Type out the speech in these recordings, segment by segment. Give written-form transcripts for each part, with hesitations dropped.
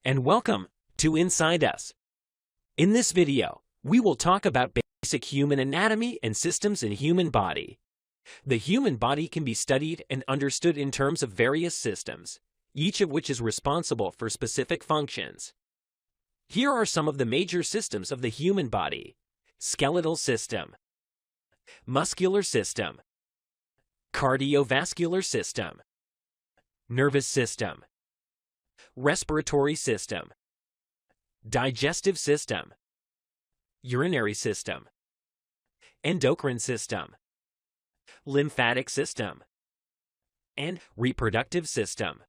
and welcome to Inside Us. In this video, we will talk about basic human anatomy and systems in human body. The human body can be studied and understood in terms of various systems, each of which is responsible for specific functions. Here are some of the major systems of the human body: skeletal system, muscular system, cardiovascular system, nervous system, respiratory system, digestive system, urinary system, endocrine system, lymphatic system, and reproductive system.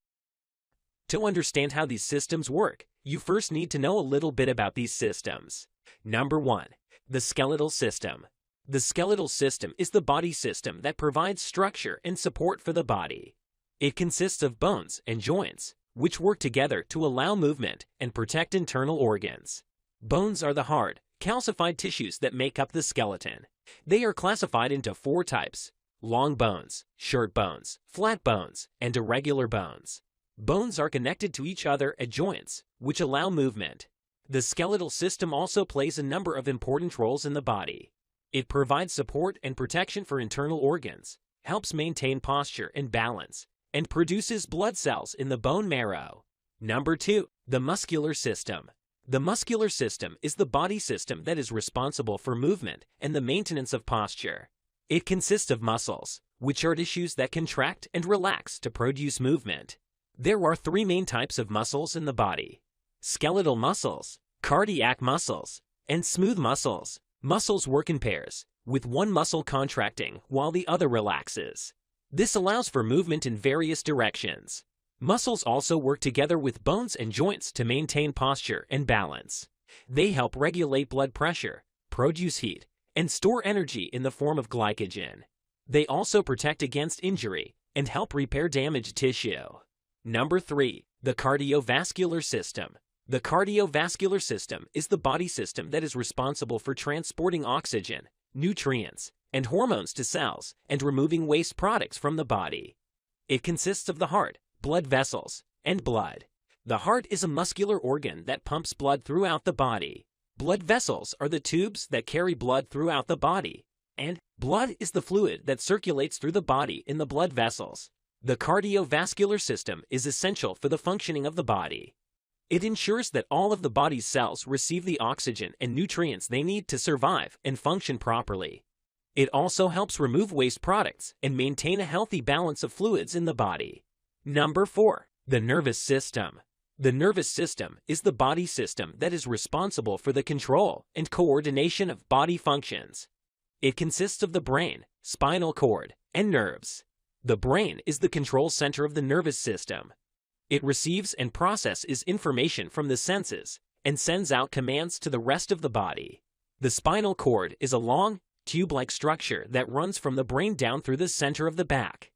To understand how these systems work, you first need to know a little bit about these systems. Number 1. The skeletal system. The skeletal system is the body system that provides structure and support for the body. It consists of bones and joints, which work together to allow movement and protect internal organs. Bones are the hard, calcified tissues that make up the skeleton. They are classified into 4 types: long bones, short bones, flat bones, and irregular bones. Bones are connected to each other at joints, which allow movement. The skeletal system also plays a number of important roles in the body. It provides support and protection for internal organs, helps maintain posture and balance, and produces blood cells in the bone marrow. Number 2. The muscular system. The muscular system is the body system that is responsible for movement and the maintenance of posture. It consists of muscles, which are tissues that contract and relax to produce movement. There are 3 main types of muscles in the body: skeletal muscles, cardiac muscles, and smooth muscles. Muscles work in pairs, with one muscle contracting while the other relaxes. This allows for movement in various directions. Muscles also work together with bones and joints to maintain posture and balance. They help regulate blood pressure, produce heat, and store energy in the form of glycogen. They also protect against injury and help repair damaged tissue. Number 3. The cardiovascular system. The cardiovascular system is the body system that is responsible for transporting oxygen, nutrients, and hormones to cells and removing waste products from the body. It consists of the heart, blood vessels, and blood. The heart is a muscular organ that pumps blood throughout the body. Blood vessels are the tubes that carry blood throughout the body, and blood is the fluid that circulates through the body in the blood vessels. The cardiovascular system is essential for the functioning of the body. It ensures that all of the body's cells receive the oxygen and nutrients they need to survive and function properly. It also helps remove waste products and maintain a healthy balance of fluids in the body. Number 4. The nervous system. The nervous system is the body system that is responsible for the control and coordination of body functions. It consists of the brain, spinal cord, and nerves. The brain is the control center of the nervous system. It receives and processes information from the senses and sends out commands to the rest of the body. The spinal cord is a long, tube-like structure that runs from the brain down through the center of the back.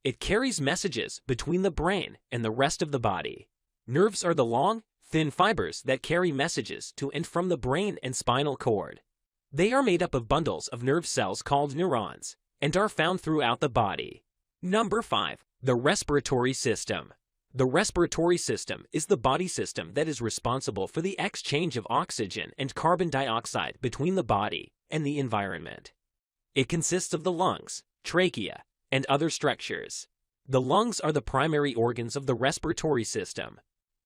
It carries messages between the brain and the rest of the body. Nerves are the long, thin fibers that carry messages to and from the brain and spinal cord. They are made up of bundles of nerve cells called neurons and are found throughout the body. Number 5. The respiratory system. The respiratory system is the body system that is responsible for the exchange of oxygen and carbon dioxide between the body and the environment. It consists of the lungs, trachea, and other structures. The lungs are the primary organs of the respiratory system.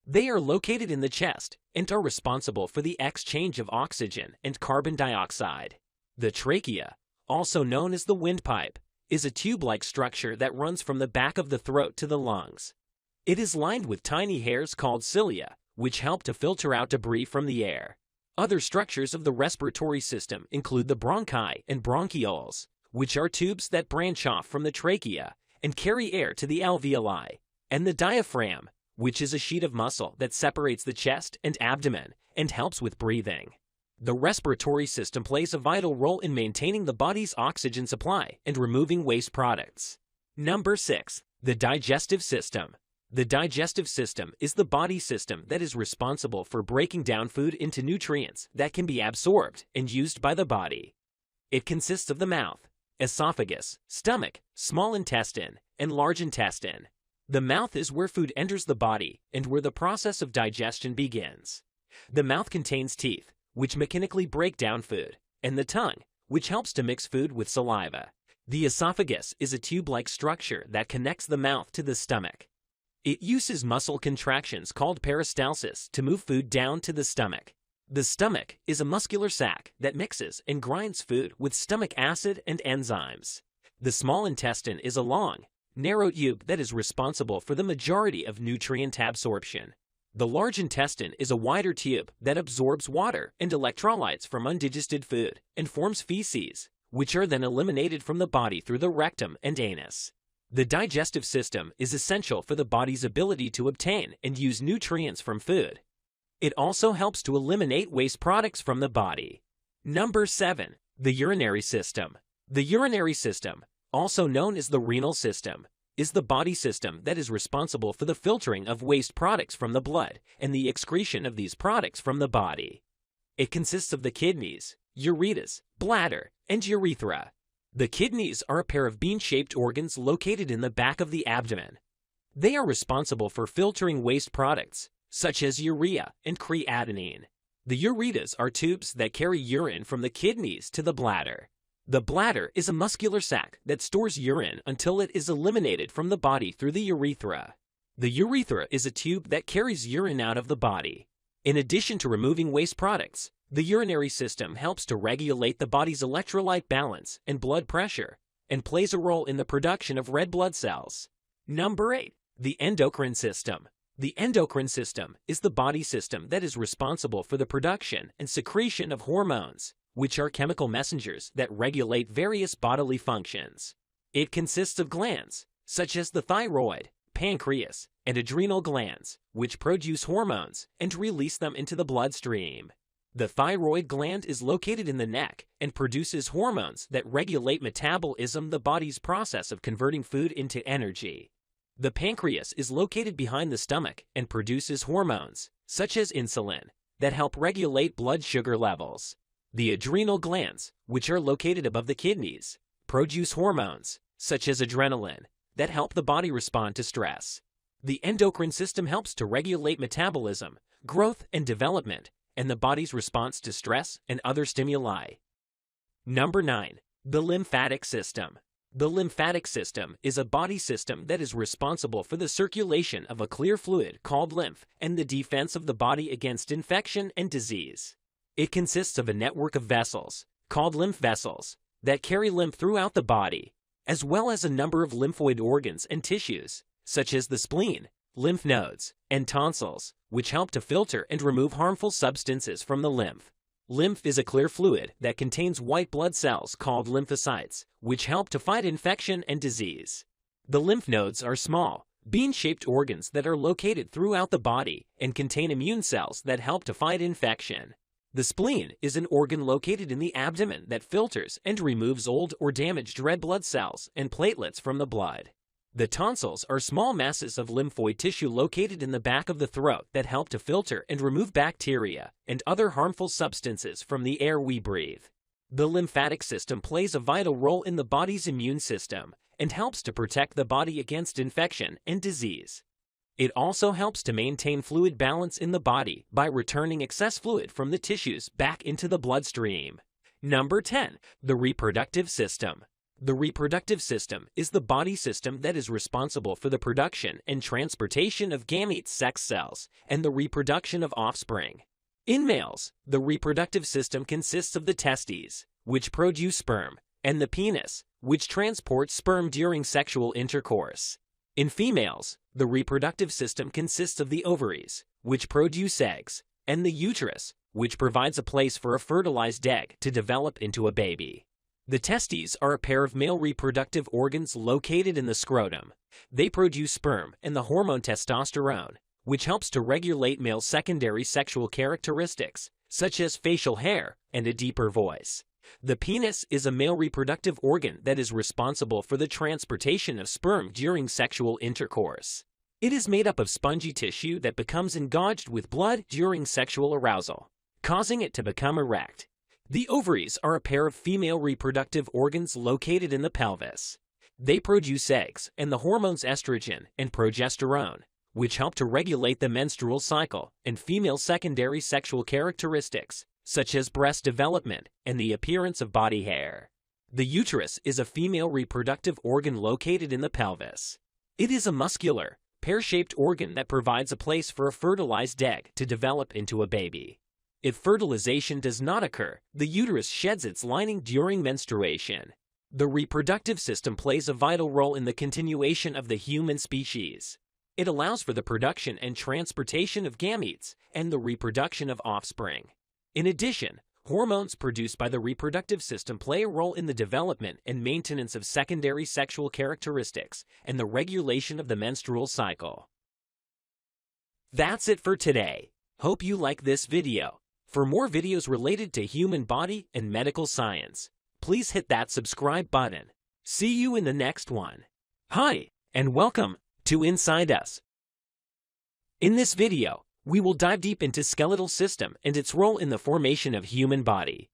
They are located in the chest and are responsible for the exchange of oxygen and carbon dioxide. The trachea, also known as the windpipe, is a tube-like structure that runs from the back of the throat to the lungs. It is lined with tiny hairs called cilia, which help to filter out debris from the air. Other structures of the respiratory system include the bronchi and bronchioles, which are tubes that branch off from the trachea and carry air to the alveoli, and the diaphragm, which is a sheet of muscle that separates the chest and abdomen and helps with breathing. The respiratory system plays a vital role in maintaining the body's oxygen supply and removing waste products. Number 6. The digestive system. The digestive system is the body system that is responsible for breaking down food into nutrients that can be absorbed and used by the body. It consists of the mouth, esophagus, stomach, small intestine, and large intestine. The mouth is where food enters the body and where the process of digestion begins. The mouth contains teeth, which mechanically break down food, and the tongue, which helps to mix food with saliva. The esophagus is a tube-like structure that connects the mouth to the stomach. It uses muscle contractions called peristalsis to move food down to the stomach. The stomach is a muscular sac that mixes and grinds food with stomach acid and enzymes. The small intestine is a long, narrow tube that is responsible for the majority of nutrient absorption. The large intestine is a wider tube that absorbs water and electrolytes from undigested food and forms feces, which are then eliminated from the body through the rectum and anus. The digestive system is essential for the body's ability to obtain and use nutrients from food. It also helps to eliminate waste products from the body. Number 7. The urinary system. The urinary system, also known as the renal system, is the body system that is responsible for the filtering of waste products from the blood and the excretion of these products from the body. It consists of the kidneys, ureters, bladder, and urethra. The kidneys are a pair of bean-shaped organs located in the back of the abdomen. They are responsible for filtering waste products, such as urea and creatinine. The ureters are tubes that carry urine from the kidneys to the bladder. The bladder is a muscular sac that stores urine until it is eliminated from the body through the urethra. The urethra is a tube that carries urine out of the body. In addition to removing waste products, the urinary system helps to regulate the body's electrolyte balance and blood pressure and plays a role in the production of red blood cells. Number 8. The endocrine system. The endocrine system is the body system that is responsible for the production and secretion of hormones, which are chemical messengers that regulate various bodily functions. It consists of glands, such as the thyroid, pancreas, and adrenal glands, which produce hormones and release them into the bloodstream. The thyroid gland is located in the neck and produces hormones that regulate metabolism, the body's process of converting food into energy. The pancreas is located behind the stomach and produces hormones, such as insulin, that help regulate blood sugar levels. The adrenal glands, which are located above the kidneys, produce hormones, such as adrenaline, that help the body respond to stress. The endocrine system helps to regulate metabolism, growth and development, and the body's response to stress and other stimuli. Number 9. The lymphatic system. The lymphatic system is a body system that is responsible for the circulation of a clear fluid called lymph and the defense of the body against infection and disease. It consists of a network of vessels, called lymph vessels, that carry lymph throughout the body, as well as a number of lymphoid organs and tissues, such as the spleen, lymph nodes, and tonsils, which help to filter and remove harmful substances from the lymph. Lymph is a clear fluid that contains white blood cells called lymphocytes, which help to fight infection and disease. The lymph nodes are small, bean-shaped organs that are located throughout the body and contain immune cells that help to fight infection. The spleen is an organ located in the abdomen that filters and removes old or damaged red blood cells and platelets from the blood. The tonsils are small masses of lymphoid tissue located in the back of the throat that help to filter and remove bacteria and other harmful substances from the air we breathe. The lymphatic system plays a vital role in the body's immune system and helps to protect the body against infection and disease. It also helps to maintain fluid balance in the body by returning excess fluid from the tissues back into the bloodstream. Number 10. The reproductive system. The reproductive system is the body system that is responsible for the production and transportation of gametes, sex cells, and the reproduction of offspring. In males, the reproductive system consists of the testes, which produce sperm, and the penis, which transports sperm during sexual intercourse. In females, the reproductive system consists of the ovaries, which produce eggs, and the uterus, which provides a place for a fertilized egg to develop into a baby. The testes are a pair of male reproductive organs located in the scrotum. They produce sperm and the hormone testosterone, which helps to regulate male secondary sexual characteristics, such as facial hair and a deeper voice. The penis is a male reproductive organ that is responsible for the transportation of sperm during sexual intercourse. It is made up of spongy tissue that becomes engorged with blood during sexual arousal, causing it to become erect. The ovaries are a pair of female reproductive organs located in the pelvis. They produce eggs and the hormones estrogen and progesterone, which help to regulate the menstrual cycle and female secondary sexual characteristics, such as breast development and the appearance of body hair. The uterus is a female reproductive organ located in the pelvis. It is a muscular, pear-shaped organ that provides a place for a fertilized egg to develop into a baby. If fertilization does not occur, the uterus sheds its lining during menstruation. The reproductive system plays a vital role in the continuation of the human species. It allows for the production and transportation of gametes and the reproduction of offspring. In addition, hormones produced by the reproductive system play a role in the development and maintenance of secondary sexual characteristics and the regulation of the menstrual cycle. That's it for today. Hope you like this video. For more videos related to human body and medical science, please hit that subscribe button. See you in the next one. Hi, and welcome to Inside Us. In this video, we will dive deep into skeletal system and its role in the formation of human body.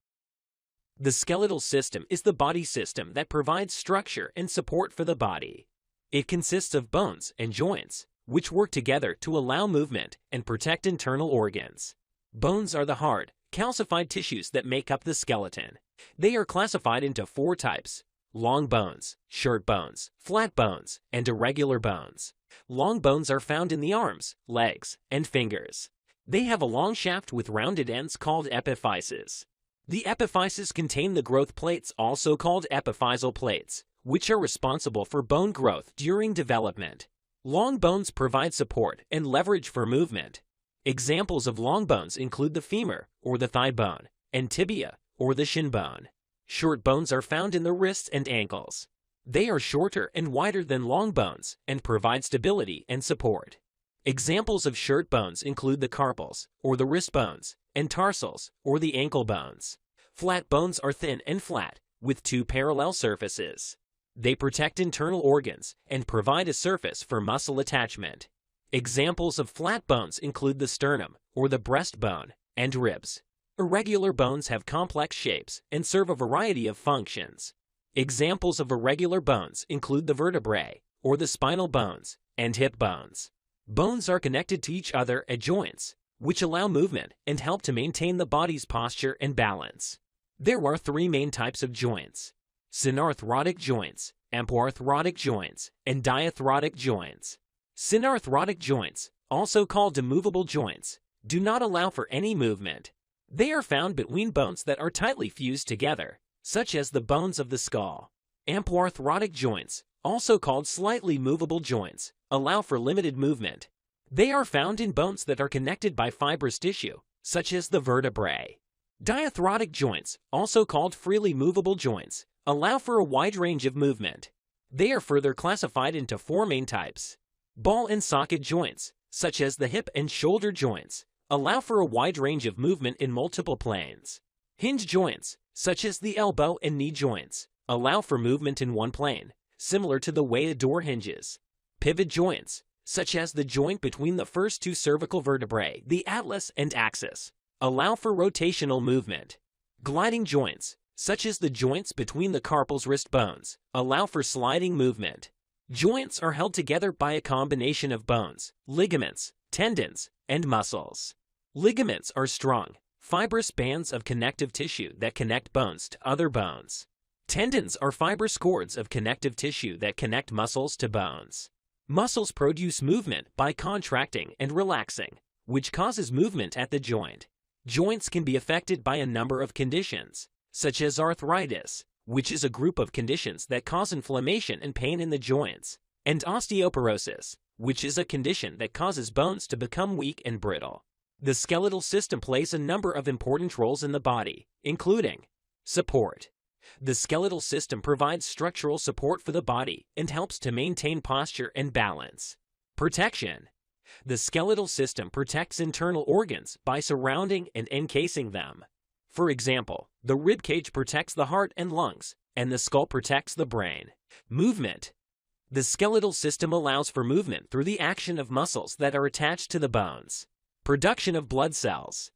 The skeletal system is the body system that provides structure and support for the body. It consists of bones and joints, which work together to allow movement and protect internal organs. Bones are the hard, calcified tissues that make up the skeleton. They are classified into 4 types: long bones, short bones, flat bones, and irregular bones. Long bones are found in the arms, legs, and fingers. They have a long shaft with rounded ends called epiphyses. The epiphyses contain the growth plates, also called epiphyseal plates, which are responsible for bone growth during development. Long bones provide support and leverage for movement. Examples of long bones include the femur, or the thigh bone, and tibia, or the shin bone. Short bones are found in the wrists and ankles. They are shorter and wider than long bones and provide stability and support. Examples of short bones include the carpals, or the wrist bones, and tarsals, or the ankle bones. Flat bones are thin and flat, with 2 parallel surfaces. They protect internal organs and provide a surface for muscle attachment. Examples of flat bones include the sternum, or the breastbone, and ribs. Irregular bones have complex shapes and serve a variety of functions. Examples of irregular bones include the vertebrae, or the spinal bones, and hip bones. Bones are connected to each other at joints, which allow movement and help to maintain the body's posture and balance. There are 3 main types of joints: synarthrotic joints, apoarthrotic joints, and diarthrotic joints. Synarthrotic joints, also called immovable joints, do not allow for any movement. They are found between bones that are tightly fused together, such as the bones of the skull. Apoarthrotic joints, also called slightly movable joints, allow for limited movement. They are found in bones that are connected by fibrous tissue, such as the vertebrae. Diarthrotic joints, also called freely movable joints, allow for a wide range of movement. They are further classified into 4 main types. Ball and socket joints, such as the hip and shoulder joints, allow for a wide range of movement in multiple planes. Hinge joints, such as the elbow and knee joints, allow for movement in one plane, similar to the way a door hinges. Pivot joints, such as the joint between the first 2 cervical vertebrae, the atlas and axis, allow for rotational movement. Gliding joints, such as the joints between the carpals wrist bones, allow for sliding movement. Joints are held together by a combination of bones, ligaments, tendons, and muscles. Ligaments are strong, fibrous bands of connective tissue that connect bones to other bones. Tendons are fibrous cords of connective tissue that connect muscles to bones. Muscles produce movement by contracting and relaxing, which causes movement at the joint. Joints can be affected by a number of conditions, such as arthritis, which is a group of conditions that cause inflammation and pain in the joints, and osteoporosis, which is a condition that causes bones to become weak and brittle. The skeletal system plays a number of important roles in the body, including support. The skeletal system provides structural support for the body and helps to maintain posture and balance. Protection. The skeletal system protects internal organs by surrounding and encasing them. For example, the rib cage protects the heart and lungs, and the skull protects the brain. Movement. The skeletal system allows for movement through the action of muscles that are attached to the bones. Production of blood cells.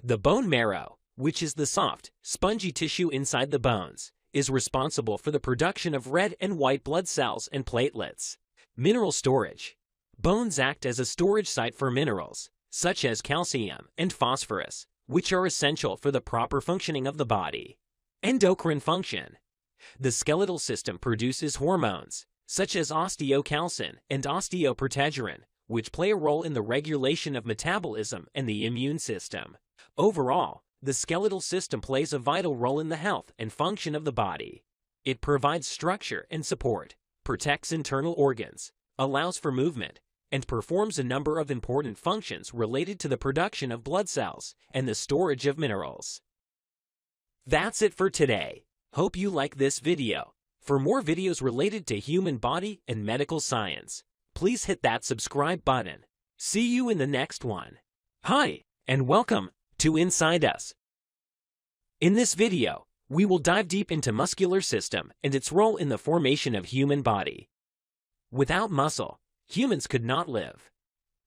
The bone marrow, which is the soft, spongy tissue inside the bones, is responsible for the production of red and white blood cells and platelets. Mineral storage. Bones act as a storage site for minerals, such as calcium and phosphorus, which are essential for the proper functioning of the body. Endocrine function. The skeletal system produces hormones, such as osteocalcin and osteoprogesterone, which play a role in the regulation of metabolism and the immune system. Overall, the skeletal system plays a vital role in the health and function of the body. It provides structure and support, protects internal organs, allows for movement, and performs a number of important functions related to the production of blood cells and the storage of minerals. That's it for today. Hope you like this video. For more videos related to human body and medical science, please hit that subscribe button. See you in the next one. Hi, and welcome to Inside Us. In this video, we will dive deep into muscular system and its role in the formation of human body. Without muscle, humans could not live.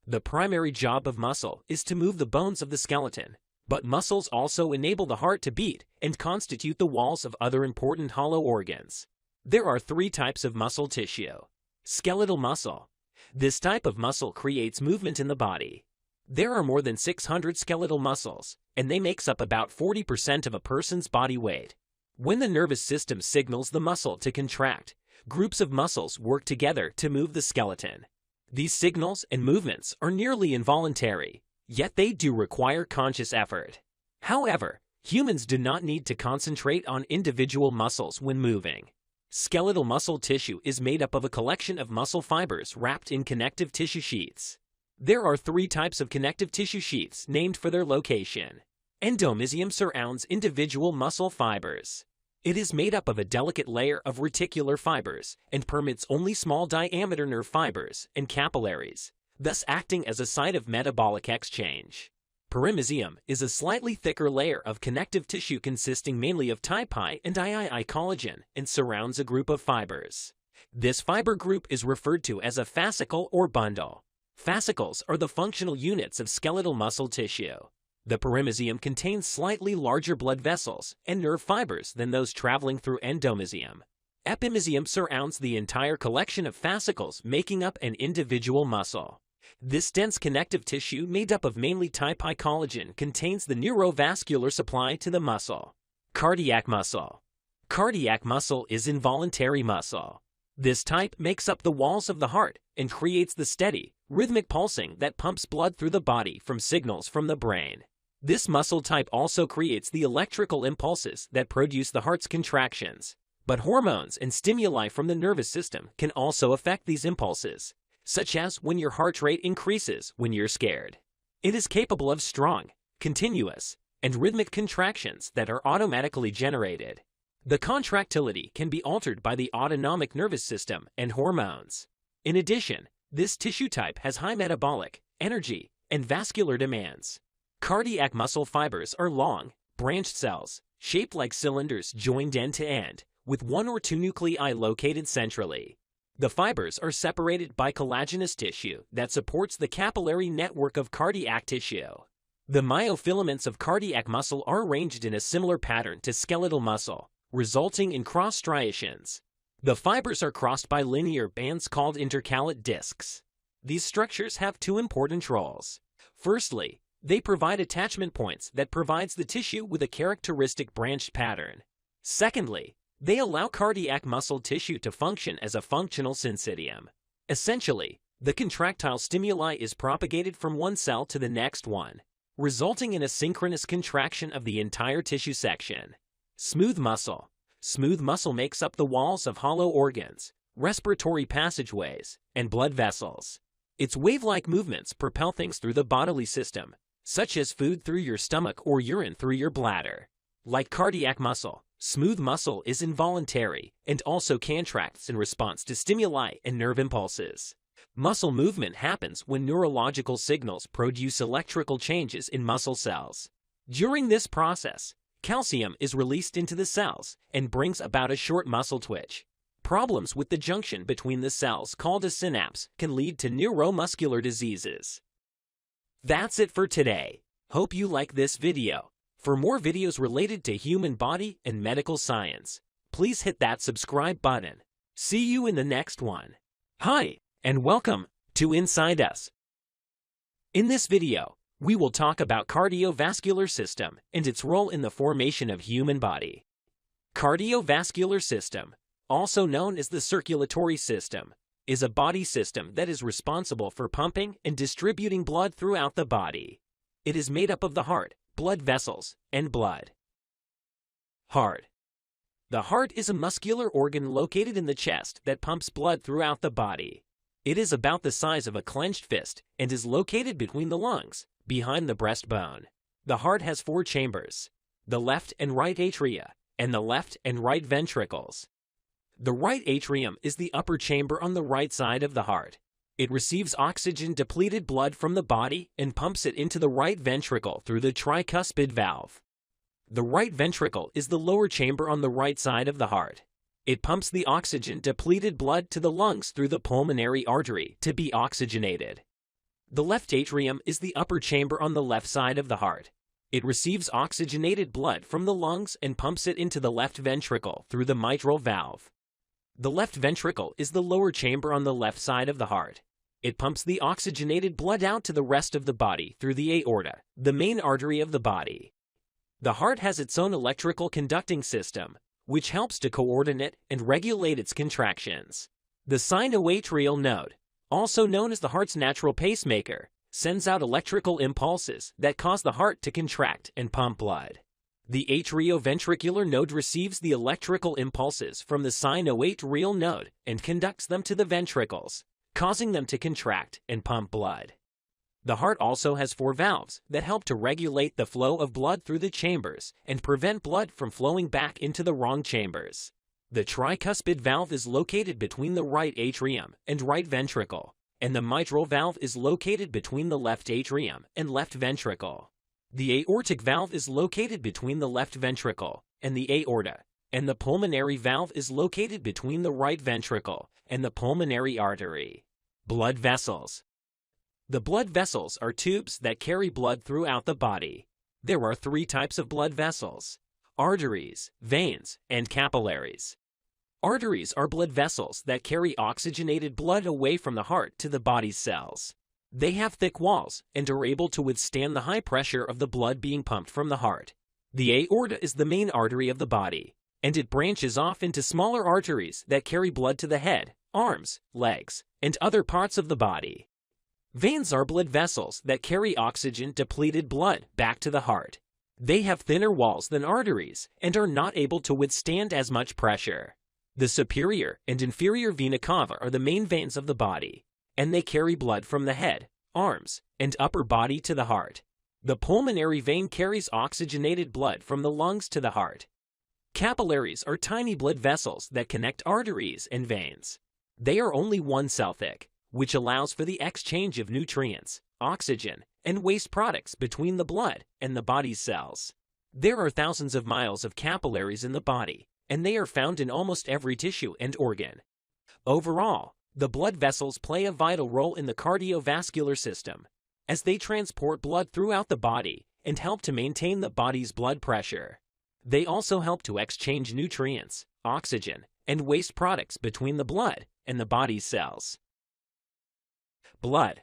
The primary job of muscle is to move the bones of the skeleton, but muscles also enable the heart to beat and constitute the walls of other important hollow organs. There are 3 types of muscle tissue. Skeletal muscle. This type of muscle creates movement in the body. There are more than 600 skeletal muscles, and they make up about 40% of a person's body weight. When the nervous system signals the muscle to contract, groups of muscles work together to move the skeleton. These signals and movements are nearly involuntary, yet they do require conscious effort. However, humans do not need to concentrate on individual muscles when moving. Skeletal muscle tissue is made up of a collection of muscle fibers wrapped in connective tissue sheaths. There are 3 types of connective tissue sheaths named for their location. Endomysium surrounds individual muscle fibers. It is made up of a delicate layer of reticular fibers and permits only small diameter nerve fibers and capillaries, thus acting as a site of metabolic exchange. Perimysium is a slightly thicker layer of connective tissue consisting mainly of type I and III collagen and surrounds a group of fibers. This fiber group is referred to as a fascicle or bundle. Fascicles are the functional units of skeletal muscle tissue. The perimysium contains slightly larger blood vessels and nerve fibers than those traveling through endomysium. Epimysium surrounds the entire collection of fascicles making up an individual muscle. This dense connective tissue made up of mainly type I collagen contains the neurovascular supply to the muscle. Cardiac muscle. Cardiac muscle is involuntary muscle. This type makes up the walls of the heart and creates the steady, rhythmic pulsing that pumps blood through the body from signals from the brain. This muscle type also creates the electrical impulses that produce the heart's contractions. But hormones and stimuli from the nervous system can also affect these impulses, such as when your heart rate increases when you're scared. It is capable of strong, continuous, and rhythmic contractions that are automatically generated. The contractility can be altered by the autonomic nervous system and hormones. In addition, this tissue type has high metabolic, energy, and vascular demands. Cardiac muscle fibers are long, branched cells, shaped like cylinders joined end to end, with 1 or 2 nuclei located centrally. The fibers are separated by collagenous tissue that supports the capillary network of cardiac tissue. The myofilaments of cardiac muscle are arranged in a similar pattern to skeletal muscle, resulting in cross striations. The fibers are crossed by linear bands called intercalate discs. These structures have 2 important roles. Firstly, they provide attachment points that provides the tissue with a characteristic branched pattern. Secondly, they allow cardiac muscle tissue to function as a functional syncytium. Essentially, the contractile stimuli is propagated from one cell to the next one, resulting in a synchronous contraction of the entire tissue section. Smooth muscle. Smooth muscle makes up the walls of hollow organs, respiratory passageways, and blood vessels. Its wave-like movements propel things through the bodily system, such as food through your stomach or urine through your bladder. Like cardiac muscle, smooth muscle is involuntary and also contracts in response to stimuli and nerve impulses. Muscle movement happens when neurological signals produce electrical changes in muscle cells. During this process, calcium is released into the cells and brings about a short muscle twitch. Problems with the junction between the cells called a synapse can lead to neuromuscular diseases. That's it for today. Hope you like this video. For more videos related to human body and medical science, please hit that subscribe button. See you in the next one. Hi, and welcome to Inside Us. In this video, we will talk about cardiovascular system and its role in the formation of human body. Cardiovascular system, also known as the circulatory system, is a body system that is responsible for pumping and distributing blood throughout the body. It is made up of the heart, blood vessels, and blood. Heart. The heart is a muscular organ located in the chest that pumps blood throughout the body. It is about the size of a clenched fist and is located between the lungs, behind the breastbone. The heart has 4 chambers: the left and right atria, and the left and right ventricles. The right atrium is the upper chamber on the right side of the heart. It receives oxygen-depleted blood from the body and pumps it into the right ventricle through the tricuspid valve. The right ventricle is the lower chamber on the right side of the heart. It pumps the oxygen-depleted blood to the lungs through the pulmonary artery to be oxygenated. The left atrium is the upper chamber on the left side of the heart. It receives oxygenated blood from the lungs and pumps it into the left ventricle through the mitral valve. The left ventricle is the lower chamber on the left side of the heart. It pumps the oxygenated blood out to the rest of the body through the aorta, the main artery of the body. The heart has its own electrical conducting system, which helps to coordinate and regulate its contractions. The sinoatrial node, also known as the heart's natural pacemaker, sends out electrical impulses that cause the heart to contract and pump blood. The atrioventricular node receives the electrical impulses from the sinoatrial node and conducts them to the ventricles, causing them to contract and pump blood. The heart also has 4 valves that help to regulate the flow of blood through the chambers and prevent blood from flowing back into the wrong chambers. The tricuspid valve is located between the right atrium and right ventricle, and the mitral valve is located between the left atrium and left ventricle. The aortic valve is located between the left ventricle and the aorta, and the pulmonary valve is located between the right ventricle and the pulmonary artery. Blood vessels. The blood vessels are tubes that carry blood throughout the body. There are 3 types of blood vessels: arteries, veins, and capillaries. Arteries are blood vessels that carry oxygenated blood away from the heart to the body's cells. They have thick walls and are able to withstand the high pressure of the blood being pumped from the heart. The aorta is the main artery of the body, and it branches off into smaller arteries that carry blood to the head, arms, legs, and other parts of the body. Veins are blood vessels that carry oxygen-depleted blood back to the heart. They have thinner walls than arteries and are not able to withstand as much pressure. The superior and inferior vena cava are the main veins of the body, and they carry blood from the head, arms, and upper body to the heart. The pulmonary vein carries oxygenated blood from the lungs to the heart. Capillaries are tiny blood vessels that connect arteries and veins. They are only 1 cell thick, which allows for the exchange of nutrients, oxygen, and waste products between the blood and the body's cells. There are thousands of miles of capillaries in the body, and they are found in almost every tissue and organ. Overall, the blood vessels play a vital role in the cardiovascular system, as they transport blood throughout the body and help to maintain the body's blood pressure. They also help to exchange nutrients, oxygen, and waste products between the blood and the body's cells. Blood.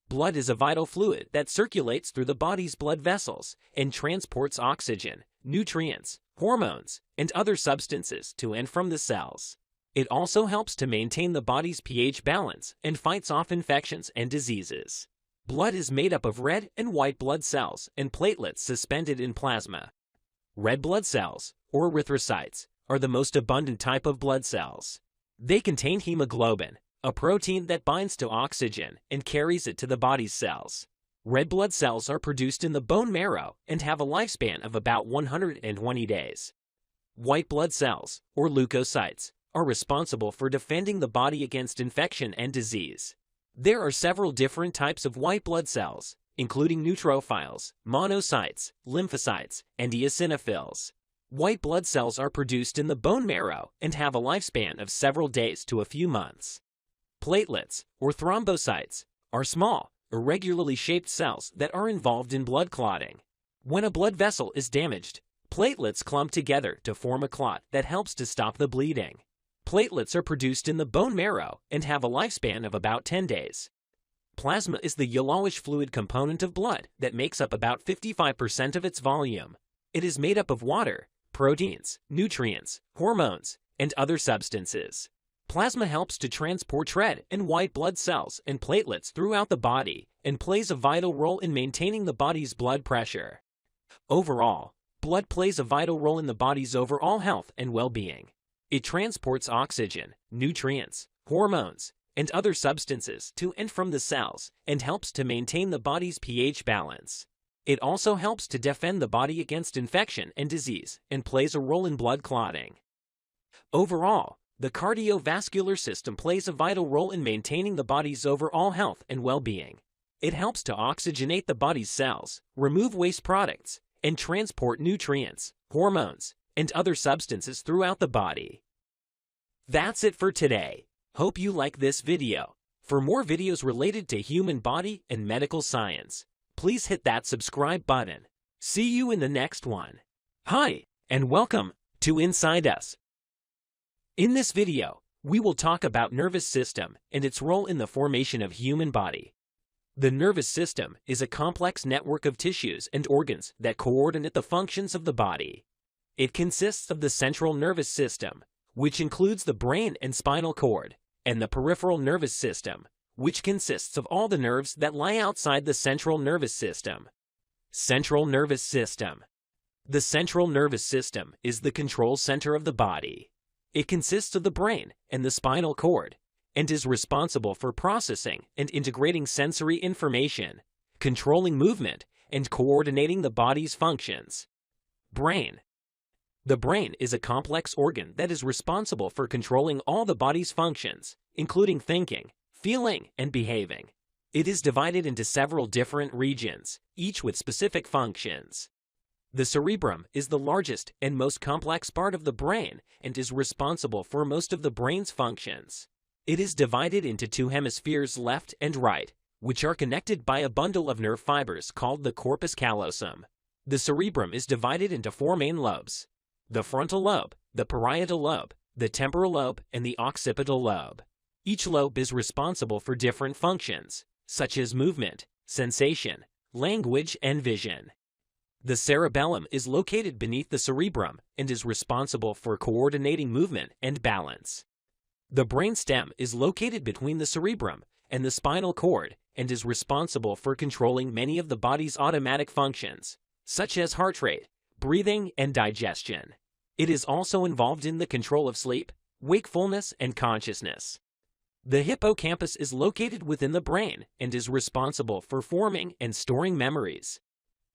Blood is a vital fluid that circulates through the body's blood vessels and transports oxygen, nutrients, hormones, and other substances to and from the cells. It also helps to maintain the body's pH balance and fights off infections and diseases. Blood is made up of red and white blood cells and platelets suspended in plasma. Red blood cells, or erythrocytes, are the most abundant type of blood cells. They contain hemoglobin, a protein that binds to oxygen and carries it to the body's cells. Red blood cells are produced in the bone marrow and have a lifespan of about 120 days. White blood cells, or leukocytes, are responsible for defending the body against infection and disease. There are several different types of white blood cells, including neutrophiles, monocytes, lymphocytes, and eosinophils. White blood cells are produced in the bone marrow and have a lifespan of several days to a few months. Platelets, or thrombocytes, are small, irregularly shaped cells that are involved in blood clotting. When a blood vessel is damaged, Platelets clump together to form a clot that helps to stop the bleeding. Platelets are produced in the bone marrow and have a lifespan of about 10 days. Plasma is the yellowish fluid component of blood that makes up about 55% of its volume. It is made up of water, proteins, nutrients, hormones, and other substances. Plasma helps to transport red and white blood cells and platelets throughout the body and plays a vital role in maintaining the body's blood pressure. Overall, blood plays a vital role in the body's overall health and well-being. It transports oxygen, nutrients, hormones, and other substances to and from the cells and helps to maintain the body's pH balance. It also helps to defend the body against infection and disease and plays a role in blood clotting. Overall, the cardiovascular system plays a vital role in maintaining the body's overall health and well-being. It helps to oxygenate the body's cells, remove waste products, and transport nutrients, hormones, and other substances throughout the body. That's it for today. Hope you like this video. For more videos related to human body and medical science, please hit that subscribe button. See you in the next one. Hi, and welcome to Inside Us. In this video, we will talk about nervous system and its role in the formation of human body. The nervous system is a complex network of tissues and organs that coordinate the functions of the body. It consists of the central nervous system, which includes the brain and spinal cord, and the peripheral nervous system, which consists of all the nerves that lie outside the central nervous system. Central nervous system. The central nervous system is the control center of the body. It consists of the brain and the spinal cord, and is responsible for processing and integrating sensory information, controlling movement, and coordinating the body's functions. Brain. The brain is a complex organ that is responsible for controlling all the body's functions, including thinking, feeling, and behaving. It is divided into several different regions, each with specific functions. The cerebrum is the largest and most complex part of the brain and is responsible for most of the brain's functions. It is divided into two hemispheres, left and right, which are connected by a bundle of nerve fibers called the corpus callosum. The cerebrum is divided into four main lobes: the frontal lobe, the parietal lobe, the temporal lobe, and the occipital lobe. Each lobe is responsible for different functions, such as movement, sensation, language, and vision. The cerebellum is located beneath the cerebrum and is responsible for coordinating movement and balance. The brainstem is located between the cerebrum and the spinal cord and is responsible for controlling many of the body's automatic functions, such as heart rate, breathing, and digestion. It is also involved in the control of sleep, wakefulness, and consciousness. The hippocampus is located within the brain and is responsible for forming and storing memories.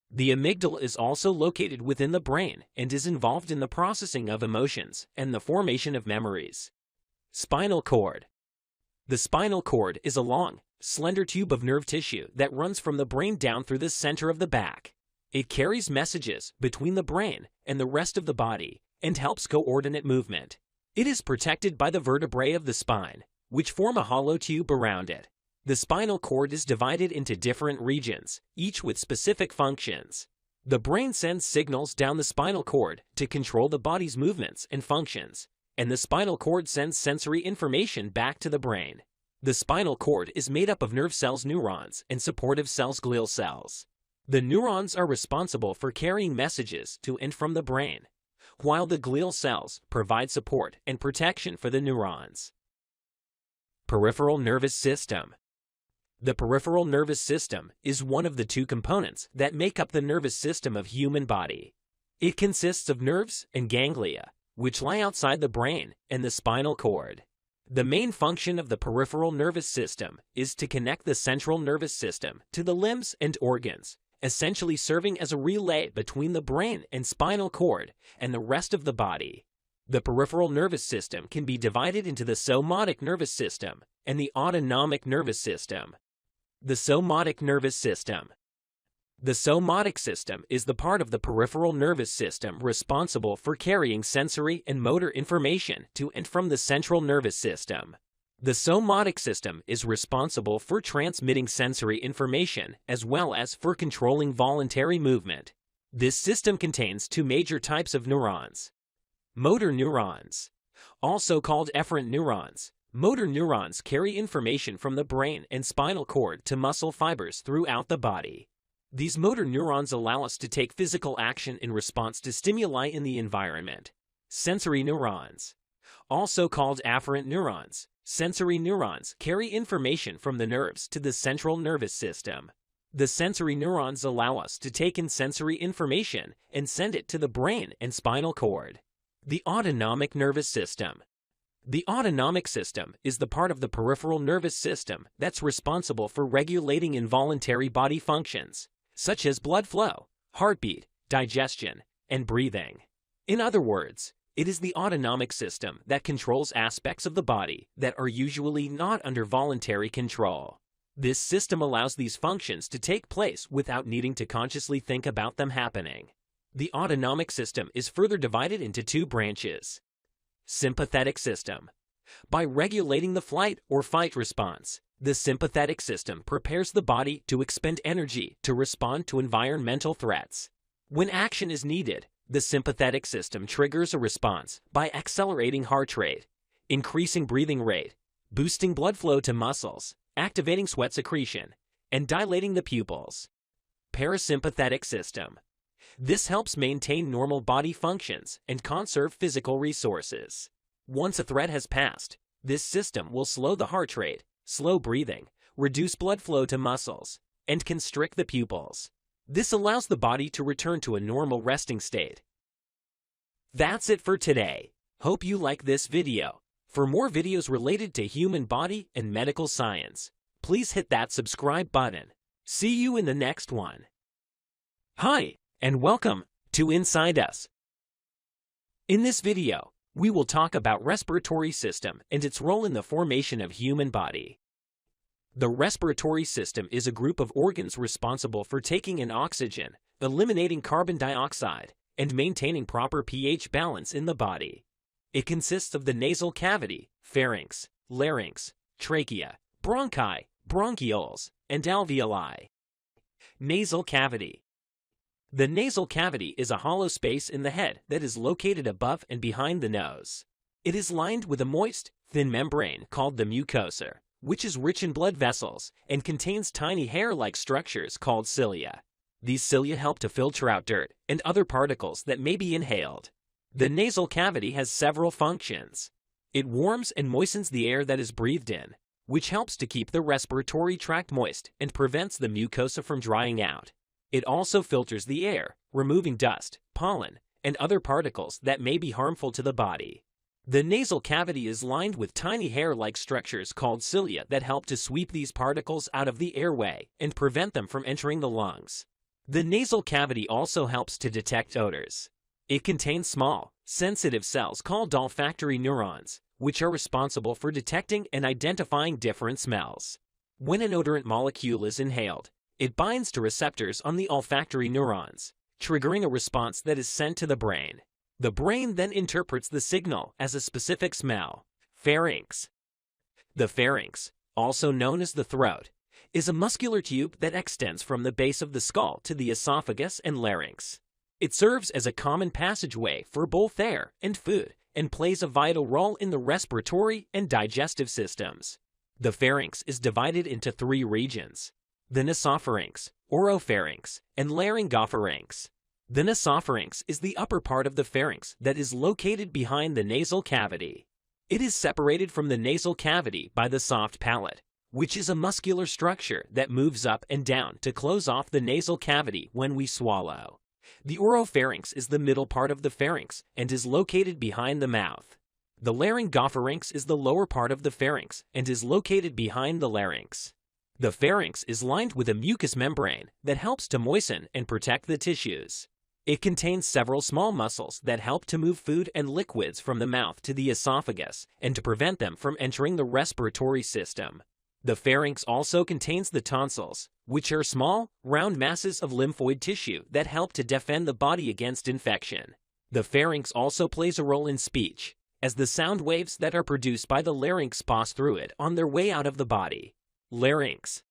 The amygdala is also located within the brain and is involved in the processing of emotions and the formation of memories. Spinal cord. The spinal cord is a long, slender tube of nerve tissue that runs from the brain down through the center of the back. It carries messages between the brain and the rest of the body and helps coordinate movement. It is protected by the vertebrae of the spine, which form a hollow tube around it. The spinal cord is divided into different regions, each with specific functions. The brain sends signals down the spinal cord to control the body's movements and functions, and the spinal cord sends sensory information back to the brain. The spinal cord is made up of nerve cells, neurons, and supportive cells, glial cells. The neurons are responsible for carrying messages to and from the brain, while the glial cells provide support and protection for the neurons. Peripheral nervous system. The peripheral nervous system is one of the two components that make up the nervous system of human body. It consists of nerves and ganglia, which lie outside the brain and the spinal cord. The main function of the peripheral nervous system is to connect the central nervous system to the limbs and organs, essentially serving as a relay between the brain and spinal cord and the rest of the body. The peripheral nervous system can be divided into the somatic nervous system and the autonomic nervous system. The somatic nervous system. The somatic system is the part of the peripheral nervous system responsible for carrying sensory and motor information to and from the central nervous system. The somatic system is responsible for transmitting sensory information as well as for controlling voluntary movement. This system contains two major types of neurons. Motor neurons, also called efferent neurons. Motor neurons carry information from the brain and spinal cord to muscle fibers throughout the body. These motor neurons allow us to take physical action in response to stimuli in the environment. Sensory neurons, also called afferent neurons. Sensory neurons carry information from the nerves to the central nervous system. The sensory neurons allow us to take in sensory information and send it to the brain and spinal cord. The autonomic nervous system. The autonomic system is the part of the peripheral nervous system that's responsible for regulating involuntary body functions, such as blood flow, heartbeat, digestion, and breathing. In other words, it is the autonomic system that controls aspects of the body that are usually not under voluntary control. This system allows these functions to take place without needing to consciously think about them happening. The autonomic system is further divided into two branches. Sympathetic system. By regulating the flight or fight response, the sympathetic system prepares the body to expend energy to respond to environmental threats. When action is needed, the sympathetic system triggers a response by accelerating heart rate, increasing breathing rate, boosting blood flow to muscles, activating sweat secretion, and dilating the pupils. Parasympathetic system. This helps maintain normal body functions and conserve physical resources. Once a threat has passed, this system will slow the heart rate, slow breathing, reduce blood flow to muscles, and constrict the pupils. This allows the body to return to a normal resting state. That's it for today. Hope you like this video. For more videos related to human body and medical science, please hit that subscribe button. See you in the next one. Hi, and welcome to Inside Us. In this video, we will talk about respiratory system and its role in the formation of human body. The respiratory system is a group of organs responsible for taking in oxygen, eliminating carbon dioxide, and maintaining proper pH balance in the body. It consists of the nasal cavity, pharynx, larynx, trachea, bronchi, bronchioles, and alveoli. Nasal cavity. The nasal cavity is a hollow space in the head that is located above and behind the nose. It is lined with a moist, thin membrane called the mucosa, which is rich in blood vessels and contains tiny hair-like structures called cilia. These cilia help to filter out dirt and other particles that may be inhaled. The nasal cavity has several functions. It warms and moistens the air that is breathed in, which helps to keep the respiratory tract moist and prevents the mucosa from drying out. It also filters the air, removing dust, pollen, and other particles that may be harmful to the body. The nasal cavity is lined with tiny hair-like structures called cilia that help to sweep these particles out of the airway and prevent them from entering the lungs. The nasal cavity also helps to detect odors. It contains small, sensitive cells called olfactory neurons, which are responsible for detecting and identifying different smells. When an odorant molecule is inhaled, it binds to receptors on the olfactory neurons, triggering a response that is sent to the brain. The brain then interprets the signal as a specific smell. Pharynx. The pharynx, also known as the throat, is a muscular tube that extends from the base of the skull to the esophagus and larynx. It serves as a common passageway for both air and food and plays a vital role in the respiratory and digestive systems. The pharynx is divided into three regions: the nasopharynx, oropharynx, and laryngopharynx. The nasopharynx is the upper part of the pharynx that is located behind the nasal cavity. It is separated from the nasal cavity by the soft palate, which is a muscular structure that moves up and down to close off the nasal cavity when we swallow. The oropharynx is the middle part of the pharynx and is located behind the mouth. The laryngopharynx is the lower part of the pharynx and is located behind the larynx. The pharynx is lined with a mucous membrane that helps to moisten and protect the tissues. It contains several small muscles that help to move food and liquids from the mouth to the esophagus and to prevent them from entering the respiratory system. The pharynx also contains the tonsils, which are small, round masses of lymphoid tissue that help to defend the body against infection. The pharynx also plays a role in speech, as the sound waves that are produced by the larynx pass through it on their way out of the body. Larynx.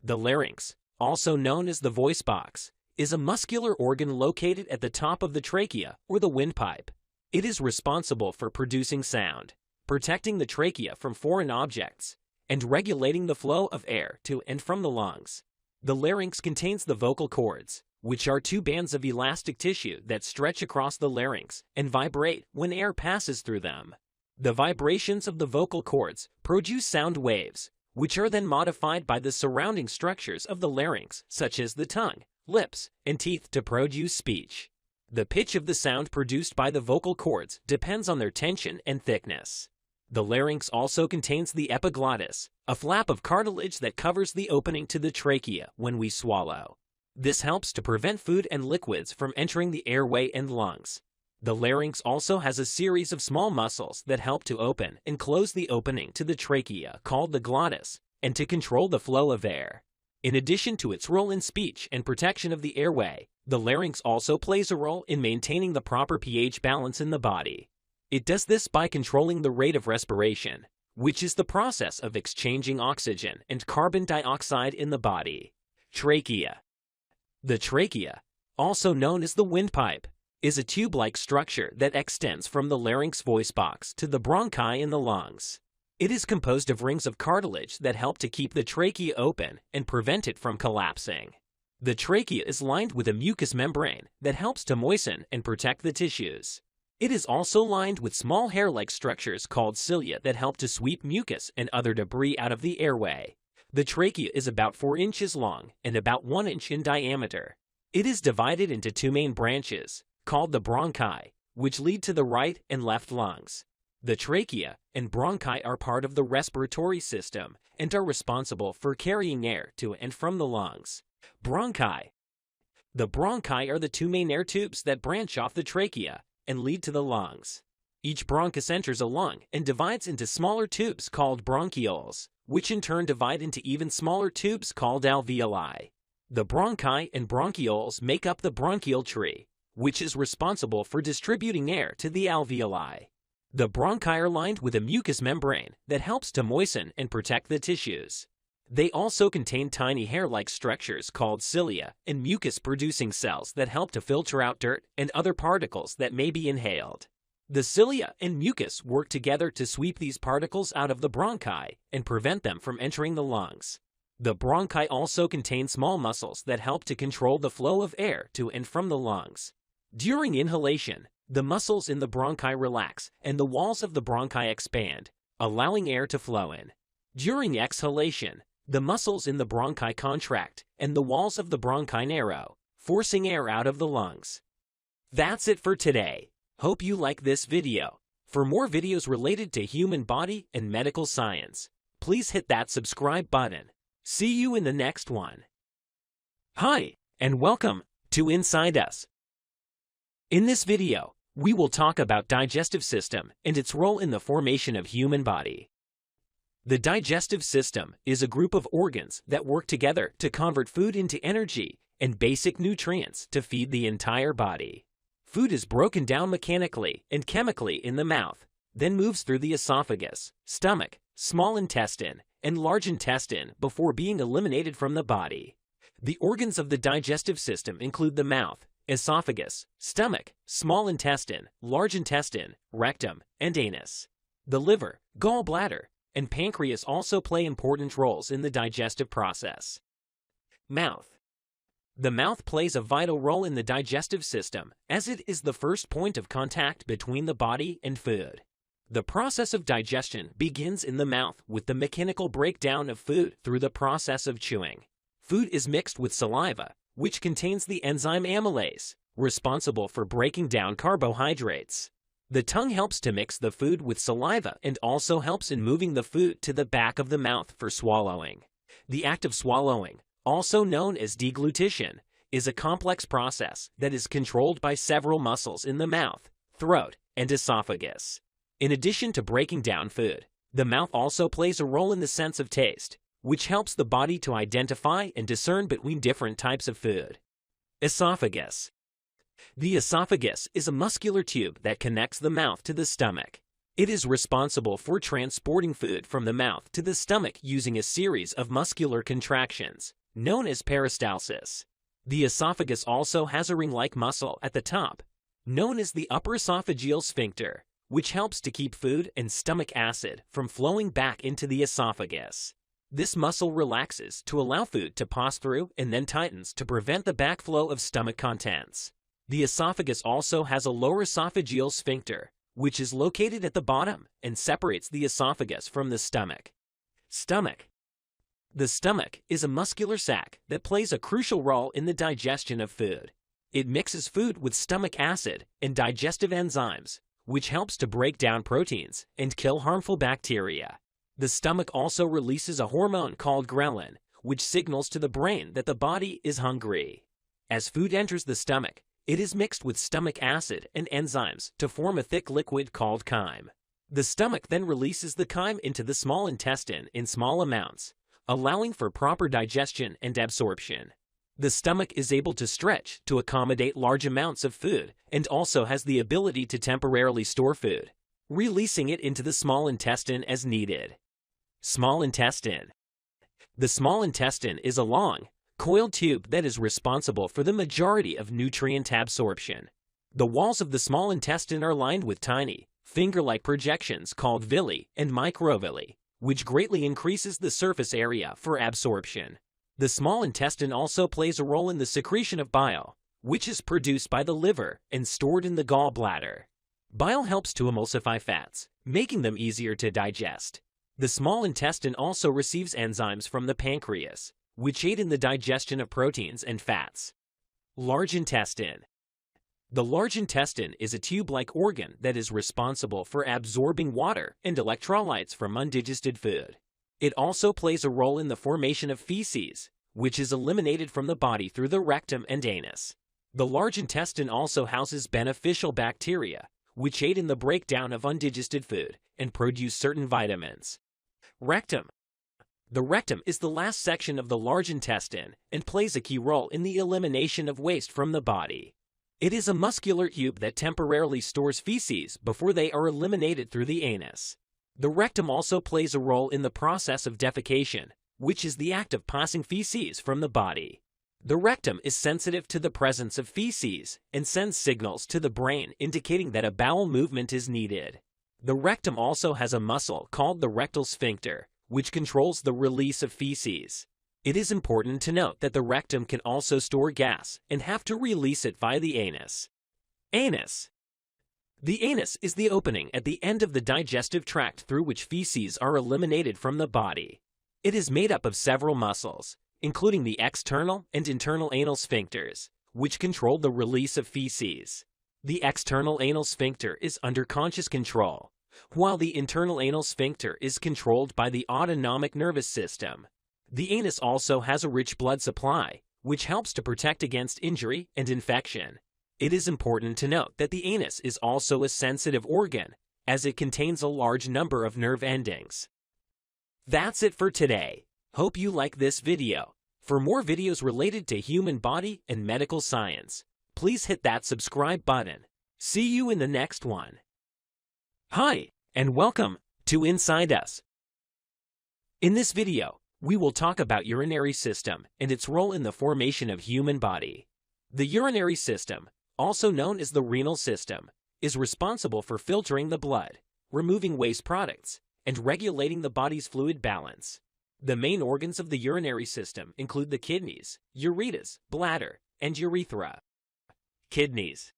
The larynx, also known as the voice box, is a muscular organ located at the top of the trachea or the windpipe. It is responsible for producing sound, protecting the trachea from foreign objects, and regulating the flow of air to and from the lungs. The larynx contains the vocal cords, which are two bands of elastic tissue that stretch across the larynx and vibrate when air passes through them. The vibrations of the vocal cords produce sound waves, which are then modified by the surrounding structures of the larynx, such as the tongue, lips, and teeth to produce speech. The pitch of the sound produced by the vocal cords depends on their tension and thickness. The larynx also contains the epiglottis, a flap of cartilage that covers the opening to the trachea when we swallow. This helps to prevent food and liquids from entering the airway and lungs. The larynx also has a series of small muscles that help to open and close the opening to the trachea called the glottis and to control the flow of air. In addition to its role in speech and protection of the airway, the larynx also plays a role in maintaining the proper pH balance in the body. It does this by controlling the rate of respiration, which is the process of exchanging oxygen and carbon dioxide in the body. Trachea. The trachea, also known as the windpipe, is a tube-like structure that extends from the larynx voice box to the bronchi in the lungs. It is composed of rings of cartilage that help to keep the trachea open and prevent it from collapsing. The trachea is lined with a mucous membrane that helps to moisten and protect the tissues. It is also lined with small hair-like structures called cilia that help to sweep mucus and other debris out of the airway. The trachea is about 4 inches long and about 1 inch in diameter. It is divided into two main branches, called the bronchi, which lead to the right and left lungs. The trachea and bronchi are part of the respiratory system and are responsible for carrying air to and from the lungs. Bronchi. The bronchi are the two main air tubes that branch off the trachea and lead to the lungs. Each bronchus enters a lung and divides into smaller tubes called bronchioles, which in turn divide into even smaller tubes called alveoli. The bronchi and bronchioles make up the bronchial tree, which is responsible for distributing air to the alveoli. The bronchi are lined with a mucous membrane that helps to moisten and protect the tissues. They also contain tiny hair-like structures called cilia and mucus-producing cells that help to filter out dirt and other particles that may be inhaled. The cilia and mucus work together to sweep these particles out of the bronchi and prevent them from entering the lungs. The bronchi also contain small muscles that help to control the flow of air to and from the lungs. During inhalation, the muscles in the bronchi relax and the walls of the bronchi expand, allowing air to flow in. During exhalation, the muscles in the bronchi contract and the walls of the bronchi narrow, forcing air out of the lungs. That's it for today. Hope you like this video. For more videos related to human body and medical science, please hit that subscribe button. See you in the next one. Hi, and welcome to Inside Us. In this video, we will talk about digestive system and its role in the formation of human body. The digestive system is a group of organs that work together to convert food into energy and basic nutrients to feed the entire body. Food is broken down mechanically and chemically in the mouth, then moves through the esophagus, stomach, small intestine, and large intestine before being eliminated from the body. The organs of the digestive system include the mouth, esophagus, stomach, small intestine, large intestine, rectum, and anus. The liver, gallbladder, and pancreas also play important roles in the digestive process. Mouth. The mouth plays a vital role in the digestive system as it is the first point of contact between the body and food. The process of digestion begins in the mouth with the mechanical breakdown of food through the process of chewing. Food is mixed with saliva, which contains the enzyme amylase, responsible for breaking down carbohydrates. The tongue helps to mix the food with saliva and also helps in moving the food to the back of the mouth for swallowing. The act of swallowing, also known as deglutition, is a complex process that is controlled by several muscles in the mouth, throat, and esophagus. In addition to breaking down food, the mouth also plays a role in the sense of taste, which helps the body to identify and discern between different types of food. Esophagus. The esophagus is a muscular tube that connects the mouth to the stomach. It is responsible for transporting food from the mouth to the stomach using a series of muscular contractions, known as peristalsis. The esophagus also has a ring-like muscle at the top, known as the upper esophageal sphincter, which helps to keep food and stomach acid from flowing back into the esophagus. This muscle relaxes to allow food to pass through and then tightens to prevent the backflow of stomach contents. The esophagus also has a lower esophageal sphincter, which is located at the bottom and separates the esophagus from the stomach. Stomach. The stomach is a muscular sac that plays a crucial role in the digestion of food. It mixes food with stomach acid and digestive enzymes, which helps to break down proteins and kill harmful bacteria. The stomach also releases a hormone called ghrelin, which signals to the brain that the body is hungry. As food enters the stomach, it is mixed with stomach acid and enzymes to form a thick liquid called chyme. The stomach then releases the chyme into the small intestine in small amounts, allowing for proper digestion and absorption. The stomach is able to stretch to accommodate large amounts of food and also has the ability to temporarily store food, releasing it into the small intestine as needed. Small intestine. The small intestine is a long, coiled tube that is responsible for the majority of nutrient absorption. The walls of the small intestine are lined with tiny, finger-like projections called villi and microvilli, which greatly increases the surface area for absorption. The small intestine also plays a role in the secretion of bile, which is produced by the liver and stored in the gallbladder. Bile helps to emulsify fats, making them easier to digest. The small intestine also receives enzymes from the pancreas, which aid in the digestion of proteins and fats. Large intestine. The large intestine is a tube-like organ that is responsible for absorbing water and electrolytes from undigested food. It also plays a role in the formation of feces, which is eliminated from the body through the rectum and anus. The large intestine also houses beneficial bacteria, which aid in the breakdown of undigested food and produce certain vitamins. Rectum. The rectum is the last section of the large intestine and plays a key role in the elimination of waste from the body. It is a muscular tube that temporarily stores feces before they are eliminated through the anus. The rectum also plays a role in the process of defecation, which is the act of passing feces from the body. The rectum is sensitive to the presence of feces and sends signals to the brain indicating that a bowel movement is needed. The rectum also has a muscle called the rectal sphincter, which controls the release of feces. It is important to note that the rectum can also store gas and have to release it via the anus. Anus. The anus is the opening at the end of the digestive tract through which feces are eliminated from the body. It is made up of several muscles, including the external and internal anal sphincters, which control the release of feces. The external anal sphincter is under conscious control, while the internal anal sphincter is controlled by the autonomic nervous system. The anus also has a rich blood supply, which helps to protect against injury and infection. It is important to note that the anus is also a sensitive organ, as it contains a large number of nerve endings. That's it for today. Hope you like this video. For more videos related to human body and medical science, please hit that subscribe button. See you in the next one. Hi, and welcome to Inside Us. In this video, we will talk about urinary system and its role in the formation of human body. The urinary system, also known as the renal system, is responsible for filtering the blood, removing waste products, and regulating the body's fluid balance. The main organs of the urinary system include the kidneys, ureters, bladder, and urethra. Kidneys.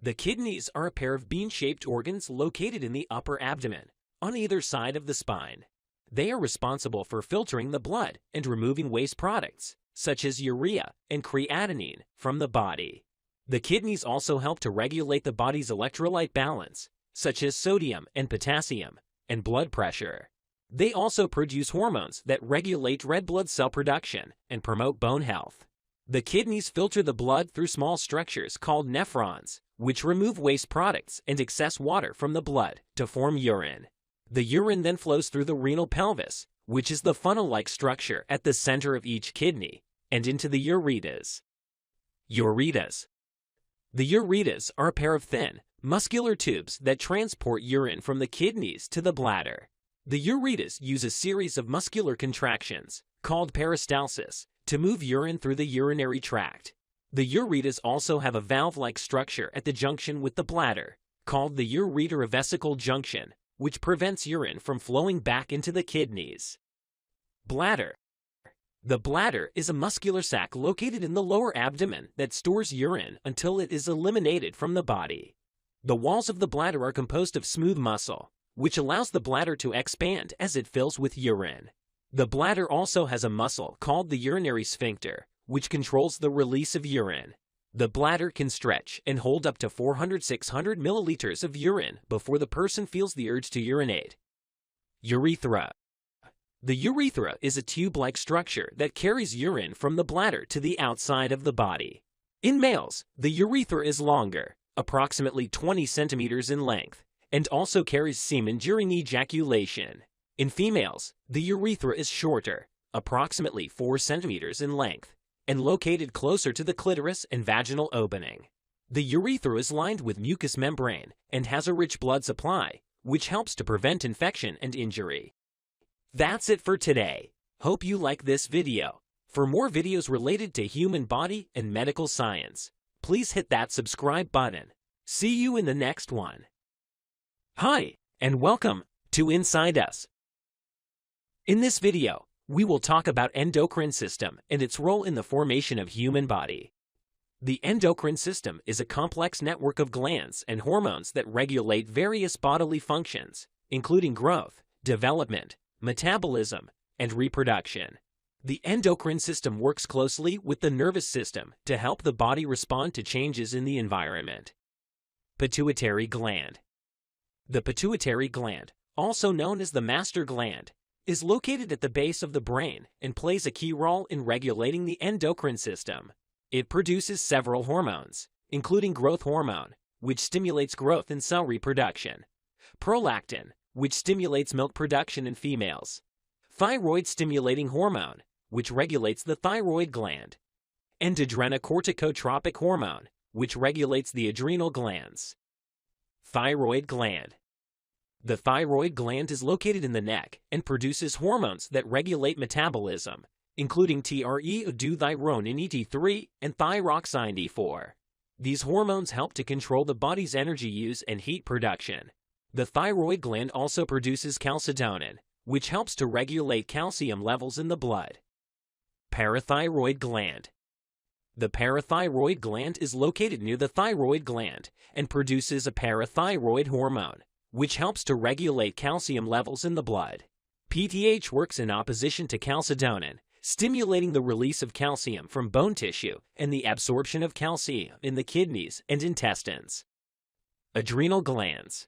The kidneys are a pair of bean-shaped organs located in the upper abdomen, on either side of the spine. They are responsible for filtering the blood and removing waste products, such as urea and creatinine, from the body. The kidneys also help to regulate the body's electrolyte balance, such as sodium and potassium, and blood pressure. They also produce hormones that regulate red blood cell production and promote bone health. The kidneys filter the blood through small structures called nephrons, which remove waste products and excess water from the blood to form urine. The urine then flows through the renal pelvis, which is the funnel-like structure at the center of each kidney, and into the ureters. Ureters. The ureters are a pair of thin, muscular tubes that transport urine from the kidneys to the bladder. The ureters use a series of muscular contractions, called peristalsis, to move urine through the urinary tract. The ureters also have a valve-like structure at the junction with the bladder, called the ureterovesical junction, which prevents urine from flowing back into the kidneys. Bladder. The bladder is a muscular sac located in the lower abdomen that stores urine until it is eliminated from the body. The walls of the bladder are composed of smooth muscle, which allows the bladder to expand as it fills with urine. The bladder also has a muscle called the urinary sphincter, which controls the release of urine. The bladder can stretch and hold up to 400–600 milliliters of urine before the person feels the urge to urinate. Urethra. The urethra is a tube-like structure that carries urine from the bladder to the outside of the body. In males, the urethra is longer, approximately 20 centimeters in length, and also carries semen during ejaculation. In females, the urethra is shorter, approximately 4 centimeters in length, and located closer to the clitoris and vaginal opening. The urethra is lined with mucous membrane and has a rich blood supply, which helps to prevent infection and injury. That's it for today. Hope you like this video. For more videos related to human body and medical science, please hit that subscribe button. See you in the next one. Hi, and welcome to Inside Us. In this video, we will talk about endocrine system and its role in the formation of human body. The endocrine system is a complex network of glands and hormones that regulate various bodily functions, including growth, development, metabolism, and reproduction. The endocrine system works closely with the nervous system to help the body respond to changes in the environment. Pituitary gland. The pituitary gland, also known as the master gland, is located at the base of the brain and plays a key role in regulating the endocrine system. It produces several hormones, including growth hormone, which stimulates growth and cell reproduction, prolactin, which stimulates milk production in females, thyroid-stimulating hormone, which regulates the thyroid gland, and adrenocorticotropic hormone, which regulates the adrenal glands. Thyroid gland. The thyroid gland is located in the neck and produces hormones that regulate metabolism, including TRE-euthyronin ET3 and thyroxine E4. These hormones help to control the body's energy use and heat production. The thyroid gland also produces calcitonin, which helps to regulate calcium levels in the blood. Parathyroid gland. The parathyroid gland is located near the thyroid gland and produces a parathyroid hormone, which helps to regulate calcium levels in the blood. PTH works in opposition to calcitonin, stimulating the release of calcium from bone tissue and the absorption of calcium in the kidneys and intestines. Adrenal glands.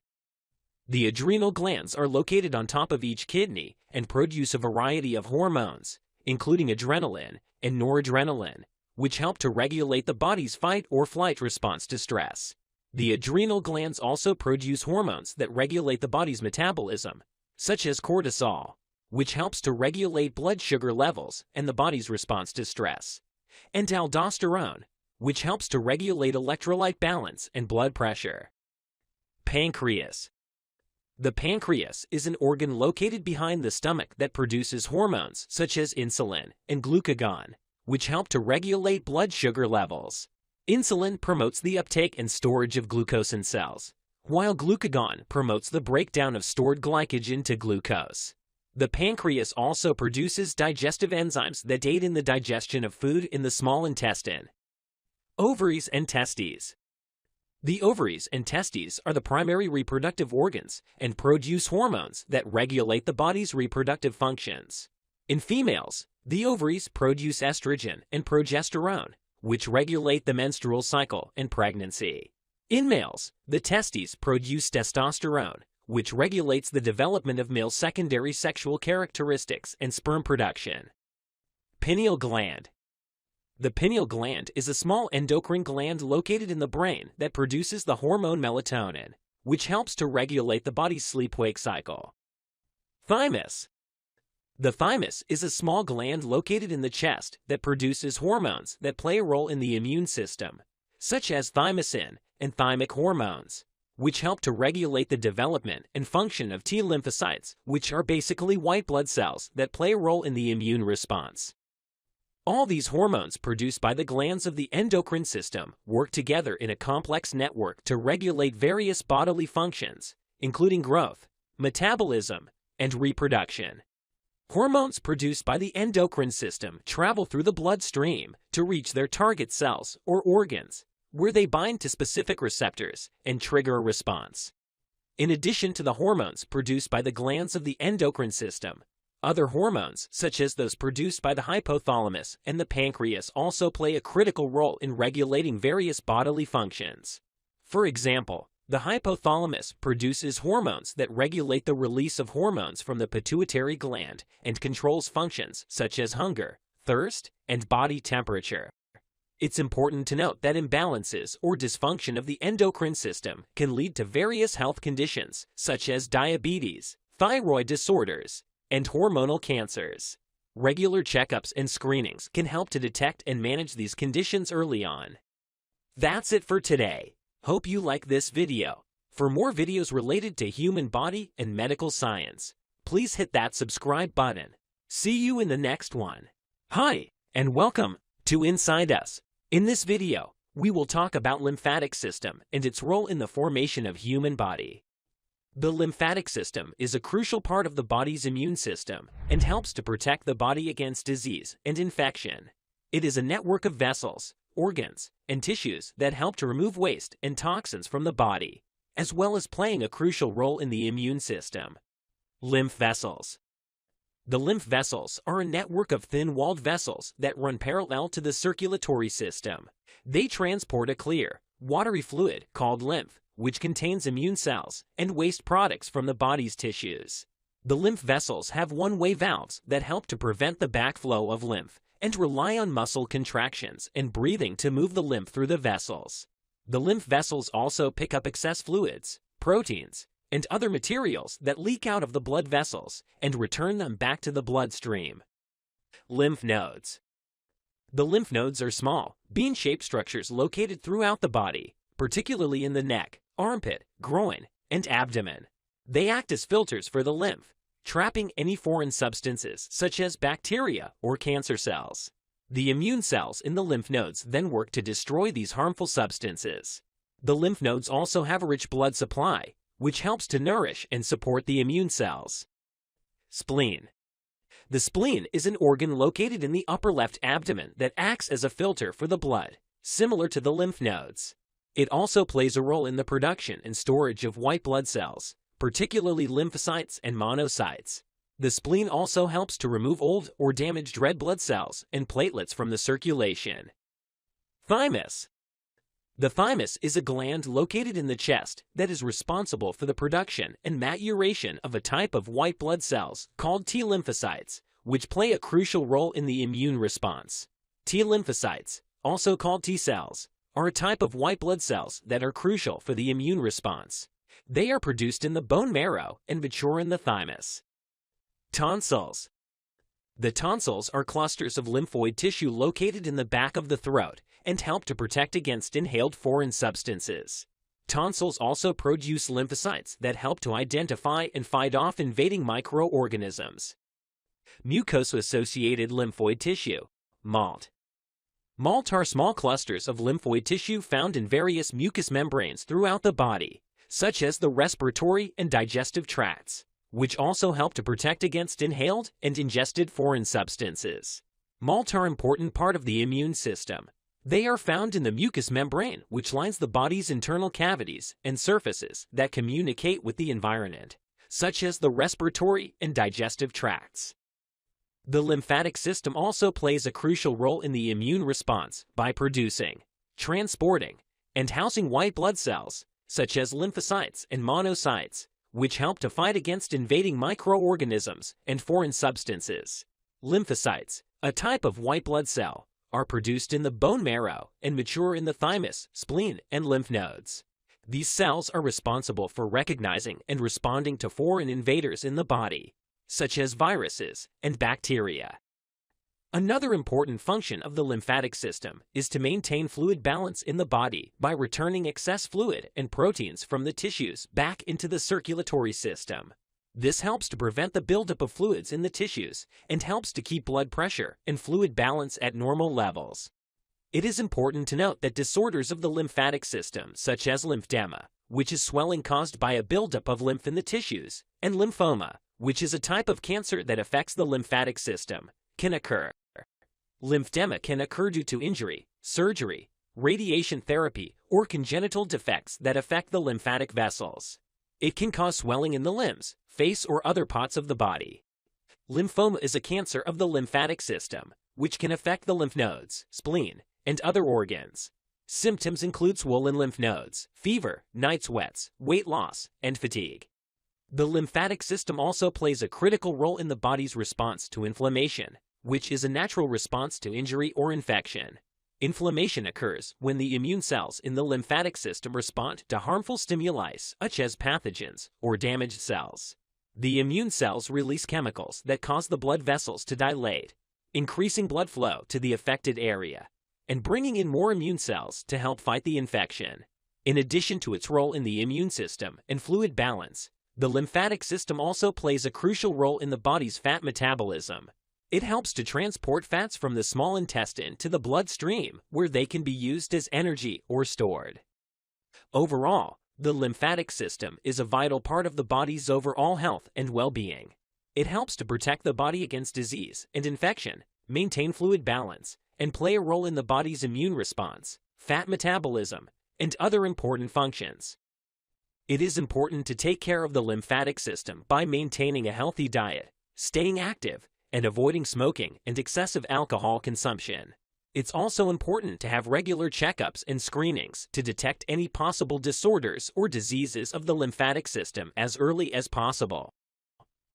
The adrenal glands are located on top of each kidney and produce a variety of hormones, including adrenaline and noradrenaline, which help to regulate the body's fight or flight response to stress. The adrenal glands also produce hormones that regulate the body's metabolism, such as cortisol, which helps to regulate blood sugar levels and the body's response to stress, and aldosterone, which helps to regulate electrolyte balance and blood pressure. Pancreas. The pancreas is an organ located behind the stomach that produces hormones such as insulin and glucagon, which help to regulate blood sugar levels. Insulin promotes the uptake and storage of glucose in cells, while glucagon promotes the breakdown of stored glycogen to glucose. The pancreas also produces digestive enzymes that aid in the digestion of food in the small intestine. Ovaries and testes. The ovaries and testes are the primary reproductive organs and produce hormones that regulate the body's reproductive functions. In females, the ovaries produce estrogen and progesterone, which regulate the menstrual cycle and pregnancy. In males, the testes produce testosterone, which regulates the development of male secondary sexual characteristics and sperm production. Pineal gland. The pineal gland is a small endocrine gland located in the brain that produces the hormone melatonin, which helps to regulate the body's sleep-wake cycle. Thymus. The thymus is a small gland located in the chest that produces hormones that play a role in the immune system, such as thymosin and thymic hormones, which help to regulate the development and function of T lymphocytes, which are basically white blood cells that play a role in the immune response. All these hormones produced by the glands of the endocrine system work together in a complex network to regulate various bodily functions, including growth, metabolism, and reproduction. Hormones produced by the endocrine system travel through the bloodstream to reach their target cells or organs, where they bind to specific receptors and trigger a response. In addition to the hormones produced by the glands of the endocrine system, other hormones, such as those produced by the hypothalamus and the pancreas, also play a critical role in regulating various bodily functions. For example, the hypothalamus produces hormones that regulate the release of hormones from the pituitary gland and controls functions such as hunger, thirst, and body temperature. It's important to note that imbalances or dysfunction of the endocrine system can lead to various health conditions such as diabetes, thyroid disorders, and hormonal cancers. Regular checkups and screenings can help to detect and manage these conditions early on. That's it for today. Hope you like this video. For more videos related to human body and medical science, please hit that subscribe button. See you in the next one. Hi, and welcome to Inside Us. In this video, we will talk about lymphatic system and its role in the formation of human body. The lymphatic system is a crucial part of the body's immune system and helps to protect the body against disease and infection. It is a network of vessels, organs, and tissues that help to remove waste and toxins from the body, as well as playing a crucial role in the immune system. Lymph vessels. The lymph vessels are a network of thin-walled vessels that run parallel to the circulatory system. They transport a clear, watery fluid called lymph, which contains immune cells and waste products from the body's tissues. The lymph vessels have one-way valves that help to prevent the backflow of lymph and rely on muscle contractions and breathing to move the lymph through the vessels. The lymph vessels also pick up excess fluids, proteins, and other materials that leak out of the blood vessels and return them back to the bloodstream. Lymph nodes. The lymph nodes are small, bean-shaped structures located throughout the body, particularly in the neck, armpit, groin, and abdomen. They act as filters for the lymph, trapping any foreign substances such as bacteria or cancer cells. The immune cells in the lymph nodes then work to destroy these harmful substances. The lymph nodes also have a rich blood supply, which helps to nourish and support the immune cells. Spleen. The spleen is an organ located in the upper left abdomen that acts as a filter for the blood, similar to the lymph nodes. It also plays a role in the production and storage of white blood cells, particularly lymphocytes and monocytes. The spleen also helps to remove old or damaged red blood cells and platelets from the circulation. Thymus. The thymus is a gland located in the chest that is responsible for the production and maturation of a type of white blood cells called T lymphocytes, which play a crucial role in the immune response. T lymphocytes, also called T cells, are a type of white blood cells that are crucial for the immune response. They are produced in the bone marrow and mature in the thymus. Tonsils. The tonsils are clusters of lymphoid tissue located in the back of the throat and help to protect against inhaled foreign substances. Tonsils also produce lymphocytes that help to identify and fight off invading microorganisms. Mucosa-associated lymphoid tissue, MALT. MALT are small clusters of lymphoid tissue found in various mucous membranes throughout the body, such as the respiratory and digestive tracts, which also help to protect against inhaled and ingested foreign substances. MALT are an important part of the immune system. They are found in the mucous membrane, which lines the body's internal cavities and surfaces that communicate with the environment, such as the respiratory and digestive tracts. The lymphatic system also plays a crucial role in the immune response by producing, transporting, and housing white blood cells, such as lymphocytes and monocytes, which help to fight against invading microorganisms and foreign substances. Lymphocytes, a type of white blood cell, are produced in the bone marrow and mature in the thymus, spleen, and lymph nodes. These cells are responsible for recognizing and responding to foreign invaders in the body, such as viruses and bacteria. Another important function of the lymphatic system is to maintain fluid balance in the body by returning excess fluid and proteins from the tissues back into the circulatory system. This helps to prevent the buildup of fluids in the tissues and helps to keep blood pressure and fluid balance at normal levels. It is important to note that disorders of the lymphatic system, such as lymphedema, which is swelling caused by a buildup of lymph in the tissues, and lymphoma, which is a type of cancer that affects the lymphatic system, can occur. Lymphedema can occur due to injury, surgery, radiation therapy, or congenital defects that affect the lymphatic vessels. It can cause swelling in the limbs, face, or other parts of the body. Lymphoma is a cancer of the lymphatic system, which can affect the lymph nodes, spleen, and other organs. Symptoms include swollen lymph nodes, fever, night sweats, weight loss, and fatigue. The lymphatic system also plays a critical role in the body's response to inflammation, which is a natural response to injury or infection. Inflammation occurs when the immune cells in the lymphatic system respond to harmful stimuli such as pathogens or damaged cells. The immune cells release chemicals that cause the blood vessels to dilate, increasing blood flow to the affected area, and bringing in more immune cells to help fight the infection. In addition to its role in the immune system and fluid balance, the lymphatic system also plays a crucial role in the body's fat metabolism. It helps to transport fats from the small intestine to the bloodstream, where they can be used as energy or stored. Overall, the lymphatic system is a vital part of the body's overall health and well-being. It helps to protect the body against disease and infection, maintain fluid balance, and play a role in the body's immune response, fat metabolism, and other important functions. It is important to take care of the lymphatic system by maintaining a healthy diet, staying active, and avoiding smoking and excessive alcohol consumption. It's also important to have regular checkups and screenings to detect any possible disorders or diseases of the lymphatic system as early as possible.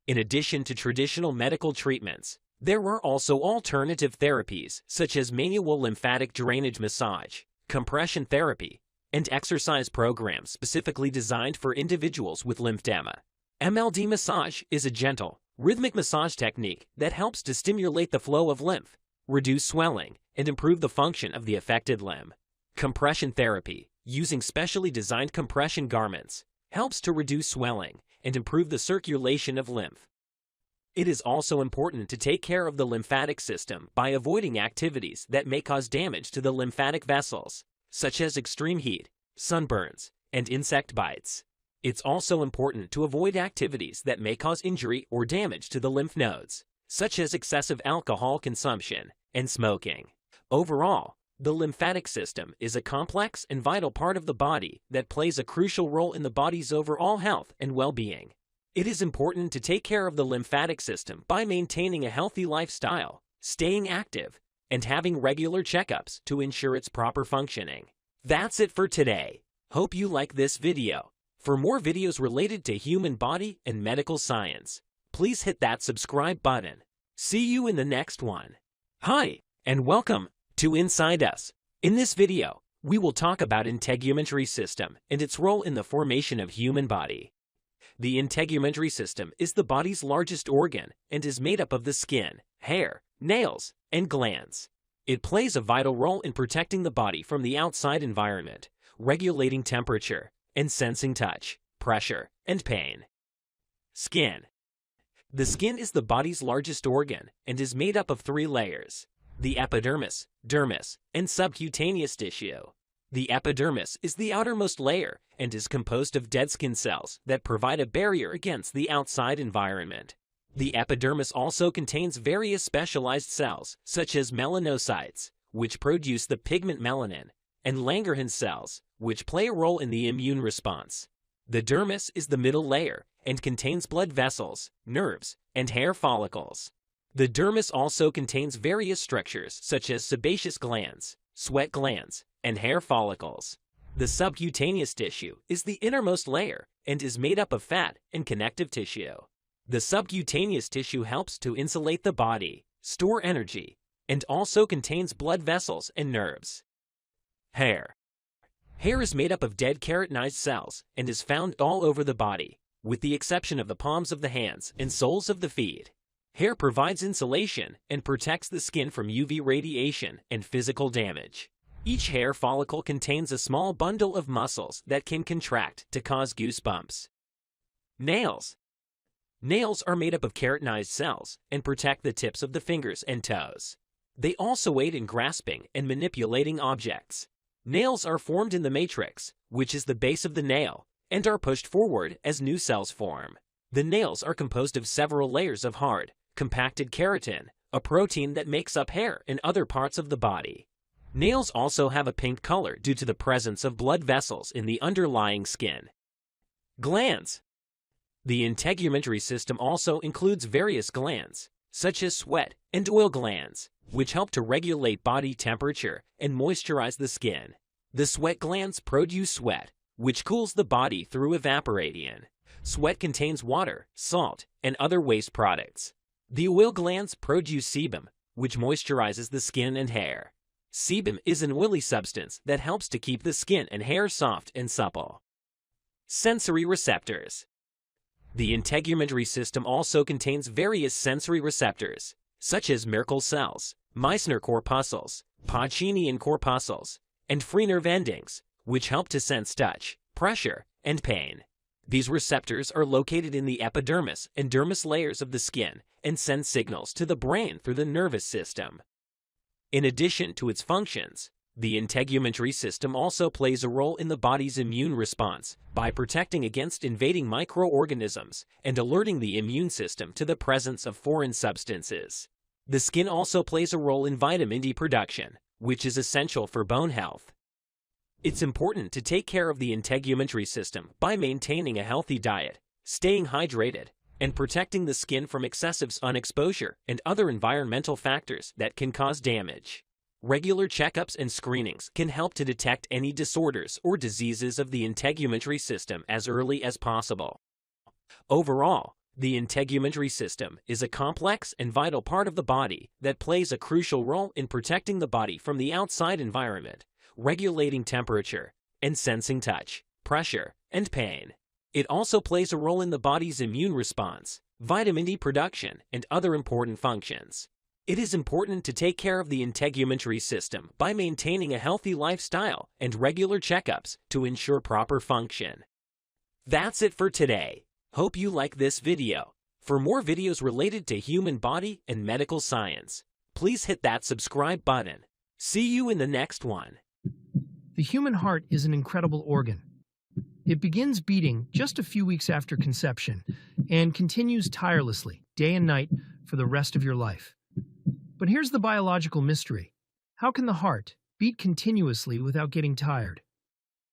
In addition to traditional medical treatments, there are also alternative therapies such as manual lymphatic drainage massage, compression therapy, and exercise programs specifically designed for individuals with lymphedema. MLD massage is a gentle, rhythmic massage technique that helps to stimulate the flow of lymph, reduce swelling, and improve the function of the affected limb. Compression therapy, using specially designed compression garments, helps to reduce swelling and improve the circulation of lymph. It is also important to take care of the lymphatic system by avoiding activities that may cause damage to the lymphatic vessels, such as extreme heat, sunburns, and insect bites. It's also important to avoid activities that may cause injury or damage to the lymph nodes, such as excessive alcohol consumption and smoking. Overall, the lymphatic system is a complex and vital part of the body that plays a crucial role in the body's overall health and well-being. It is important to take care of the lymphatic system by maintaining a healthy lifestyle, staying active, and having regular checkups to ensure its proper functioning. That's it for today. Hope you like this video. For more videos related to human body and medical science, please hit that subscribe button. See you in the next one. Hi, and welcome to Inside Us. In this video, we will talk about integumentary system and its role in the formation of human body. The integumentary system is the body's largest organ and is made up of the skin, hair, nails, and glands. It plays a vital role in protecting the body from the outside environment, regulating temperature, and sensing touch, pressure, and pain. Skin. The skin is the body's largest organ and is made up of 3 layers: the epidermis, dermis, and subcutaneous tissue. The epidermis is the outermost layer and is composed of dead skin cells that provide a barrier against the outside environment. The epidermis also contains various specialized cells, such as melanocytes, which produce the pigment melanin, and Langerhans cells, which play a role in the immune response. The dermis is the middle layer and contains blood vessels, nerves, and hair follicles. The dermis also contains various structures such as sebaceous glands, sweat glands, and hair follicles. The subcutaneous tissue is the innermost layer and is made up of fat and connective tissue. The subcutaneous tissue helps to insulate the body, store energy, and also contains blood vessels and nerves. Hair. Hair is made up of dead keratinized cells and is found all over the body, with the exception of the palms of the hands and soles of the feet. Hair provides insulation and protects the skin from UV radiation and physical damage. Each hair follicle contains a small bundle of muscles that can contract to cause goosebumps. Nails. Nails are made up of keratinized cells and protect the tips of the fingers and toes. They also aid in grasping and manipulating objects. Nails are formed in the matrix, which is the base of the nail, and are pushed forward as new cells form. The nails are composed of several layers of hard, compacted keratin, a protein that makes up hair and other parts of the body. Nails also have a pink color due to the presence of blood vessels in the underlying skin. Glands. The integumentary system also includes various glands, such as sweat and oil glands, which help to regulate body temperature and moisturize the skin. The sweat glands produce sweat, which cools the body through evaporation. Sweat contains water, salt, and other waste products. The oil glands produce sebum, which moisturizes the skin and hair. Sebum is an oily substance that helps to keep the skin and hair soft and supple. Sensory receptors. The integumentary system also contains various sensory receptors, such as Merkel cells, Meissner corpuscles, Pacinian corpuscles, and free nerve endings, which help to sense touch, pressure, and pain. These receptors are located in the epidermis and dermis layers of the skin and send signals to the brain through the nervous system. In addition to its functions, the integumentary system also plays a role in the body's immune response by protecting against invading microorganisms and alerting the immune system to the presence of foreign substances. The skin also plays a role in vitamin D production, which is essential for bone health. It's important to take care of the integumentary system by maintaining a healthy diet, staying hydrated, and protecting the skin from excessive sun exposure and other environmental factors that can cause damage. Regular checkups and screenings can help to detect any disorders or diseases of the integumentary system as early as possible. Overall, the integumentary system is a complex and vital part of the body that plays a crucial role in protecting the body from the outside environment, regulating temperature, and sensing touch, pressure, and pain. It also plays a role in the body's immune response, vitamin D production, and other important functions. It is important to take care of the integumentary system by maintaining a healthy lifestyle and regular checkups to ensure proper function. That's it for today. Hope you like this video. For more videos related to human body and medical science, please hit that subscribe button. See you in the next one. The human heart is an incredible organ. It begins beating just a few weeks after conception and continues tirelessly, day and night, for the rest of your life. But here's the biological mystery. How can the heart beat continuously without getting tired?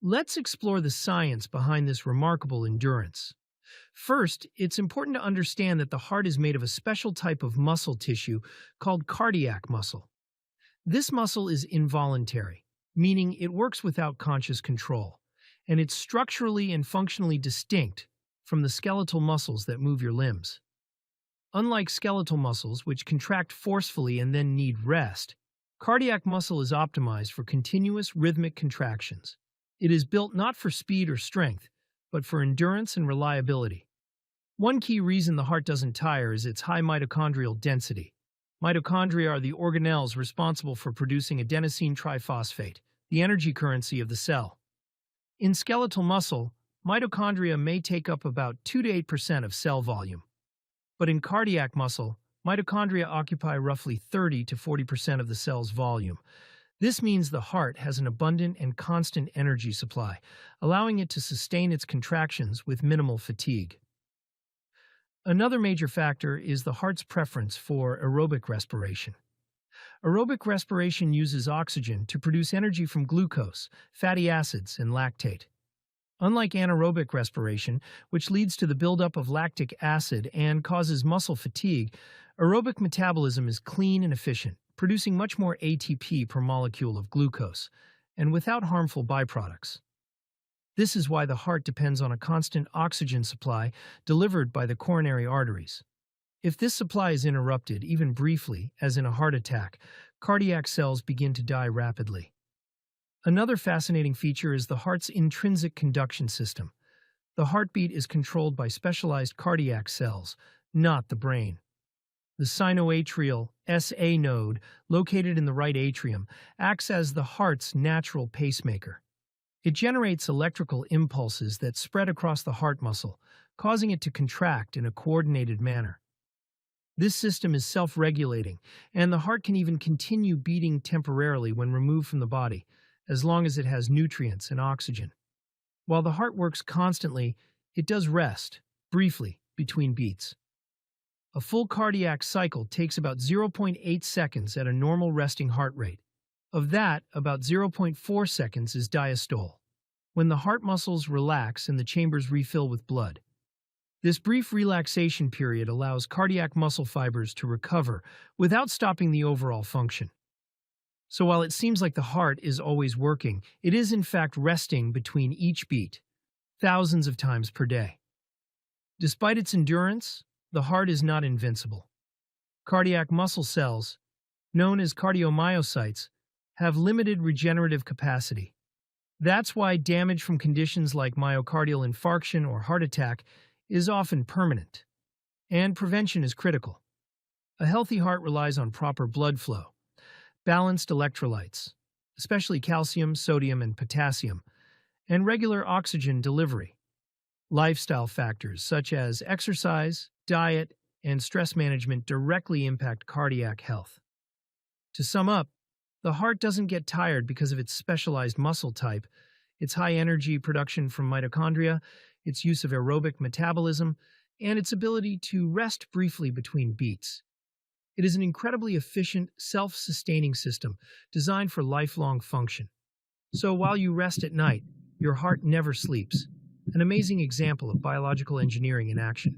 Let's explore the science behind this remarkable endurance. First, it's important to understand that the heart is made of a special type of muscle tissue called cardiac muscle. This muscle is involuntary, meaning it works without conscious control, and it's structurally and functionally distinct from the skeletal muscles that move your limbs. Unlike skeletal muscles, which contract forcefully and then need rest, cardiac muscle is optimized for continuous rhythmic contractions. It is built not for speed or strength, but for endurance and reliability. One key reason the heart doesn't tire is its high mitochondrial density. Mitochondria are the organelles responsible for producing adenosine triphosphate, the energy currency of the cell. In skeletal muscle, mitochondria may take up about 2 to 8% of cell volume. But in cardiac muscle, mitochondria occupy roughly 30 to 40% of the cell's volume. This means the heart has an abundant and constant energy supply, allowing it to sustain its contractions with minimal fatigue. Another major factor is the heart's preference for aerobic respiration. Aerobic respiration uses oxygen to produce energy from glucose, fatty acids, and lactate. Unlike anaerobic respiration, which leads to the buildup of lactic acid and causes muscle fatigue, aerobic metabolism is clean and efficient, producing much more ATP per molecule of glucose, and without harmful byproducts. This is why the heart depends on a constant oxygen supply delivered by the coronary arteries. If this supply is interrupted, even briefly, as in a heart attack, cardiac cells begin to die rapidly. Another fascinating feature is the heart's intrinsic conduction system. The heartbeat is controlled by specialized cardiac cells, not the brain. The sinoatrial SA node, located in the right atrium, acts as the heart's natural pacemaker. It generates electrical impulses that spread across the heart muscle, causing it to contract in a coordinated manner. This system is self-regulating, and the heart can even continue beating temporarily when removed from the body, as long as it has nutrients and oxygen. While the heart works constantly, it does rest, briefly, between beats. A full cardiac cycle takes about 0.8 seconds at a normal resting heart rate. Of that, about 0.4 seconds is diastole, when the heart muscles relax and the chambers refill with blood. This brief relaxation period allows cardiac muscle fibers to recover without stopping the overall function. So while it seems like the heart is always working, it is in fact resting between each beat, thousands of times per day. Despite its endurance, the heart is not invincible. Cardiac muscle cells, known as cardiomyocytes, have limited regenerative capacity. That's why damage from conditions like myocardial infarction or heart attack is often permanent, and prevention is critical. A healthy heart relies on proper blood flow, balanced electrolytes, especially calcium, sodium, and potassium, and regular oxygen delivery. Lifestyle factors such as exercise, diet, and stress management directly impact cardiac health. To sum up, the heart doesn't get tired because of its specialized muscle type, its high energy production from mitochondria, its use of aerobic metabolism, and its ability to rest briefly between beats. It is an incredibly efficient, self-sustaining system designed for lifelong function. So while you rest at night, your heart never sleeps. An amazing example of biological engineering in action.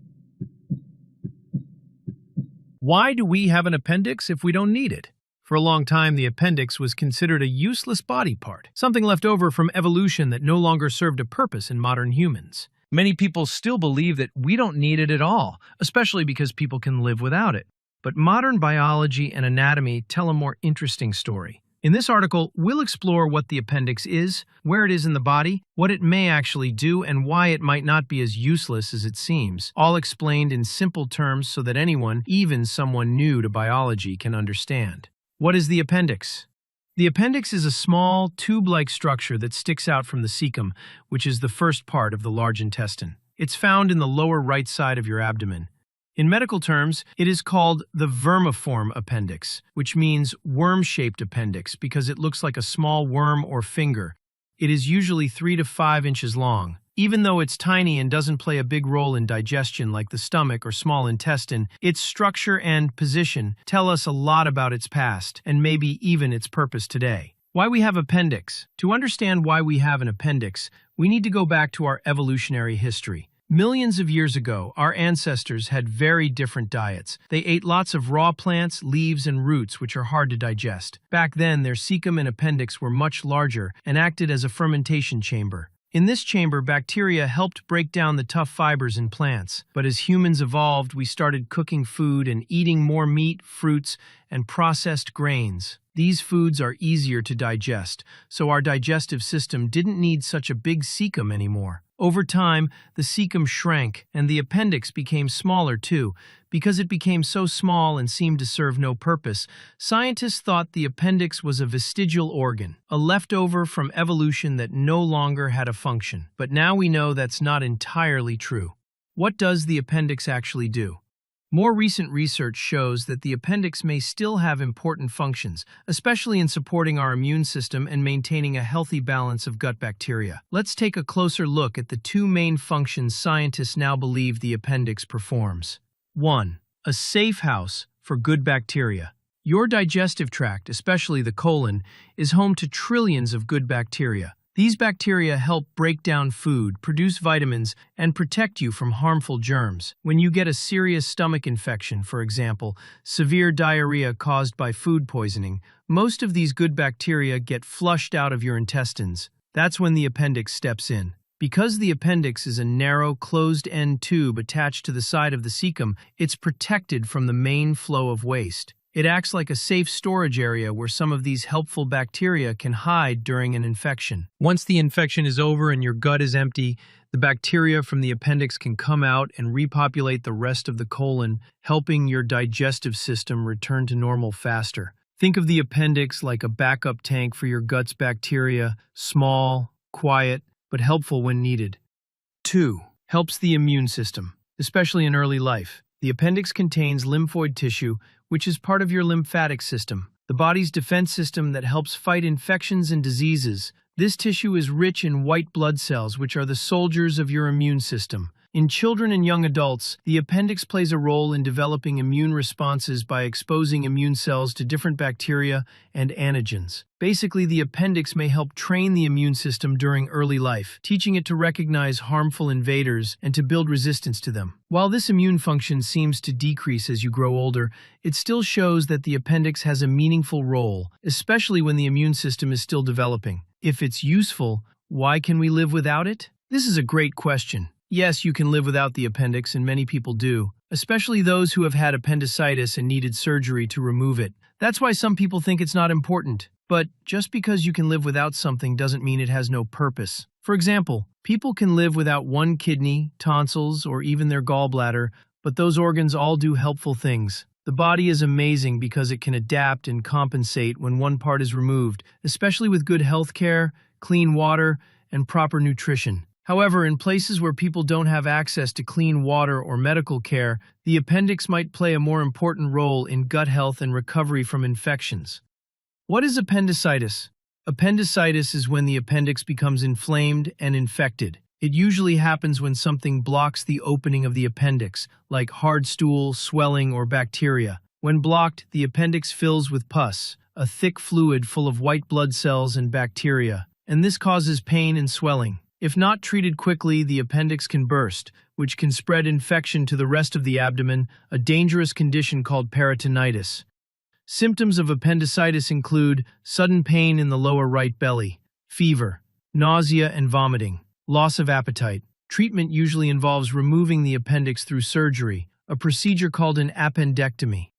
Why do we have an appendix if we don't need it? For a long time, the appendix was considered a useless body part, something left over from evolution that no longer served a purpose in modern humans. Many people still believe that we don't need it at all, especially because people can live without it. But modern biology and anatomy tell a more interesting story. In this article, we'll explore what the appendix is, where it is in the body, what it may actually do, and why it might not be as useless as it seems, all explained in simple terms so that anyone, even someone new to biology, can understand. What is the appendix? The appendix is a small, tube-like structure that sticks out from the cecum, which is the first part of the large intestine. It's found in the lower right side of your abdomen. In medical terms, it is called the vermiform appendix, which means worm-shaped appendix because it looks like a small worm or finger. It is usually 3 to 5 inches long. Even though it's tiny and doesn't play a big role in digestion like the stomach or small intestine, its structure and position tell us a lot about its past and maybe even its purpose today. Why we have appendix? To understand why we have an appendix, we need to go back to our evolutionary history. Millions of years ago, our ancestors had very different diets. They ate lots of raw plants, leaves, and roots, which are hard to digest. Back then, their cecum and appendix were much larger and acted as a fermentation chamber. In this chamber, bacteria helped break down the tough fibers in plants. But as humans evolved, we started cooking food and eating more meat, fruits, and processed grains. These foods are easier to digest, so our digestive system didn't need such a big cecum anymore. Over time, the cecum shrank, and the appendix became smaller too. Because it became so small and seemed to serve no purpose, scientists thought the appendix was a vestigial organ, a leftover from evolution that no longer had a function. But now we know that's not entirely true. What does the appendix actually do? More recent research shows that the appendix may still have important functions, especially in supporting our immune system and maintaining a healthy balance of gut bacteria. Let's take a closer look at the two main functions scientists now believe the appendix performs. 1. A safe house for good bacteria. Your digestive tract, especially the colon, is home to trillions of good bacteria. These bacteria help break down food, produce vitamins, and protect you from harmful germs. When you get a serious stomach infection, for example, severe diarrhea caused by food poisoning, most of these good bacteria get flushed out of your intestines. That's when the appendix steps in. Because the appendix is a narrow, closed-end tube attached to the side of the cecum, it's protected from the main flow of waste. It acts like a safe storage area where some of these helpful bacteria can hide during an infection. Once the infection is over and your gut is empty, the bacteria from the appendix can come out and repopulate the rest of the colon, helping your digestive system return to normal faster. Think of the appendix like a backup tank for your gut's bacteria, small, quiet, but helpful when needed. 2. Helps the immune system, especially in early life. The appendix contains lymphoid tissue, which is part of your lymphatic system, the body's defense system that helps fight infections and diseases. This tissue is rich in white blood cells, which are the soldiers of your immune system. In children and young adults, the appendix plays a role in developing immune responses by exposing immune cells to different bacteria and antigens. Basically, the appendix may help train the immune system during early life, teaching it to recognize harmful invaders and to build resistance to them. While this immune function seems to decrease as you grow older, it still shows that the appendix has a meaningful role, especially when the immune system is still developing. If it's useful, why can we live without it? This is a great question. Yes, you can live without the appendix, and many people do, especially those who have had appendicitis and needed surgery to remove it. That's why some people think it's not important. But just because you can live without something doesn't mean it has no purpose. For example, people can live without one kidney, tonsils, or even their gallbladder, but those organs all do helpful things. The body is amazing because it can adapt and compensate when one part is removed, especially with good health care, clean water, and proper nutrition. However, in places where people don't have access to clean water or medical care, the appendix might play a more important role in gut health and recovery from infections. What is appendicitis? Appendicitis is when the appendix becomes inflamed and infected. It usually happens when something blocks the opening of the appendix, like hard stool, swelling, or bacteria. When blocked, the appendix fills with pus, a thick fluid full of white blood cells and bacteria, and this causes pain and swelling. If not treated quickly, the appendix can burst, which can spread infection to the rest of the abdomen, a dangerous condition called peritonitis. Symptoms of appendicitis include sudden pain in the lower right belly, fever, nausea and vomiting, loss of appetite. Treatment usually involves removing the appendix through surgery, a procedure called an appendectomy.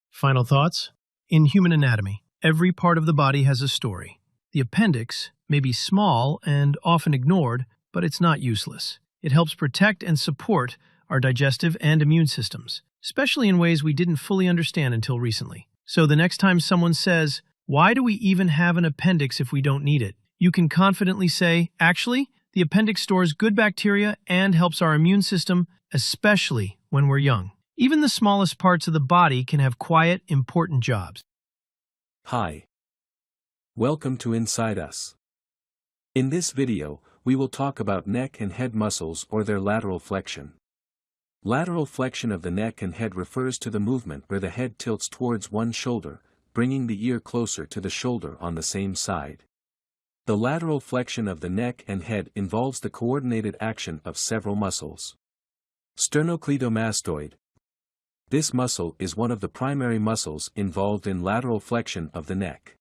Final thoughts? In human anatomy, every part of the body has a story. The appendix may be small and often ignored, but it's not useless. It helps protect and support our digestive and immune systems, especially in ways we didn't fully understand until recently. So the next time someone says, "Why do we even have an appendix if we don't need it?" you can confidently say, "Actually, the appendix stores good bacteria and helps our immune system, especially when we're young." Even the smallest parts of the body can have quiet, important jobs. Hi. Welcome to Inside Us. In this video, we will talk about neck and head muscles or their lateral flexion. Lateral flexion of the neck and head refers to the movement where the head tilts towards one shoulder, bringing the ear closer to the shoulder on the same side. The lateral flexion of the neck and head involves the coordinated action of several muscles. Sternocleidomastoid. This muscle is one of the primary muscles involved in lateral flexion of the neck.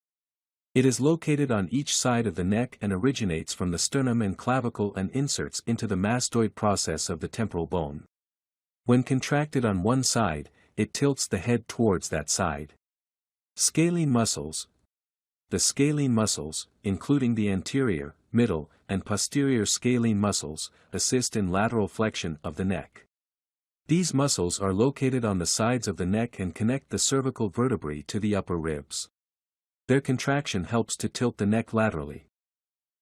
It is located on each side of the neck and originates from the sternum and clavicle and inserts into the mastoid process of the temporal bone. When contracted on one side, it tilts the head towards that side. Scalene muscles. The scalene muscles, including the anterior, middle, and posterior scalene muscles, assist in lateral flexion of the neck. These muscles are located on the sides of the neck and connect the cervical vertebrae to the upper ribs. Their contraction helps to tilt the neck laterally.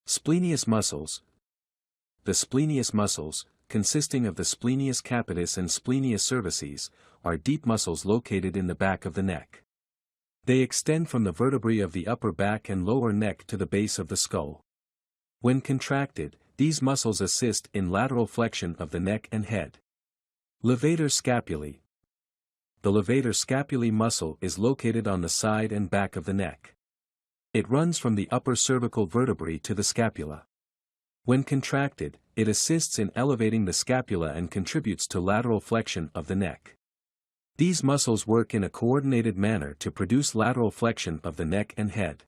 Splenius muscles. The splenius muscles, consisting of the splenius capitis and splenius cervicis, are deep muscles located in the back of the neck. They extend from the vertebrae of the upper back and lower neck to the base of the skull. When contracted, these muscles assist in lateral flexion of the neck and head. Levator scapulae. The levator scapulae muscle is located on the side and back of the neck. It runs from the upper cervical vertebrae to the scapula. When contracted, it assists in elevating the scapula and contributes to lateral flexion of the neck. These muscles work in a coordinated manner to produce lateral flexion of the neck and head.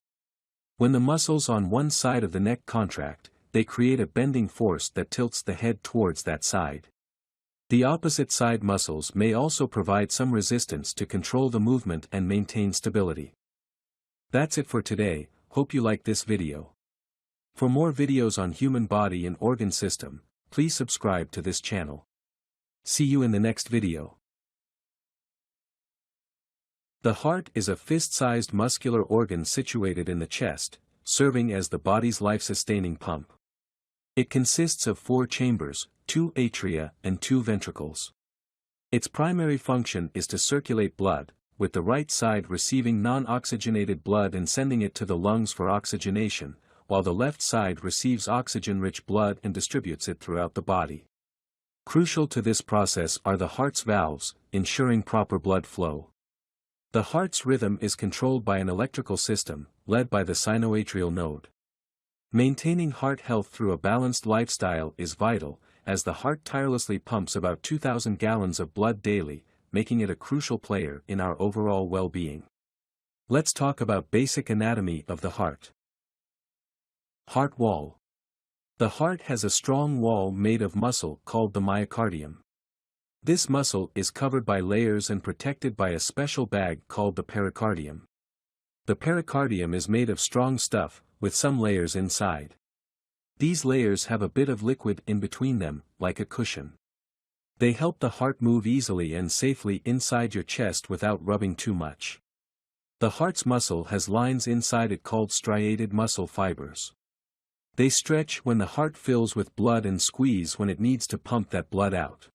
When the muscles on one side of the neck contract, they create a bending force that tilts the head towards that side. The opposite side muscles may also provide some resistance to control the movement and maintain stability. That's it for today. Hope you like this video. For more videos on human body and organ system, please subscribe to this channel. See you in the next video. The heart is a fist-sized muscular organ situated in the chest, serving as the body's life-sustaining pump. It consists of 4 chambers, 2 atria, and 2 ventricles. Its primary function is to circulate blood, with the right side receiving non-oxygenated blood and sending it to the lungs for oxygenation, while the left side receives oxygen-rich blood and distributes it throughout the body. Crucial to this process are the heart's valves, ensuring proper blood flow. The heart's rhythm is controlled by an electrical system, led by the sinoatrial node. Maintaining heart health through a balanced lifestyle is vital, as the heart tirelessly pumps about 2,000 gallons of blood daily, making it a crucial player in our overall well-being. Let's talk about basic anatomy of the heart. Heart wall. The heart has a strong wall made of muscle called the myocardium. This muscle is covered by layers and protected by a special bag called the pericardium. The pericardium is made of strong stuff, with some layers inside. These layers have a bit of liquid in between them, like a cushion. They help the heart move easily and safely inside your chest without rubbing too much. The heart's muscle has lines inside it called striated muscle fibers. They stretch when the heart fills with blood and squeeze when it needs to pump that blood out.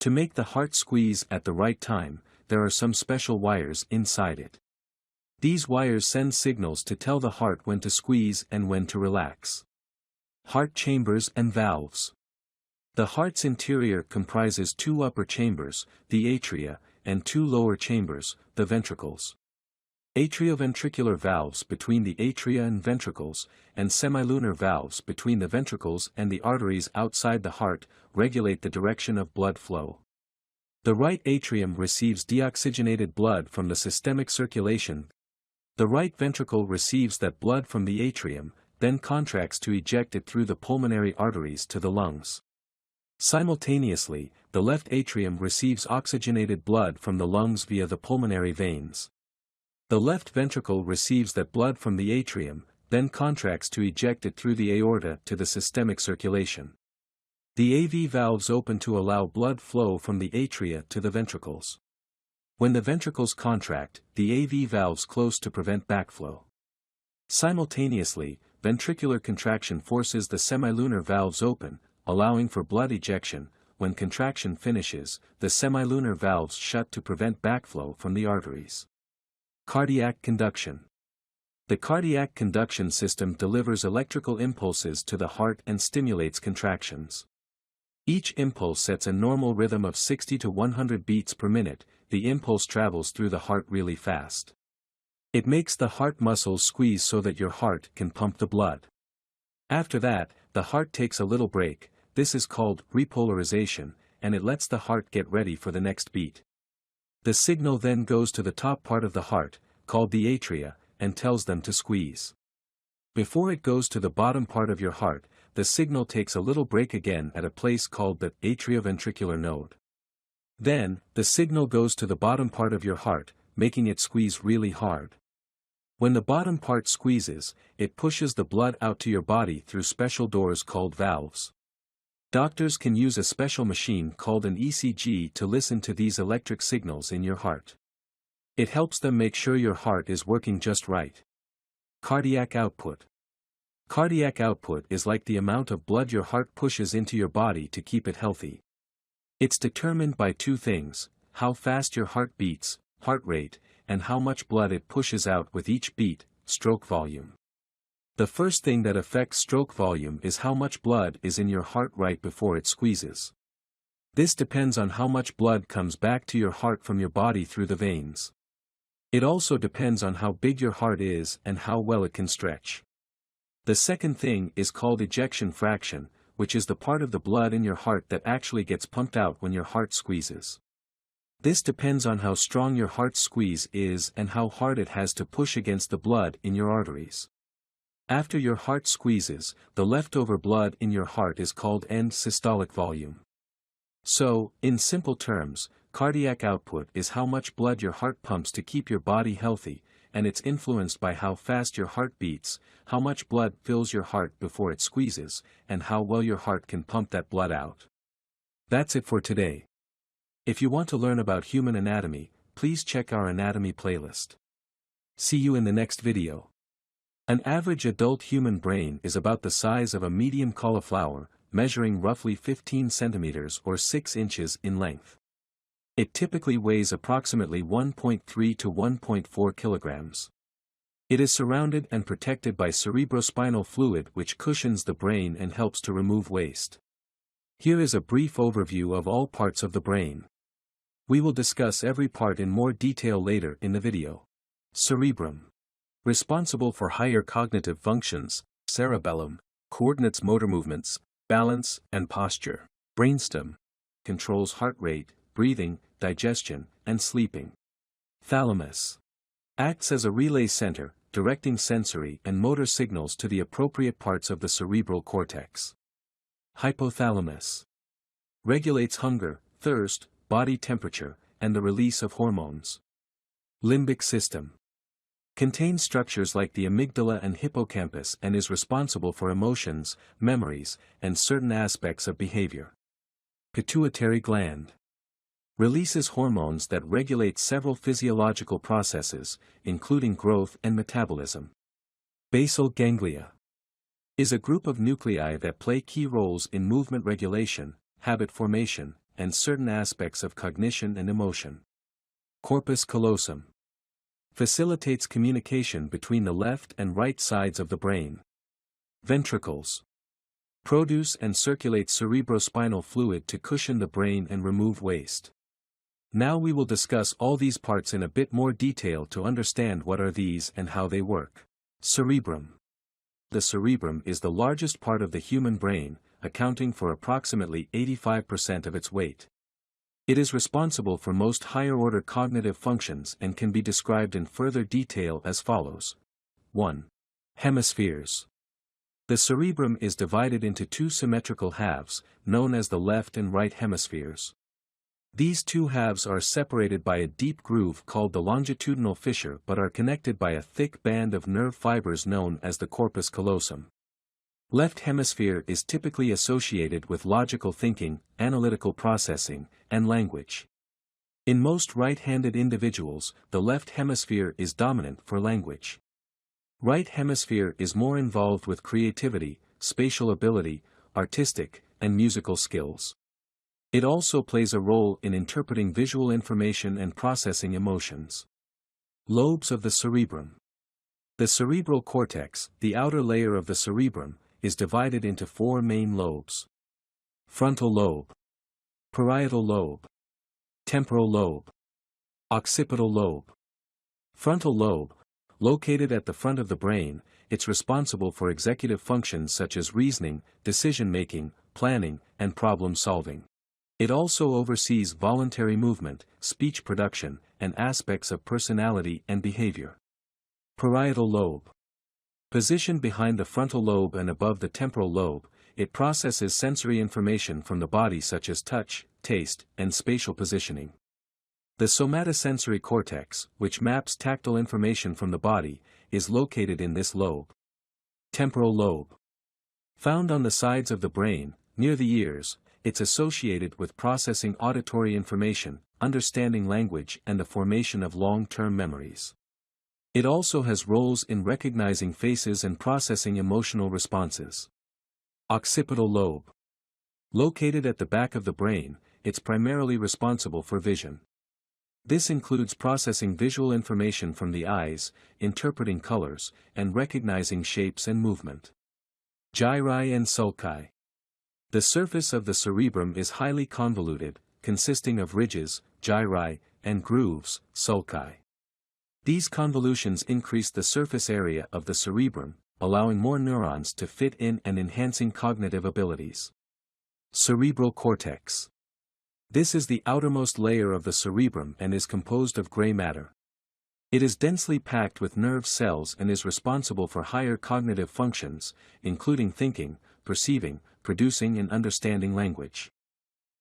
To make the heart squeeze at the right time, there are some special wires inside it. These wires send signals to tell the heart when to squeeze and when to relax. Heart chambers and valves. The heart's interior comprises 2 upper chambers, the atria, and 2 lower chambers, the ventricles. Atrioventricular valves between the atria and ventricles, and semilunar valves between the ventricles and the arteries outside the heart, regulate the direction of blood flow. The right atrium receives deoxygenated blood from the systemic circulation. The right ventricle receives that blood from the atrium, then contracts to eject it through the pulmonary arteries to the lungs. Simultaneously, the left atrium receives oxygenated blood from the lungs via the pulmonary veins. The left ventricle receives that blood from the atrium, then contracts to eject it through the aorta to the systemic circulation. The AV valves open to allow blood flow from the atria to the ventricles. When the ventricles contract, the AV valves close to prevent backflow. Simultaneously, ventricular contraction forces the semilunar valves open, allowing for blood ejection. When contraction finishes, the semilunar valves shut to prevent backflow from the arteries. Cardiac conduction. The cardiac conduction system delivers electrical impulses to the heart and stimulates contractions. Each impulse sets a normal rhythm of 60 to 100 beats per minute. The impulse travels through the heart really fast. It makes the heart muscles squeeze so that your heart can pump the blood. After that, the heart takes a little break. This is called repolarization, and it lets the heart get ready for the next beat. The signal then goes to the top part of the heart, called the atria, and tells them to squeeze. Before it goes to the bottom part of your heart, the signal takes a little break again at a place called the atrioventricular node. Then, the signal goes to the bottom part of your heart, making it squeeze really hard. When the bottom part squeezes, it pushes the blood out to your body through special doors called valves. Doctors can use a special machine called an ECG to listen to these electric signals in your heart. It helps them make sure your heart is working just right. Cardiac output. Cardiac output is like the amount of blood your heart pushes into your body to keep it healthy. It's determined by 2 things: how fast your heart beats, heart rate, and how much blood it pushes out with each beat, stroke volume. The first thing that affects stroke volume is how much blood is in your heart right before it squeezes. This depends on how much blood comes back to your heart from your body through the veins. It also depends on how big your heart is and how well it can stretch. The second thing is called ejection fraction, which is the part of the blood in your heart that actually gets pumped out when your heart squeezes. This depends on how strong your heart's squeeze is and how hard it has to push against the blood in your arteries. After your heart squeezes, the leftover blood in your heart is called end systolic volume. So, in simple terms, cardiac output is how much blood your heart pumps to keep your body healthy, and it's influenced by how fast your heart beats, how much blood fills your heart before it squeezes, and how well your heart can pump that blood out. That's it for today. If you want to learn about human anatomy, please check our anatomy playlist. See you in the next video. An average adult human brain is about the size of a medium cauliflower, measuring roughly 15 centimeters or 6 inches in length. It typically weighs approximately 1.3 to 1.4 kilograms. It is surrounded and protected by cerebrospinal fluid which cushions the brain and helps to remove waste. Here is a brief overview of all parts of the brain. We will discuss every part in more detail later in the video. Cerebrum. Responsible for higher cognitive functions, cerebellum, coordinates motor movements, balance, and posture. Brainstem. Controls heart rate, breathing, digestion, and sleeping. Thalamus. Acts as a relay center, directing sensory and motor signals to the appropriate parts of the cerebral cortex. Hypothalamus. Regulates hunger, thirst, body temperature, and the release of hormones. Limbic system. Contains structures like the amygdala and hippocampus and is responsible for emotions, memories, and certain aspects of behavior. Pituitary gland. Releases hormones that regulate several physiological processes, including growth and metabolism. Basal ganglia. Is a group of nuclei that play key roles in movement regulation, habit formation, and certain aspects of cognition and emotion. Corpus callosum. Facilitates communication between the left and right sides of the brain. Ventricles. Produce and circulate cerebrospinal fluid to cushion the brain and remove waste. Now we will discuss all these parts in a bit more detail to understand what are these and how they work. Cerebrum. The cerebrum is the largest part of the human brain, accounting for approximately 85% of its weight. It is responsible for most higher-order cognitive functions and can be described in further detail as follows. 1. Hemispheres. The cerebrum is divided into two symmetrical halves, known as the left and right hemispheres. These two halves are separated by a deep groove called the longitudinal fissure but are connected by a thick band of nerve fibers known as the corpus callosum. Left hemisphere is typically associated with logical thinking, analytical processing, and language. In most right-handed individuals, the left hemisphere is dominant for language. Right hemisphere is more involved with creativity, spatial ability, artistic, and musical skills. It also plays a role in interpreting visual information and processing emotions. Lobes of the cerebrum. The cerebral cortex, the outer layer of the cerebrum, is divided into four main lobes. Frontal lobe. Parietal lobe. Temporal lobe. Occipital lobe. Frontal lobe, located at the front of the brain, it's responsible for executive functions such as reasoning, decision-making, planning, and problem-solving. It also oversees voluntary movement, speech production, and aspects of personality and behavior. Parietal lobe. Positioned behind the frontal lobe and above the temporal lobe, it processes sensory information from the body such as touch, taste, and spatial positioning. The somatosensory cortex, which maps tactile information from the body, is located in this lobe. Temporal lobe. Found on the sides of the brain, near the ears, it's associated with processing auditory information, understanding language and the formation of long-term memories. It also has roles in recognizing faces and processing emotional responses. Occipital lobe. Located at the back of the brain, it's primarily responsible for vision. This includes processing visual information from the eyes, interpreting colors, and recognizing shapes and movement. Gyri and sulci. The surface of the cerebrum is highly convoluted, consisting of ridges, gyri, and grooves, sulci. These convolutions increase the surface area of the cerebrum, allowing more neurons to fit in and enhancing cognitive abilities. Cerebral cortex. This is the outermost layer of the cerebrum and is composed of gray matter. It is densely packed with nerve cells and is responsible for higher cognitive functions, including thinking, perceiving, producing and understanding language.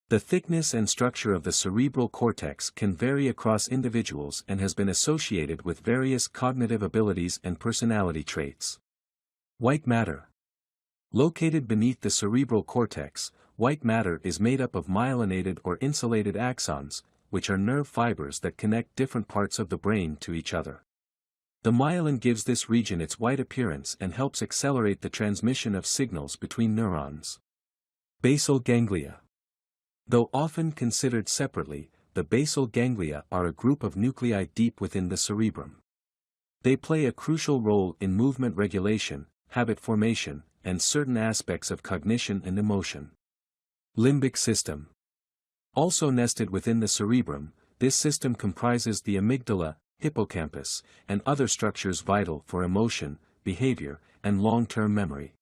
The thickness and structure of the cerebral cortex can vary across individuals and has been associated with various cognitive abilities and personality traits. White matter. Located beneath the cerebral cortex, white matter is made up of myelinated or insulated axons, which are nerve fibers that connect different parts of the brain to each other. The myelin gives this region its white appearance and helps accelerate the transmission of signals between neurons. Basal ganglia. Though often considered separately, the basal ganglia are a group of nuclei deep within the cerebrum. They play a crucial role in movement regulation, habit formation, and certain aspects of cognition and emotion. Limbic system. Also nested within the cerebrum, this system comprises the amygdala, hippocampus, and other structures vital for emotion, behavior, and long-term memory.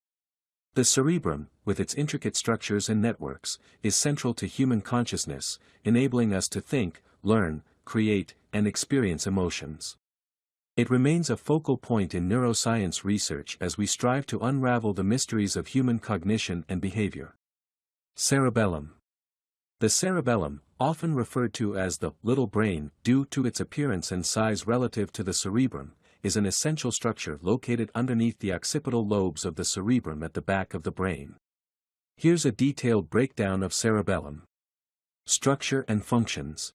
The cerebrum, with its intricate structures and networks, is central to human consciousness, enabling us to think, learn, create, and experience emotions. It remains a focal point in neuroscience research as we strive to unravel the mysteries of human cognition and behavior. Cerebellum. The cerebellum, often referred to as the little brain due to its appearance and size relative to the cerebrum, is an essential structure located underneath the occipital lobes of the cerebrum at the back of the brain. Here's a detailed breakdown of cerebellum. Structure and functions.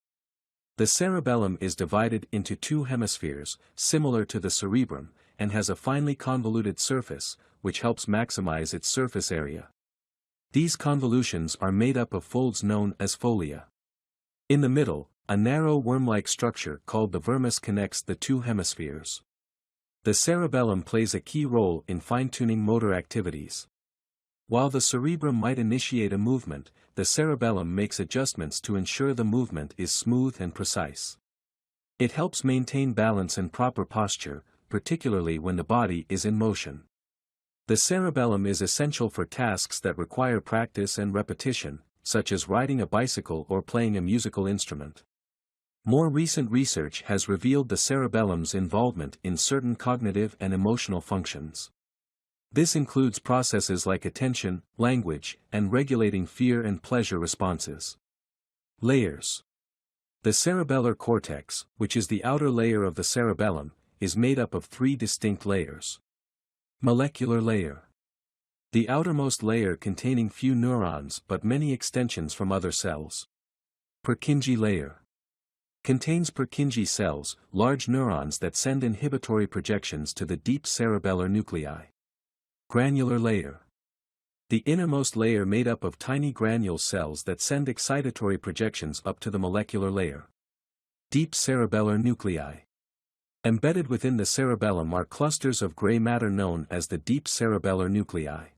The cerebellum is divided into two hemispheres, similar to the cerebrum, and has a finely convoluted surface, which helps maximize its surface area. These convolutions are made up of folds known as folia. In the middle, a narrow worm-like structure called the vermis connects the two hemispheres. The cerebellum plays a key role in fine-tuning motor activities. While the cerebrum might initiate a movement, the cerebellum makes adjustments to ensure the movement is smooth and precise. It helps maintain balance and proper posture, particularly when the body is in motion. The cerebellum is essential for tasks that require practice and repetition, such as riding a bicycle or playing a musical instrument. More recent research has revealed the cerebellum's involvement in certain cognitive and emotional functions. This includes processes like attention, language, and regulating fear and pleasure responses. Layers. The cerebellar cortex, which is the outer layer of the cerebellum, is made up of three distinct layers. Molecular layer. The outermost layer containing few neurons but many extensions from other cells. Purkinje layer. Contains Purkinje cells, large neurons that send inhibitory projections to the deep cerebellar nuclei. Granular layer. The innermost layer made up of tiny granule cells that send excitatory projections up to the molecular layer. Deep cerebellar nuclei. Embedded within the cerebellum are clusters of gray matter known as the deep cerebellar nuclei.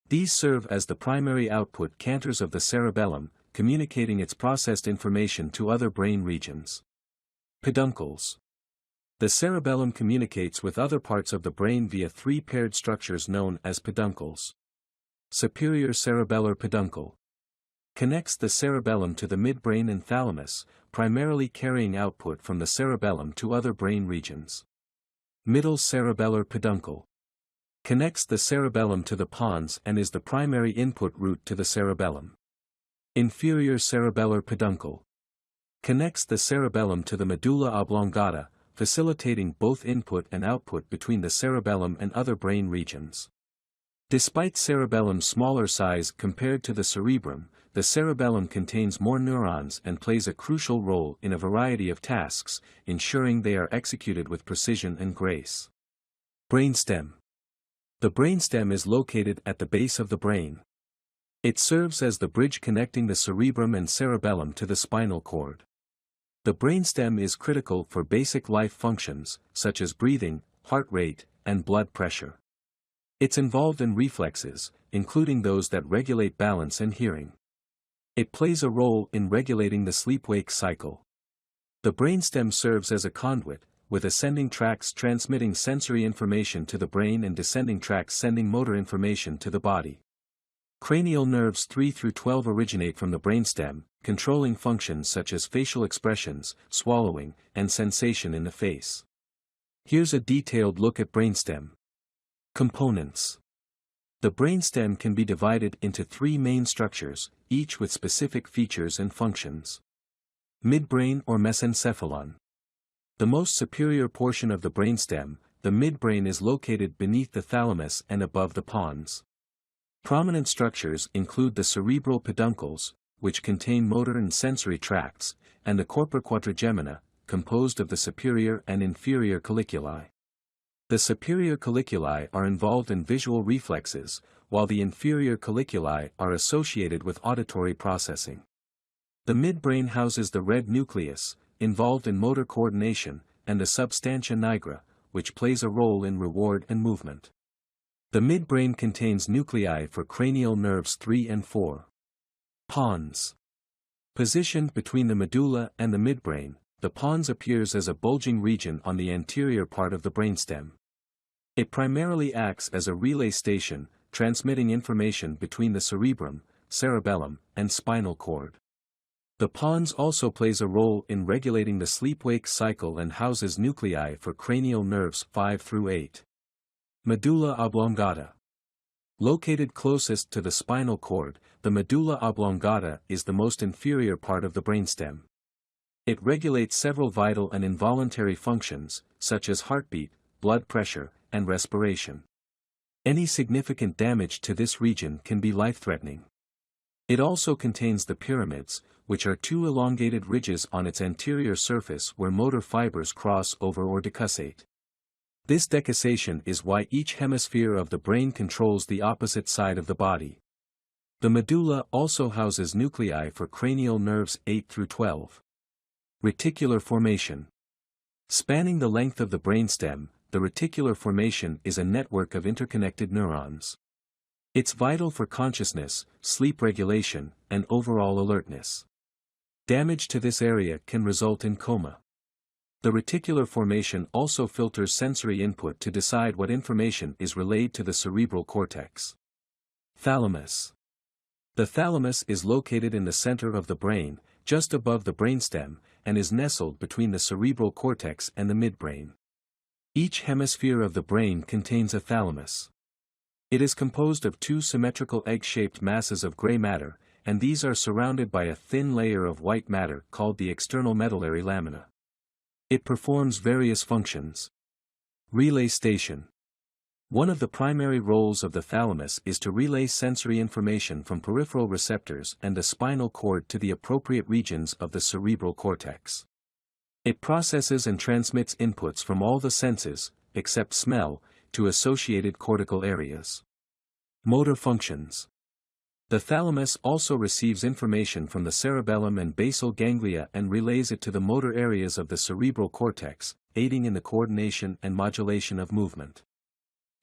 These serve as the primary output cantors of the cerebellum, communicating its processed information to other brain regions. Peduncles. The cerebellum communicates with other parts of the brain via three paired structures known as peduncles. Superior cerebellar peduncle. Connects the cerebellum to the midbrain and thalamus, primarily carrying output from the cerebellum to other brain regions. Middle cerebellar peduncle. Connects the cerebellum to the pons and is the primary input route to the cerebellum. Inferior cerebellar peduncle. Connects the cerebellum to the medulla oblongata, facilitating both input and output between the cerebellum and other brain regions. Despite cerebellum's smaller size compared to the cerebrum, the cerebellum contains more neurons and plays a crucial role in a variety of tasks, ensuring they are executed with precision and grace. Brainstem. The brainstem is located at the base of the brain. It serves as the bridge connecting the cerebrum and cerebellum to the spinal cord. The brainstem is critical for basic life functions, such as breathing, heart rate, and blood pressure. It's involved in reflexes, including those that regulate balance and hearing. It plays a role in regulating the sleep-wake cycle. The brainstem serves as a conduit, with ascending tracts transmitting sensory information to the brain and descending tracts sending motor information to the body. Cranial nerves 3 through 12 originate from the brainstem, controlling functions such as facial expressions, swallowing, and sensation in the face. Here's a detailed look at brainstem. Components. The brainstem can be divided into three main structures, each with specific features and functions. Midbrain or mesencephalon. The most superior portion of the brainstem, the midbrain, is located beneath the thalamus and above the pons. Prominent structures include the cerebral peduncles, which contain motor and sensory tracts, and the corpora quadrigemina, composed of the superior and inferior colliculi. The superior colliculi are involved in visual reflexes, while the inferior colliculi are associated with auditory processing. The midbrain houses the red nucleus, involved in motor coordination, and the substantia nigra, which plays a role in reward and movement. The midbrain contains nuclei for cranial nerves 3 and 4. Pons. Positioned between the medulla and the midbrain, the pons appears as a bulging region on the anterior part of the brainstem. It primarily acts as a relay station, transmitting information between the cerebrum, cerebellum, and spinal cord. The pons also plays a role in regulating the sleep-wake cycle and houses nuclei for cranial nerves 5 through 8. Medulla oblongata. Located closest to the spinal cord, the medulla oblongata is the most inferior part of the brainstem. It regulates several vital and involuntary functions, such as heartbeat, blood pressure, and respiration. Any significant damage to this region can be life-threatening. It also contains the pyramids, which are two elongated ridges on its anterior surface where motor fibers cross over or decussate. This decussation is why each hemisphere of the brain controls the opposite side of the body. The medulla also houses nuclei for cranial nerves 8 through 12. Reticular formation. Spanning the length of the brainstem, the reticular formation is a network of interconnected neurons. It's vital for consciousness, sleep regulation, and overall alertness. Damage to this area can result in coma. The reticular formation also filters sensory input to decide what information is relayed to the cerebral cortex. Thalamus. The thalamus is located in the center of the brain, just above the brainstem, and is nestled between the cerebral cortex and the midbrain. Each hemisphere of the brain contains a thalamus. It is composed of two symmetrical egg-shaped masses of gray matter, and these are surrounded by a thin layer of white matter called the external medullary lamina. It performs various functions. Relay station. One of the primary roles of the thalamus is to relay sensory information from peripheral receptors and the spinal cord to the appropriate regions of the cerebral cortex. It processes and transmits inputs from all the senses, except smell, to associated cortical areas. Motor functions. The thalamus also receives information from the cerebellum and basal ganglia and relays it to the motor areas of the cerebral cortex, aiding in the coordination and modulation of movement.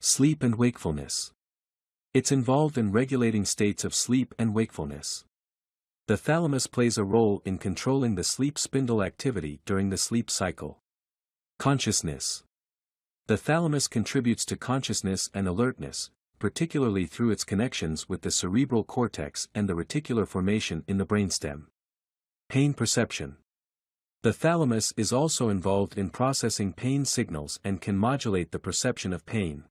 Sleep and wakefulness. It's involved in regulating states of sleep and wakefulness. The thalamus plays a role in controlling the sleep spindle activity during the sleep cycle. Consciousness. The thalamus contributes to consciousness and alertness, particularly through its connections with the cerebral cortex and the reticular formation in the brainstem. Pain perception. The thalamus is also involved in processing pain signals and can modulate the perception of pain.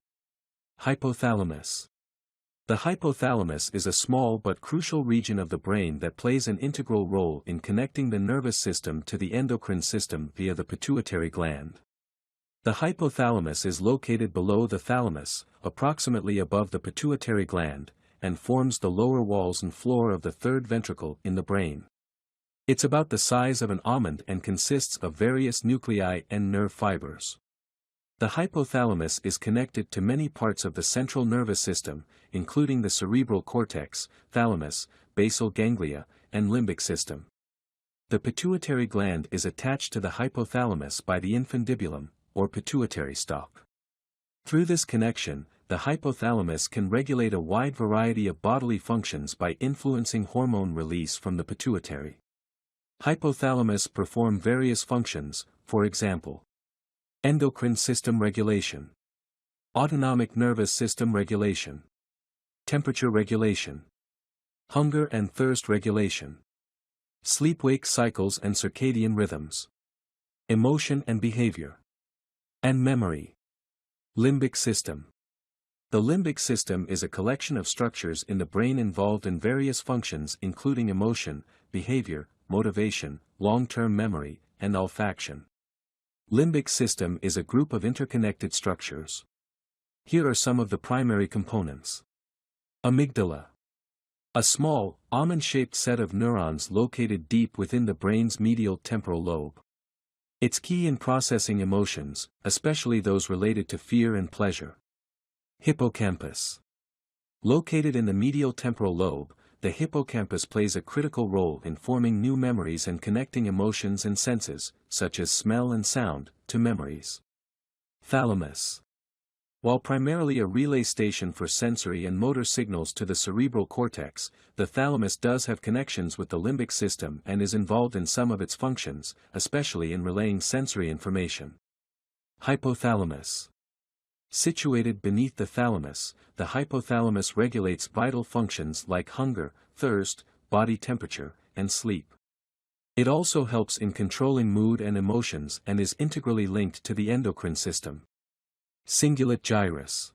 Hypothalamus. The hypothalamus is a small but crucial region of the brain that plays an integral role in connecting the nervous system to the endocrine system via the pituitary gland. The hypothalamus is located below the thalamus, approximately above the pituitary gland, and forms the lower walls and floor of the third ventricle in the brain. It's about the size of an almond and consists of various nuclei and nerve fibers. The hypothalamus is connected to many parts of the central nervous system, including the cerebral cortex, thalamus, basal ganglia, and limbic system. The pituitary gland is attached to the hypothalamus by the infundibulum, or pituitary stalk. Through this connection, the hypothalamus can regulate a wide variety of bodily functions by influencing hormone release from the pituitary. Hypothalamus perform various functions, for example, endocrine system regulation, autonomic nervous system regulation, temperature regulation, hunger and thirst regulation, sleep-wake cycles and circadian rhythms, emotion and behavior, and memory. Limbic system. The limbic system is a collection of structures in the brain involved in various functions including emotion, behavior, motivation, long-term memory, and olfaction. Limbic system is a group of interconnected structures. Here are some of the primary components. Amygdala. A small, almond-shaped set of neurons located deep within the brain's medial temporal lobe. It's key in processing emotions, especially those related to fear and pleasure. Hippocampus. Located in the medial temporal lobe, the hippocampus plays a critical role in forming new memories and connecting emotions and senses, such as smell and sound, to memories. Thalamus. While primarily a relay station for sensory and motor signals to the cerebral cortex, the thalamus does have connections with the limbic system and is involved in some of its functions, especially in relaying sensory information. Hypothalamus. Situated beneath the thalamus, the hypothalamus regulates vital functions like hunger, thirst, body temperature, and sleep. It also helps in controlling mood and emotions and is integrally linked to the endocrine system. Cingulate gyrus.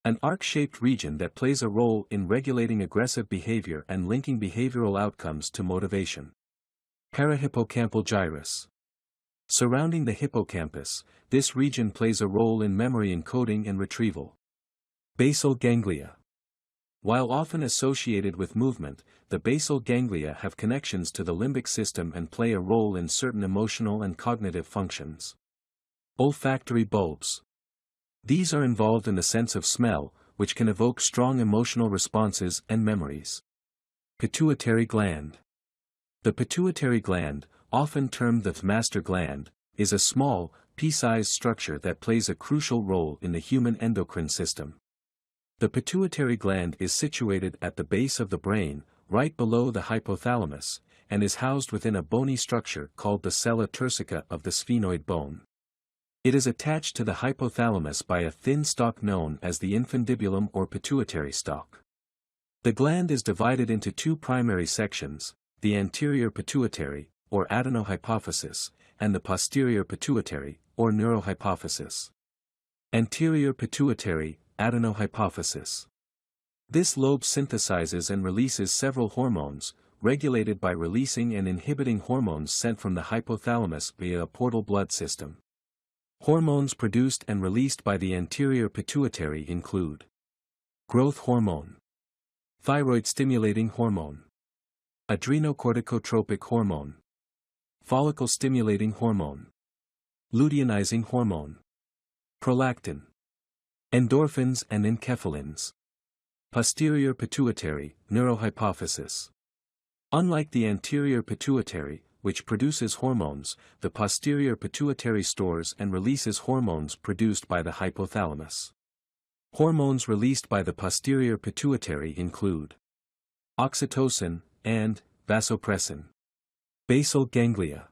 An arc-shaped region that plays a role in regulating aggressive behavior and linking behavioral outcomes to motivation. Parahippocampal gyrus. Surrounding the hippocampus, this region plays a role in memory encoding and retrieval. Basal ganglia. While often associated with movement, the basal ganglia have connections to the limbic system and play a role in certain emotional and cognitive functions. Olfactory bulbs. These are involved in the sense of smell, which can evoke strong emotional responses and memories. Pituitary gland. The pituitary gland, often termed the master gland, is a small, pea-sized structure that plays a crucial role in the human endocrine system. The pituitary gland is situated at the base of the brain, right below the hypothalamus, and is housed within a bony structure called the sella turcica of the sphenoid bone. It is attached to the hypothalamus by a thin stalk known as the infundibulum or pituitary stalk. The gland is divided into two primary sections, the anterior pituitary, or adenohypophysis, and the posterior pituitary, or neurohypophysis. Anterior pituitary, adenohypophysis. This lobe synthesizes and releases several hormones, regulated by releasing and inhibiting hormones sent from the hypothalamus via a portal blood system. Hormones produced and released by the anterior pituitary include growth hormone, thyroid-stimulating hormone, adrenocorticotropic hormone, follicle-stimulating hormone, luteinizing hormone, prolactin, endorphins and enkephalins. Posterior pituitary, neurohypophysis. Unlike the anterior pituitary, which produces hormones, the posterior pituitary stores and releases hormones produced by the hypothalamus. Hormones released by the posterior pituitary include oxytocin and vasopressin. Basal ganglia.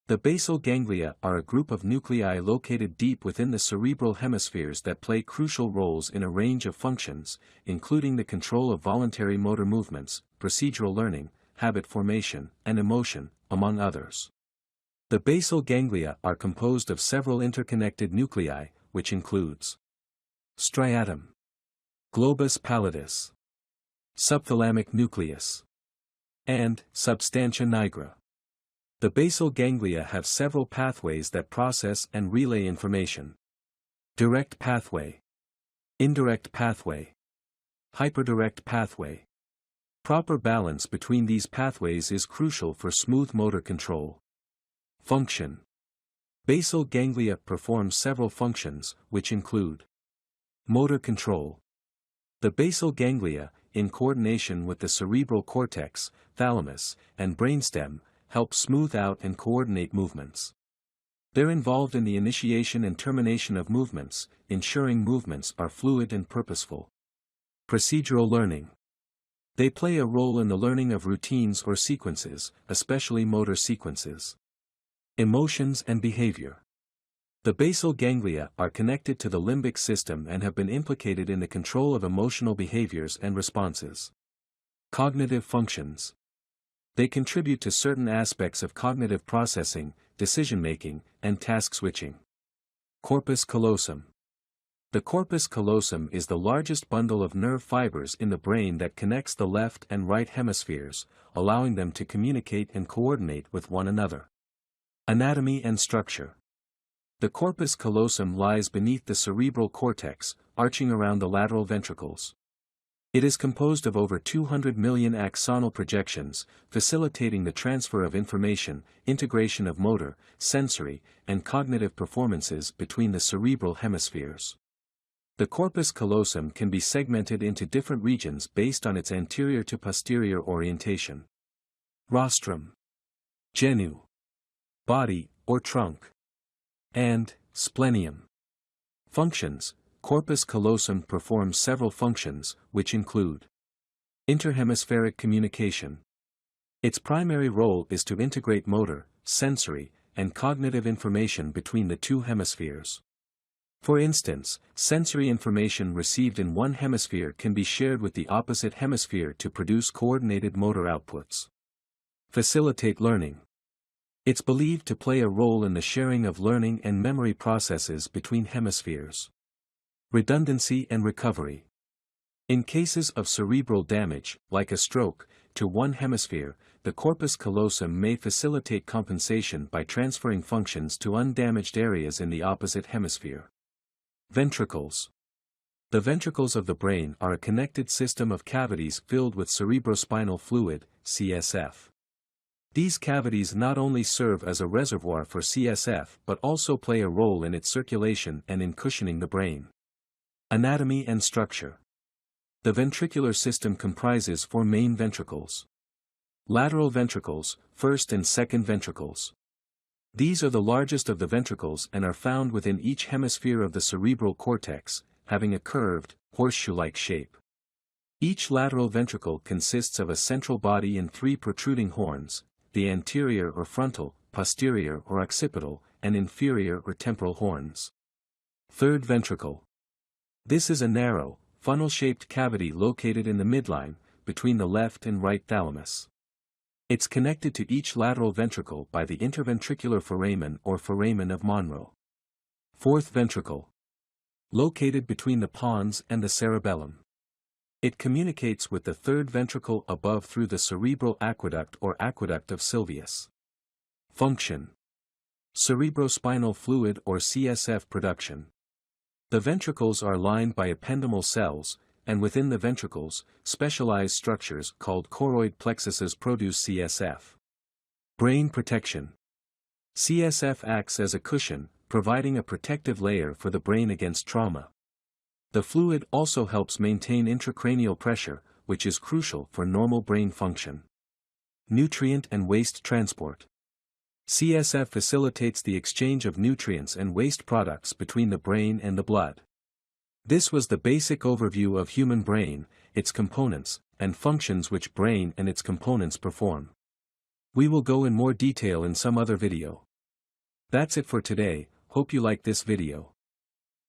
The basal ganglia are a group of nuclei located deep within the cerebral hemispheres that play crucial roles in a range of functions, including the control of voluntary motor movements, procedural learning, habit formation, and emotion, among others. The basal ganglia are composed of several interconnected nuclei, which includes striatum, globus pallidus, subthalamic nucleus, and substantia nigra. The basal ganglia have several pathways that process and relay information. Direct pathway, indirect pathway, hyperdirect pathway. Proper balance between these pathways is crucial for smooth motor control. Function. Basal ganglia perform several functions, which include motor control. The basal ganglia, in coordination with the cerebral cortex, thalamus, and brainstem, help smooth out and coordinate movements. They're involved in the initiation and termination of movements, ensuring movements are fluid and purposeful. Procedural learning. They play a role in the learning of routines or sequences, especially motor sequences. Emotions and behavior. The basal ganglia are connected to the limbic system and have been implicated in the control of emotional behaviors and responses. Cognitive functions. They contribute to certain aspects of cognitive processing, decision-making, and task switching. Corpus callosum. The corpus callosum is the largest bundle of nerve fibers in the brain that connects the left and right hemispheres, allowing them to communicate and coordinate with one another. Anatomy and structure. The corpus callosum lies beneath the cerebral cortex, arching around the lateral ventricles. It is composed of over 200 million axonal projections, facilitating the transfer of information, integration of motor, sensory, and cognitive performances between the cerebral hemispheres. The corpus callosum can be segmented into different regions based on its anterior to posterior orientation. Rostrum, genu, body or trunk, and splenium. Functions. Corpus callosum performs several functions, which include interhemispheric communication. Its primary role is to integrate motor, sensory, and cognitive information between the two hemispheres. For instance, sensory information received in one hemisphere can be shared with the opposite hemisphere to produce coordinated motor outputs. Facilitate learning. It's believed to play a role in the sharing of learning and memory processes between hemispheres. Redundancy and recovery. In cases of cerebral damage, like a stroke, to one hemisphere, the corpus callosum may facilitate compensation by transferring functions to undamaged areas in the opposite hemisphere. Ventricles. The ventricles of the brain are a connected system of cavities filled with cerebrospinal fluid, CSF. These cavities not only serve as a reservoir for CSF but also play a role in its circulation and in cushioning the brain. Anatomy and structure. The ventricular system comprises four main ventricles. Lateral ventricles, first and second ventricles. These are the largest of the ventricles and are found within each hemisphere of the cerebral cortex, having a curved, horseshoe-like shape. Each lateral ventricle consists of a central body and three protruding horns, the anterior or frontal, posterior or occipital, and inferior or temporal horns. Third ventricle. This is a narrow, funnel-shaped cavity located in the midline, between the left and right thalamus. It's connected to each lateral ventricle by the interventricular foramen or foramen of Monro. Fourth ventricle. Located between the pons and the cerebellum. It communicates with the third ventricle above through the cerebral aqueduct or aqueduct of Sylvius. Function. Cerebrospinal fluid or CSF production. The ventricles are lined by ependymal cells, and within the ventricles, specialized structures called choroid plexuses produce CSF. Brain protection. CSF acts as a cushion, providing a protective layer for the brain against trauma. The fluid also helps maintain intracranial pressure, which is crucial for normal brain function. Nutrient and waste transport. CSF facilitates the exchange of nutrients and waste products between the brain and the blood. This was the basic overview of human brain, its components, and functions which brain and its components perform. We will go in more detail in some other video. That's it for today. Hope you liked this video.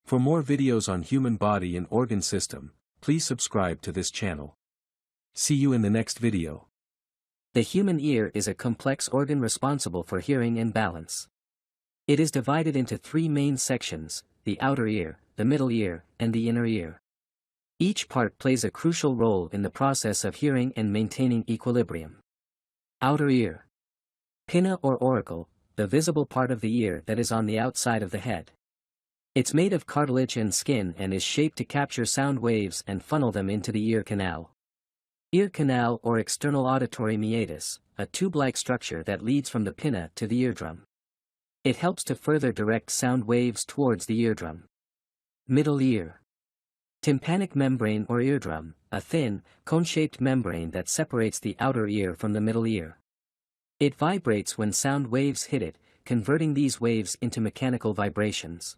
For more videos on human body and organ system, please subscribe to this channel. See you in the next video. The human ear is a complex organ responsible for hearing and balance. It is divided into three main sections: the outer ear, the middle ear, and the inner ear. Each part plays a crucial role in the process of hearing and maintaining equilibrium. Outer ear. Pinna or auricle, the visible part of the ear that is on the outside of the head. It's made of cartilage and skin and is shaped to capture sound waves and funnel them into the ear canal. Ear canal or external auditory meatus, a tube-like structure that leads from the pinna to the eardrum. It helps to further direct sound waves towards the eardrum. Middle ear. Tympanic membrane or eardrum, a thin, cone-shaped membrane that separates the outer ear from the middle ear. It vibrates when sound waves hit it, converting these waves into mechanical vibrations.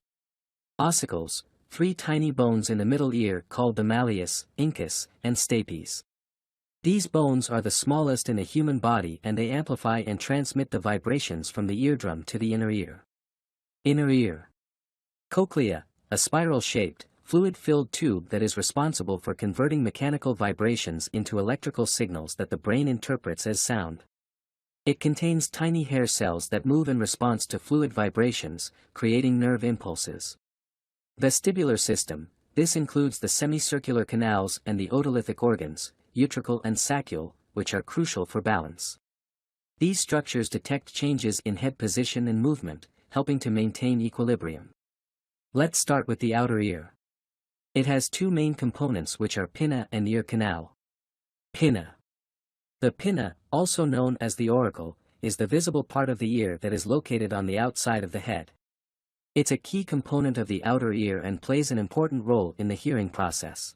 Ossicles, three tiny bones in the middle ear called the malleus, incus, and stapes. These bones are the smallest in the human body and they amplify and transmit the vibrations from the eardrum to the inner ear. Inner ear. Cochlea, a spiral-shaped, fluid-filled tube that is responsible for converting mechanical vibrations into electrical signals that the brain interprets as sound. It contains tiny hair cells that move in response to fluid vibrations, creating nerve impulses. Vestibular system. This includes the semicircular canals and the otolithic organs, utricle and saccule, which are crucial for balance. These structures detect changes in head position and movement, helping to maintain equilibrium. Let's start with the outer ear. It has two main components which are pinna and ear canal. Pinna. The pinna, also known as the auricle, is the visible part of the ear that is located on the outside of the head. It's a key component of the outer ear and plays an important role in the hearing process.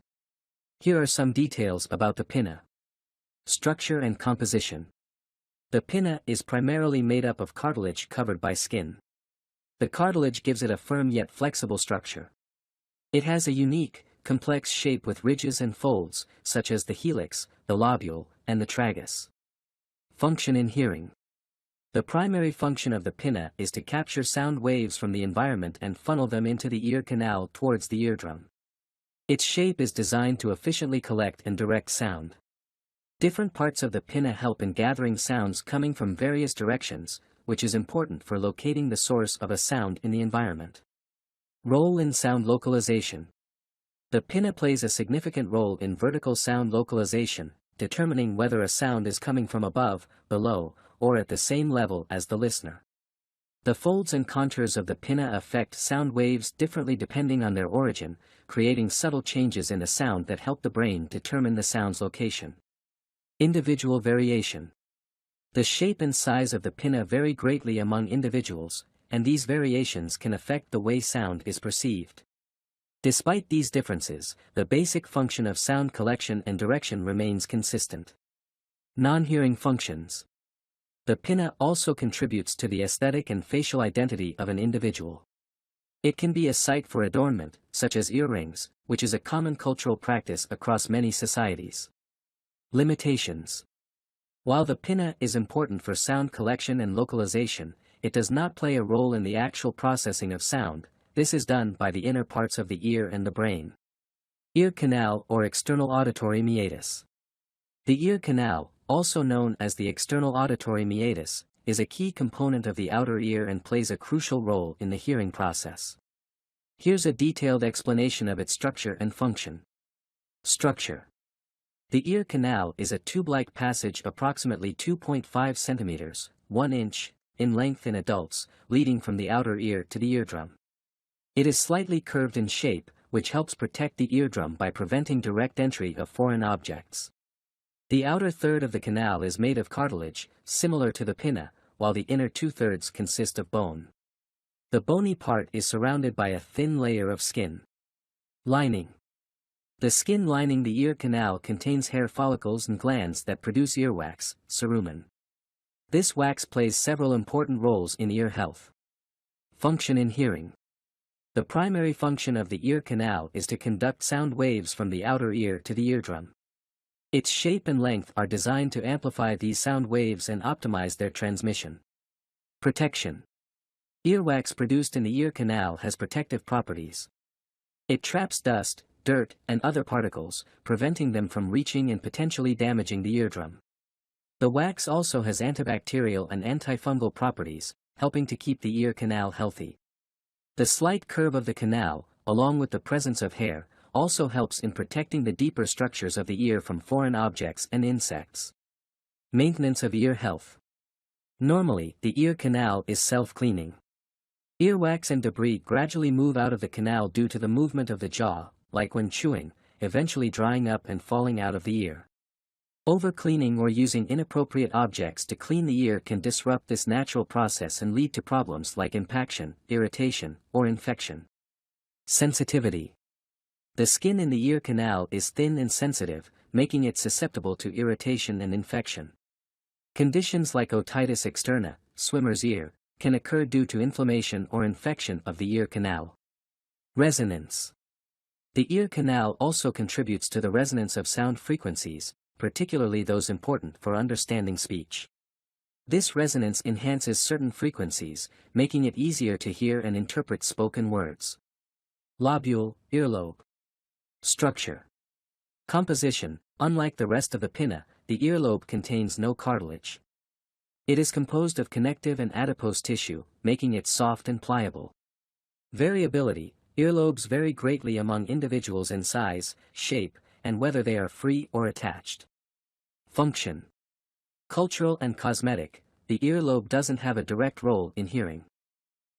Here are some details about the pinna. Structure and composition. The pinna is primarily made up of cartilage covered by skin. The cartilage gives it a firm yet flexible structure. It has a unique, complex shape with ridges and folds, such as the helix, the lobule, and the tragus. Function in hearing. The primary function of the pinna is to capture sound waves from the environment and funnel them into the ear canal towards the eardrum. Its shape is designed to efficiently collect and direct sound. Different parts of the pinna help in gathering sounds coming from various directions, which is important for locating the source of a sound in the environment. Role in sound localization. The pinna plays a significant role in vertical sound localization, determining whether a sound is coming from above, below, or at the same level as the listener. The folds and contours of the pinna affect sound waves differently depending on their origin, creating subtle changes in the sound that help the brain determine the sound's location. Individual variation. The shape and size of the pinna vary greatly among individuals, and these variations can affect the way sound is perceived. Despite these differences, the basic function of sound collection and direction remains consistent. Non-hearing functions. The pinna also contributes to the aesthetic and facial identity of an individual. It can be a site for adornment, such as earrings, which is a common cultural practice across many societies. Limitations. While the pinna is important for sound collection and localization, it does not play a role in the actual processing of sound. This is done by the inner parts of the ear and the brain. Ear canal or external auditory meatus. The ear canal, also known as the external auditory meatus, is a key component of the outer ear and plays a crucial role in the hearing process. Here's a detailed explanation of its structure and function. Structure. The ear canal is a tube-like passage approximately 2.5 centimeters, 1 inch, in length in adults, leading from the outer ear to the eardrum. It is slightly curved in shape, which helps protect the eardrum by preventing direct entry of foreign objects. The outer third of the canal is made of cartilage, similar to the pinna, while the inner two-thirds consist of bone. The bony part is surrounded by a thin layer of skin. Lining. The skin lining the ear canal contains hair follicles and glands that produce earwax, cerumen. This wax plays several important roles in ear health. Function in hearing. The primary function of the ear canal is to conduct sound waves from the outer ear to the eardrum. Its shape and length are designed to amplify these sound waves and optimize their transmission. Protection. Earwax produced in the ear canal has protective properties. It traps dust, dirt, and other particles, preventing them from reaching and potentially damaging the eardrum. The wax also has antibacterial and antifungal properties, helping to keep the ear canal healthy. The slight curve of the canal, along with the presence of hair, also helps in protecting the deeper structures of the ear from foreign objects and insects. Maintenance of ear health. Normally, the ear canal is self-cleaning. Earwax and debris gradually move out of the canal due to the movement of the jaw, like when chewing, eventually drying up and falling out of the ear. Over-cleaning or using inappropriate objects to clean the ear can disrupt this natural process and lead to problems like impaction, irritation, or infection. Sensitivity. The skin in the ear canal is thin and sensitive, making it susceptible to irritation and infection. Conditions like otitis externa, swimmer's ear, can occur due to inflammation or infection of the ear canal. Resonance. The ear canal also contributes to the resonance of sound frequencies, particularly those important for understanding speech. This resonance enhances certain frequencies, making it easier to hear and interpret spoken words. Lobule, earlobe. Structure. Composition. Unlike the rest of the pinna, the earlobe contains no cartilage. It is composed of connective and adipose tissue, making it soft and pliable. Variability. Earlobes vary greatly among individuals in size, shape, and whether they are free or attached. Function. Cultural and cosmetic. The earlobe doesn't have a direct role in hearing.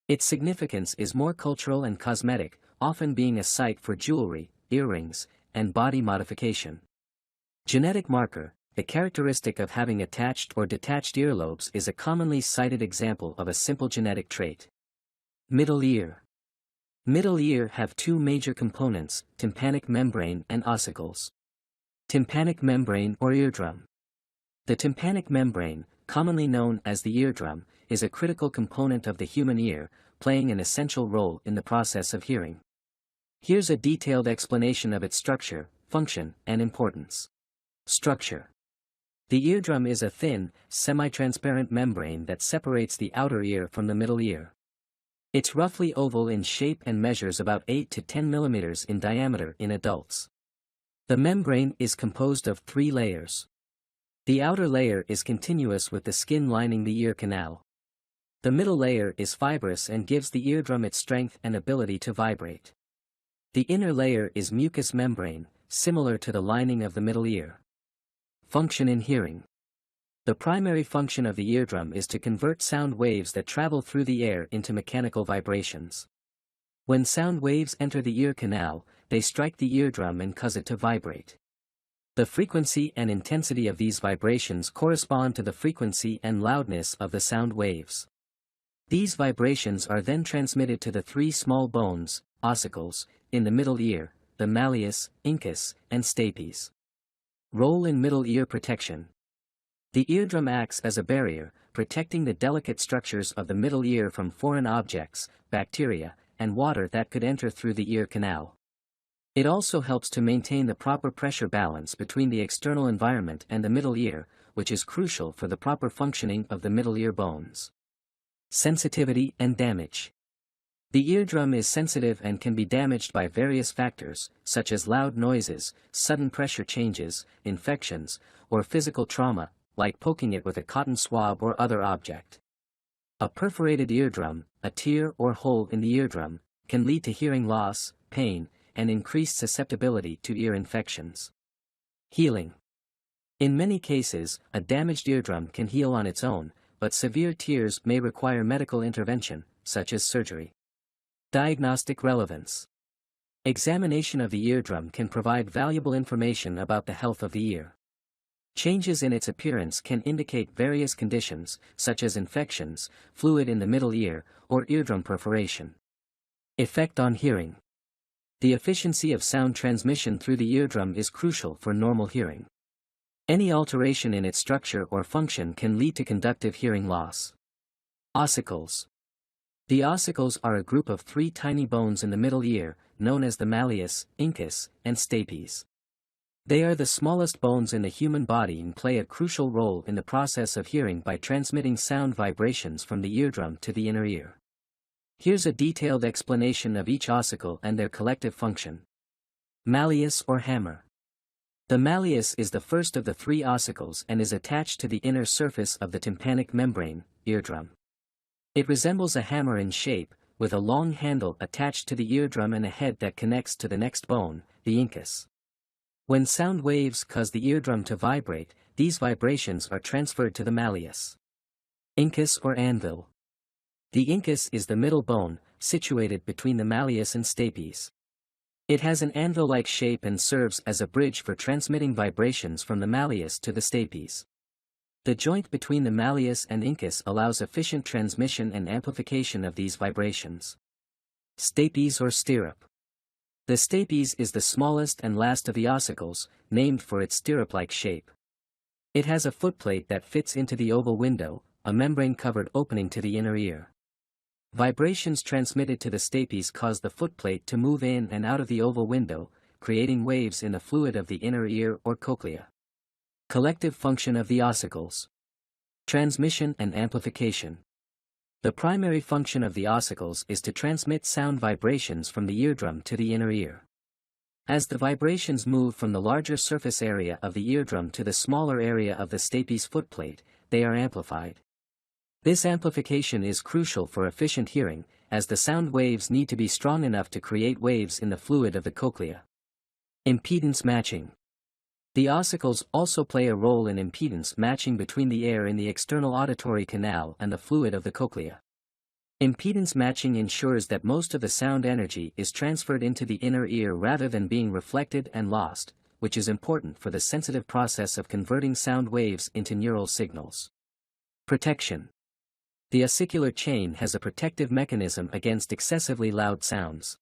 Its significance is more cultural and cosmetic, often being a site for jewelry, earrings, and body modification. Genetic marker. The characteristic of having attached or detached earlobes is a commonly cited example of a simple genetic trait. Middle ear. Middle ear have two major components, tympanic membrane and ossicles. Tympanic membrane or eardrum. The tympanic membrane, commonly known as the eardrum, is a critical component of the human ear, playing an essential role in the process of hearing. Here's a detailed explanation of its structure, function, and importance. Structure. The eardrum is a thin, semi-transparent membrane that separates the outer ear from the middle ear. It's roughly oval in shape and measures about 8 to 10 millimeters in diameter in adults. The membrane is composed of 3 layers. The outer layer is continuous with the skin lining the ear canal. The middle layer is fibrous and gives the eardrum its strength and ability to vibrate. The inner layer is mucous membrane, similar to the lining of the middle ear. Function in hearing. The primary function of the eardrum is to convert sound waves that travel through the air into mechanical vibrations. When sound waves enter the ear canal, they strike the eardrum and cause it to vibrate. The frequency and intensity of these vibrations correspond to the frequency and loudness of the sound waves. These vibrations are then transmitted to the 3 small bones, ossicles, in the middle ear, the malleus, incus, and stapes. Role in middle ear protection. The eardrum acts as a barrier, protecting the delicate structures of the middle ear from foreign objects, bacteria, and water that could enter through the ear canal. It also helps to maintain the proper pressure balance between the external environment and the middle ear, which is crucial for the proper functioning of the middle ear bones. Sensitivity and damage. The eardrum is sensitive and can be damaged by various factors, such as loud noises, sudden pressure changes, infections, or physical trauma, like poking it with a cotton swab or other object. A perforated eardrum, a tear or hole in the eardrum, can lead to hearing loss, pain, and increased susceptibility to ear infections. Healing. In many cases, a damaged eardrum can heal on its own, but severe tears may require medical intervention, such as surgery. Diagnostic relevance. Examination of the eardrum can provide valuable information about the health of the ear. Changes in its appearance can indicate various conditions, such as infections, fluid in the middle ear, or eardrum perforation. Effect on hearing. The efficiency of sound transmission through the eardrum is crucial for normal hearing. Any alteration in its structure or function can lead to conductive hearing loss. Ossicles. The ossicles are a group of 3 tiny bones in the middle ear, known as the malleus, incus, and stapes. They are the smallest bones in the human body and play a crucial role in the process of hearing by transmitting sound vibrations from the eardrum to the inner ear. Here's a detailed explanation of each ossicle and their collective function. Malleus or hammer. The malleus is the first of the 3 ossicles and is attached to the inner surface of the tympanic membrane, eardrum. It resembles a hammer in shape, with a long handle attached to the eardrum and a head that connects to the next bone, the incus. When sound waves cause the eardrum to vibrate, these vibrations are transferred to the malleus. Incus or anvil. The incus is the middle bone, situated between the malleus and stapes. It has an anvil-like shape and serves as a bridge for transmitting vibrations from the malleus to the stapes. The joint between the malleus and incus allows efficient transmission and amplification of these vibrations. Stapes or stirrup. The stapes is the smallest and last of the ossicles, named for its stirrup-like shape. It has a footplate that fits into the oval window, a membrane-covered opening to the inner ear. Vibrations transmitted to the stapes cause the footplate to move in and out of the oval window, creating waves in the fluid of the inner ear or cochlea. Collective function of the ossicles. Transmission and amplification. The primary function of the ossicles is to transmit sound vibrations from the eardrum to the inner ear. As the vibrations move from the larger surface area of the eardrum to the smaller area of the stapes footplate, they are amplified. This amplification is crucial for efficient hearing, as the sound waves need to be strong enough to create waves in the fluid of the cochlea. Impedance matching. The ossicles also play a role in impedance matching between the air in the external auditory canal and the fluid of the cochlea. Impedance matching ensures that most of the sound energy is transferred into the inner ear rather than being reflected and lost, which is important for the sensitive process of converting sound waves into neural signals. Protection. The ossicular chain has a protective mechanism against excessively loud sounds.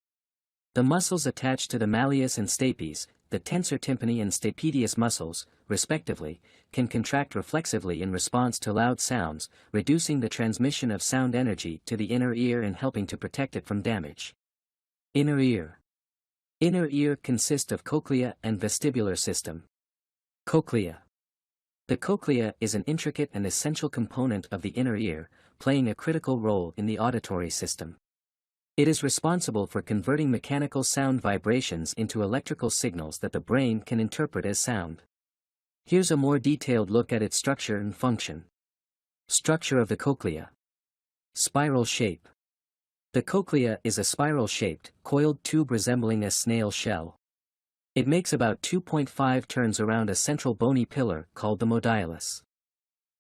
The muscles attached to the malleus and stapes, the tensor tympani and stapedius muscles, respectively, can contract reflexively in response to loud sounds, reducing the transmission of sound energy to the inner ear and helping to protect it from damage. Inner ear. Inner ear consists of cochlea and vestibular system. Cochlea. The cochlea is an intricate and essential component of the inner ear, playing a critical role in the auditory system. It is responsible for converting mechanical sound vibrations into electrical signals that the brain can interpret as sound. Here's a more detailed look at its structure and function. Structure of the cochlea. Spiral shape. The cochlea is a spiral-shaped, coiled tube resembling a snail shell. It makes about 2.5 turns around a central bony pillar called the modiolus.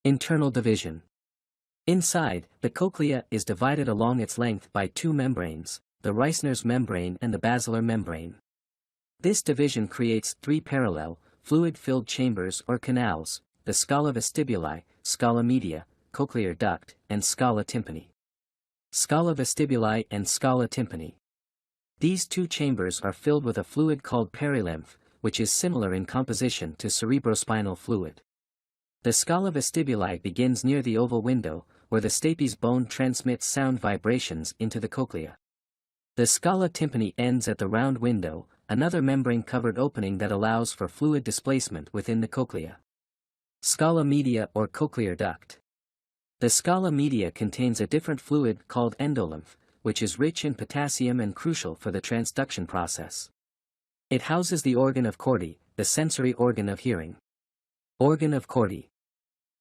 Internal division. Inside, the cochlea is divided along its length by two membranes, the Reissner's membrane and the basilar membrane. This division creates three parallel, fluid-filled chambers or canals, the scala vestibuli, scala media, cochlear duct, and scala tympani. Scala vestibuli and scala tympani. These two chambers are filled with a fluid called perilymph, which is similar in composition to cerebrospinal fluid. The scala vestibuli begins near the oval window, where the stapes bone transmits sound vibrations into the cochlea. The scala tympani ends at the round window, another membrane-covered opening that allows for fluid displacement within the cochlea. Scala media or cochlear duct. The scala media contains a different fluid called endolymph, which is rich in potassium and crucial for the transduction process. It houses the organ of Corti, the sensory organ of hearing. Organ of Corti.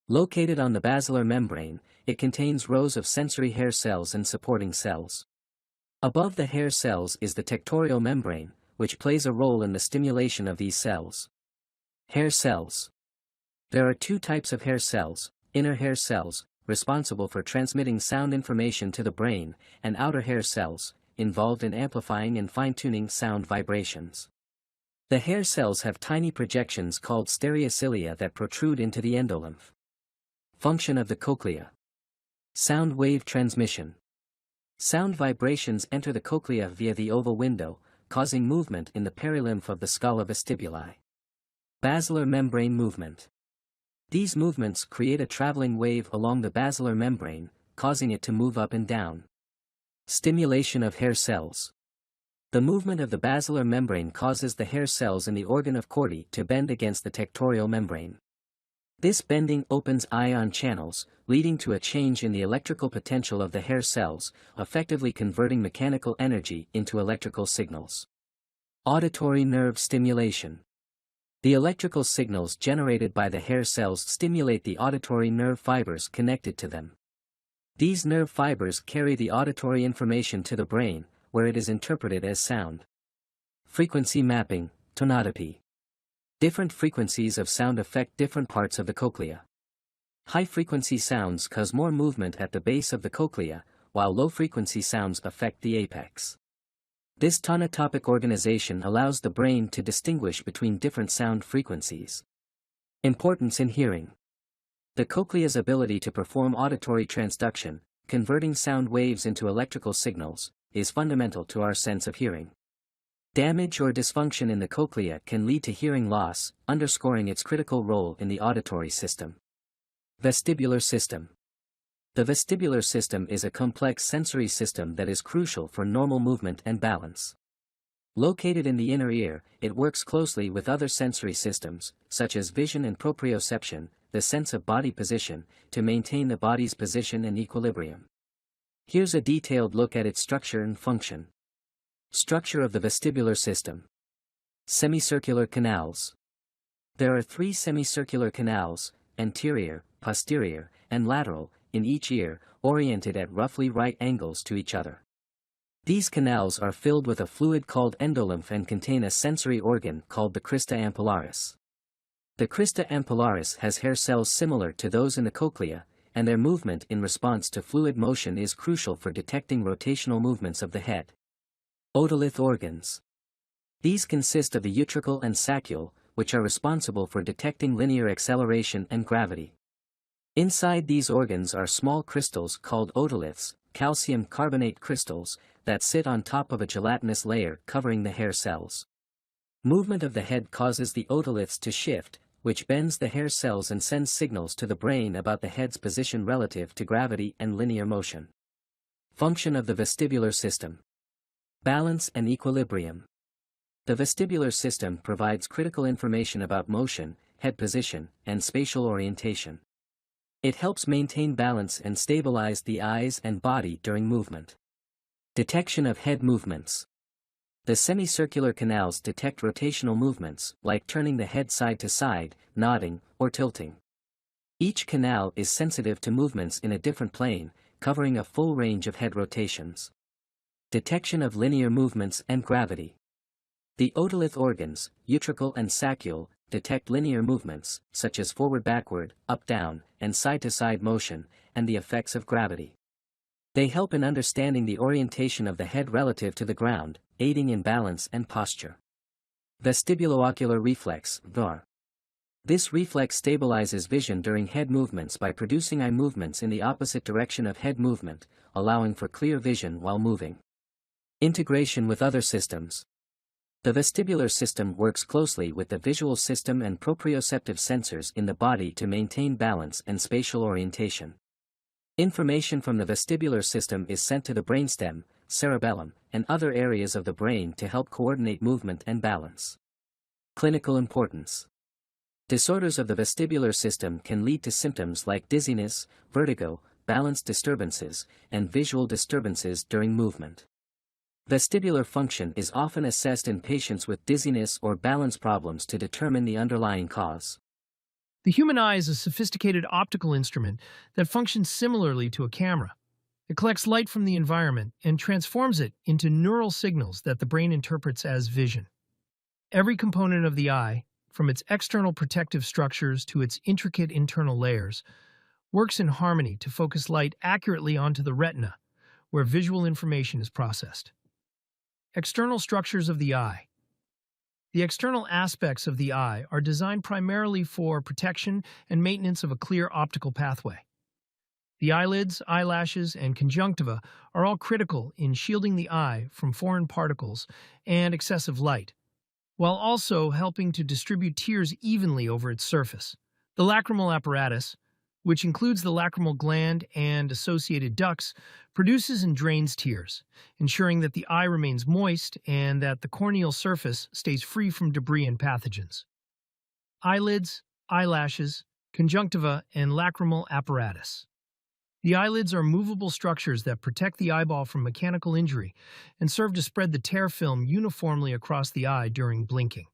Located on the basilar membrane, it contains rows of sensory hair cells and supporting cells. Above the hair cells is the tectorial membrane, which plays a role in the stimulation of these cells. Hair cells. There are two types of hair cells: inner hair cells, responsible for transmitting sound information to the brain, and outer hair cells, involved in amplifying and fine-tuning sound vibrations. The hair cells have tiny projections called stereocilia that protrude into the endolymph. Function of the cochlea. Sound wave transmission. Sound vibrations enter the cochlea via the oval window, causing movement in the perilymph of the scala vestibuli. Basilar membrane movement. These movements create a traveling wave along the basilar membrane, causing it to move up and down. Stimulation of hair cells. The movement of the basilar membrane causes the hair cells in the organ of Corti to bend against the tectorial membrane. This bending opens ion channels, leading to a change in the electrical potential of the hair cells, effectively converting mechanical energy into electrical signals. Auditory nerve stimulation. The electrical signals generated by the hair cells stimulate the auditory nerve fibers connected to them. These nerve fibers carry the auditory information to the brain, where it is interpreted as sound. Frequency mapping, tonotopy. Different frequencies of sound affect different parts of the cochlea. High-frequency sounds cause more movement at the base of the cochlea, while low-frequency sounds affect the apex. This tonotopic organization allows the brain to distinguish between different sound frequencies. Importance in hearing. The cochlea's ability to perform auditory transduction, converting sound waves into electrical signals, is fundamental to our sense of hearing. Damage or dysfunction in the cochlea can lead to hearing loss, underscoring its critical role in the auditory system. Vestibular system. The vestibular system is a complex sensory system that is crucial for normal movement and balance. Located in the inner ear, it works closely with other sensory systems, such as vision and proprioception, the sense of body position, to maintain the body's position and equilibrium. Here's a detailed look at its structure and function. Structure of the vestibular system. Semicircular canals. There are three semicircular canals, anterior, posterior, and lateral, in each ear, oriented at roughly right angles to each other. These canals are filled with a fluid called endolymph and contain a sensory organ called the crista ampullaris. The crista ampullaris has hair cells similar to those in the cochlea, and their movement in response to fluid motion is crucial for detecting rotational movements of the head. Otolith organs. These consist of the utricle and saccule, which are responsible for detecting linear acceleration and gravity. Inside these organs are small crystals called otoliths, calcium carbonate crystals, that sit on top of a gelatinous layer covering the hair cells. Movement of the head causes the otoliths to shift, which bends the hair cells and sends signals to the brain about the head's position relative to gravity and linear motion. Function of the vestibular system. Balance and equilibrium. The vestibular system provides critical information about motion, head position, and spatial orientation. It helps maintain balance and stabilize the eyes and body during movement. Detection of head movements. The semicircular canals detect rotational movements, like turning the head side to side, nodding, or tilting. Each canal is sensitive to movements in a different plane, covering a full range of head rotations. Detection of linear movements and gravity. The otolith organs, utricle and saccule, detect linear movements, such as forward-backward, up-down, and side-to-side motion, and the effects of gravity. They help in understanding the orientation of the head relative to the ground, aiding in balance and posture. Vestibuloocular reflex, VAR. This reflex stabilizes vision during head movements by producing eye movements in the opposite direction of head movement, allowing for clear vision while moving. Integration with other systems. The vestibular system works closely with the visual system and proprioceptive sensors in the body to maintain balance and spatial orientation. Information from the vestibular system is sent to the brainstem, cerebellum, and other areas of the brain to help coordinate movement and balance. Clinical importance. Disorders of the vestibular system can lead to symptoms like dizziness, vertigo, balance disturbances, and visual disturbances during movement. Vestibular function is often assessed in patients with dizziness or balance problems to determine the underlying cause. The human eye is a sophisticated optical instrument that functions similarly to a camera. It collects light from the environment and transforms it into neural signals that the brain interprets as vision. Every component of the eye, from its external protective structures to its intricate internal layers, works in harmony to focus light accurately onto the retina, where visual information is processed. External structures of the eye. The external aspects of the eye are designed primarily for protection and maintenance of a clear optical pathway. The eyelids, eyelashes, and conjunctiva are all critical in shielding the eye from foreign particles and excessive light, while also helping to distribute tears evenly over its surface. The lacrimal apparatus, which includes the lacrimal gland and associated ducts, produces and drains tears, ensuring that the eye remains moist and that the corneal surface stays free from debris and pathogens. Eyelids, eyelashes, conjunctiva, and lacrimal apparatus. The eyelids are movable structures that protect the eyeball from mechanical injury and serve to spread the tear film uniformly across the eye during blinking.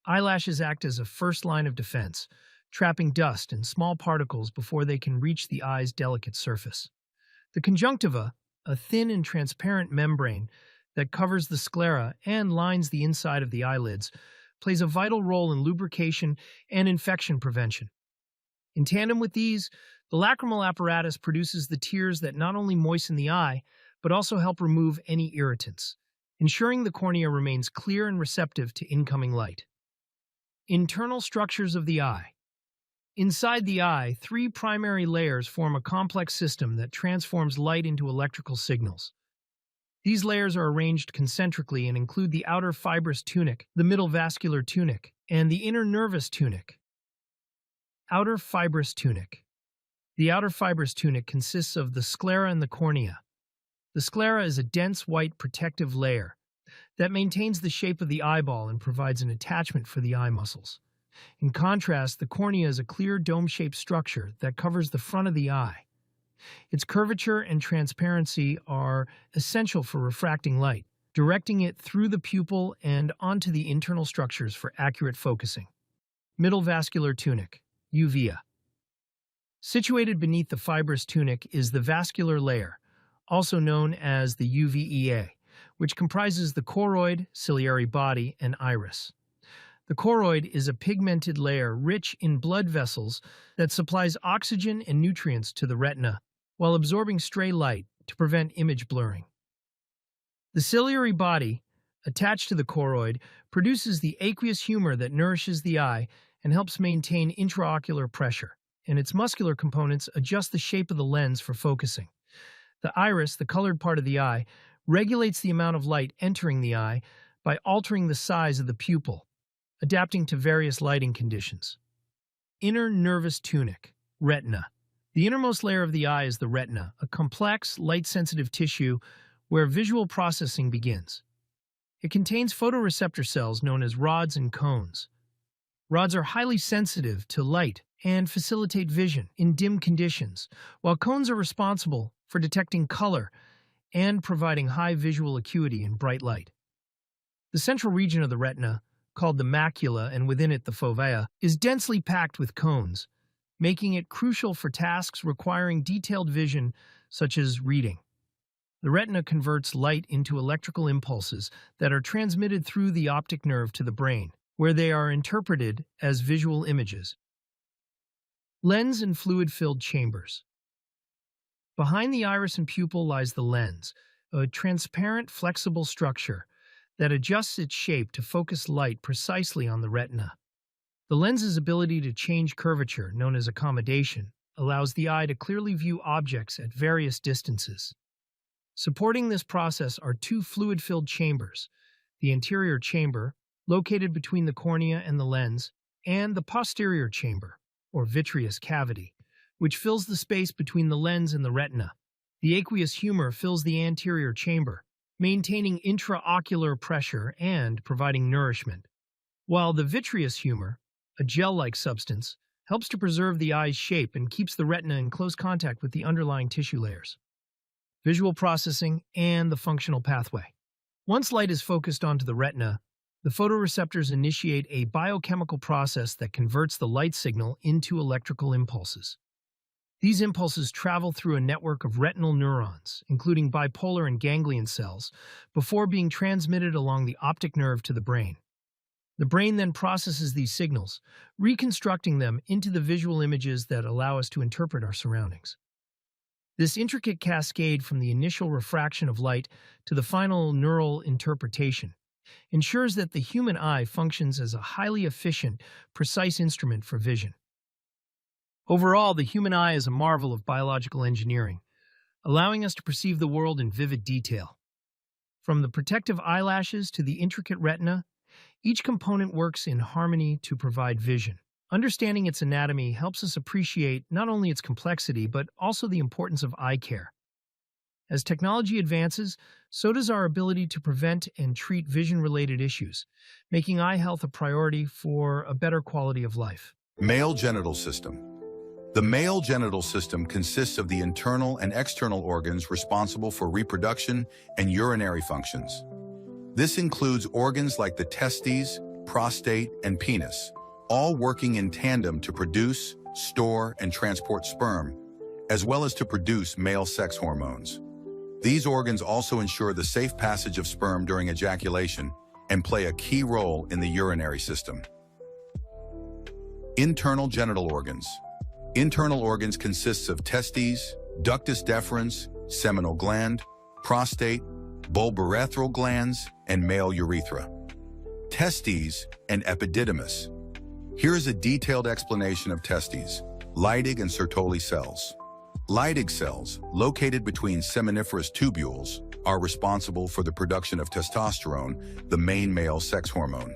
Eyelashes act as a first line of defense, trapping dust and small particles before they can reach the eye's delicate surface. The conjunctiva, a thin and transparent membrane that covers the sclera and lines the inside of the eyelids, plays a vital role in lubrication and infection prevention. In tandem with these, the lacrimal apparatus produces the tears that not only moisten the eye, but also help remove any irritants, ensuring the cornea remains clear and receptive to incoming light. Internal structures of the eye. Inside the eye, three primary layers form a complex system that transforms light into electrical signals. These layers are arranged concentrically and include the outer fibrous tunic, the middle vascular tunic, and the inner nervous tunic. Outer fibrous tunic. The outer fibrous tunic consists of the sclera and the cornea. The sclera is a dense white protective layer that maintains the shape of the eyeball and provides an attachment for the eye muscles. In contrast, the cornea is a clear dome-shaped structure that covers the front of the eye. Its curvature and transparency are essential for refracting light, directing it through the pupil and onto the internal structures for accurate focusing. Middle vascular tunic, uvea. Situated beneath the fibrous tunic is the vascular layer, also known as the uvea, which comprises the choroid, ciliary body, and iris. The choroid is a pigmented layer rich in blood vessels that supplies oxygen and nutrients to the retina while absorbing stray light to prevent image blurring. The ciliary body, attached to the choroid, produces the aqueous humor that nourishes the eye and helps maintain intraocular pressure, and its muscular components adjust the shape of the lens for focusing. The iris, the colored part of the eye, regulates the amount of light entering the eye by altering the size of the pupil, adapting to various lighting conditions. Inner nervous tunic, retina. The innermost layer of the eye is the retina, a complex, light-sensitive tissue where visual processing begins. It contains photoreceptor cells known as rods and cones. Rods are highly sensitive to light and facilitate vision in dim conditions, while cones are responsible for detecting color and providing high visual acuity in bright light. The central region of the retina, called the macula and within it the fovea, is densely packed with cones, making it crucial for tasks requiring detailed vision such as reading. The retina converts light into electrical impulses that are transmitted through the optic nerve to the brain, where they are interpreted as visual images. Lens and fluid-filled chambers. Behind the iris and pupil lies the lens, a transparent, flexible structure that adjusts its shape to focus light precisely on the retina. The lens's ability to change curvature, known as accommodation, allows the eye to clearly view objects at various distances. Supporting this process are two fluid-filled chambers, the anterior chamber, located between the cornea and the lens, and the posterior chamber, or vitreous cavity, which fills the space between the lens and the retina. The aqueous humor fills the anterior chamber, maintaining intraocular pressure and providing nourishment, while the vitreous humor, a gel-like substance, helps to preserve the eye's shape and keeps the retina in close contact with the underlying tissue layers. Visual processing and the functional pathway. Once light is focused onto the retina, the photoreceptors initiate a biochemical process that converts the light signal into electrical impulses. These impulses travel through a network of retinal neurons, including bipolar and ganglion cells, before being transmitted along the optic nerve to the brain. The brain then processes these signals, reconstructing them into the visual images that allow us to interpret our surroundings. This intricate cascade from the initial refraction of light to the final neural interpretation ensures that the human eye functions as a highly efficient, precise instrument for vision. Overall, the human eye is a marvel of biological engineering, allowing us to perceive the world in vivid detail. From the protective eyelashes to the intricate retina, each component works in harmony to provide vision. Understanding its anatomy helps us appreciate not only its complexity, but also the importance of eye care. As technology advances, so does our ability to prevent and treat vision-related issues, making eye health a priority for a better quality of life. Male genital system. The male genital system consists of the internal and external organs responsible for reproduction and urinary functions. This includes organs like the testes, prostate, and penis, all working in tandem to produce, store, and transport sperm, as well as to produce male sex hormones. These organs also ensure the safe passage of sperm during ejaculation and play a key role in the urinary system. Internal genital organs. Internal organs consists of testes, ductus deferens, seminal gland, prostate, bulbourethral glands, and male urethra. Testes and epididymis. Here is a detailed explanation of testes, Leydig and Sertoli cells. Leydig cells, located between seminiferous tubules, are responsible for the production of testosterone, the main male sex hormone.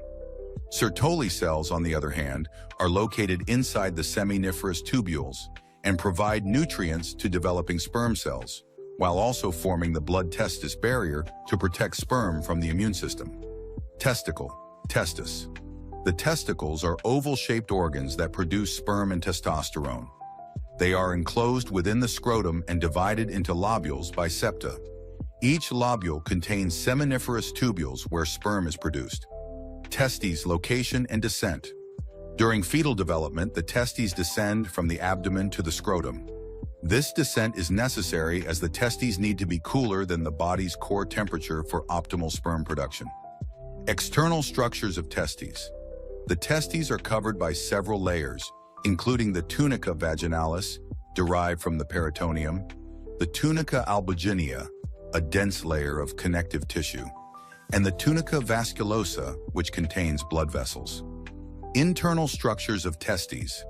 Sertoli cells, on the other hand, are located inside the seminiferous tubules and provide nutrients to developing sperm cells, while also forming the blood-testis barrier to protect sperm from the immune system. Testicle, testis. The testicles are oval-shaped organs that produce sperm and testosterone. They are enclosed within the scrotum and divided into lobules by septa. Each lobule contains seminiferous tubules where sperm is produced. Testes location and descent. During fetal development, the testes descend from the abdomen to the scrotum. This descent is necessary as the testes need to be cooler than the body's core temperature for optimal sperm production. External structures of testes. The testes are covered by several layers, including the tunica vaginalis, derived from the peritoneum, the tunica albuginea, a dense layer of connective tissue, and the tunica vasculosa, which contains blood vessels. Internal structures of testes.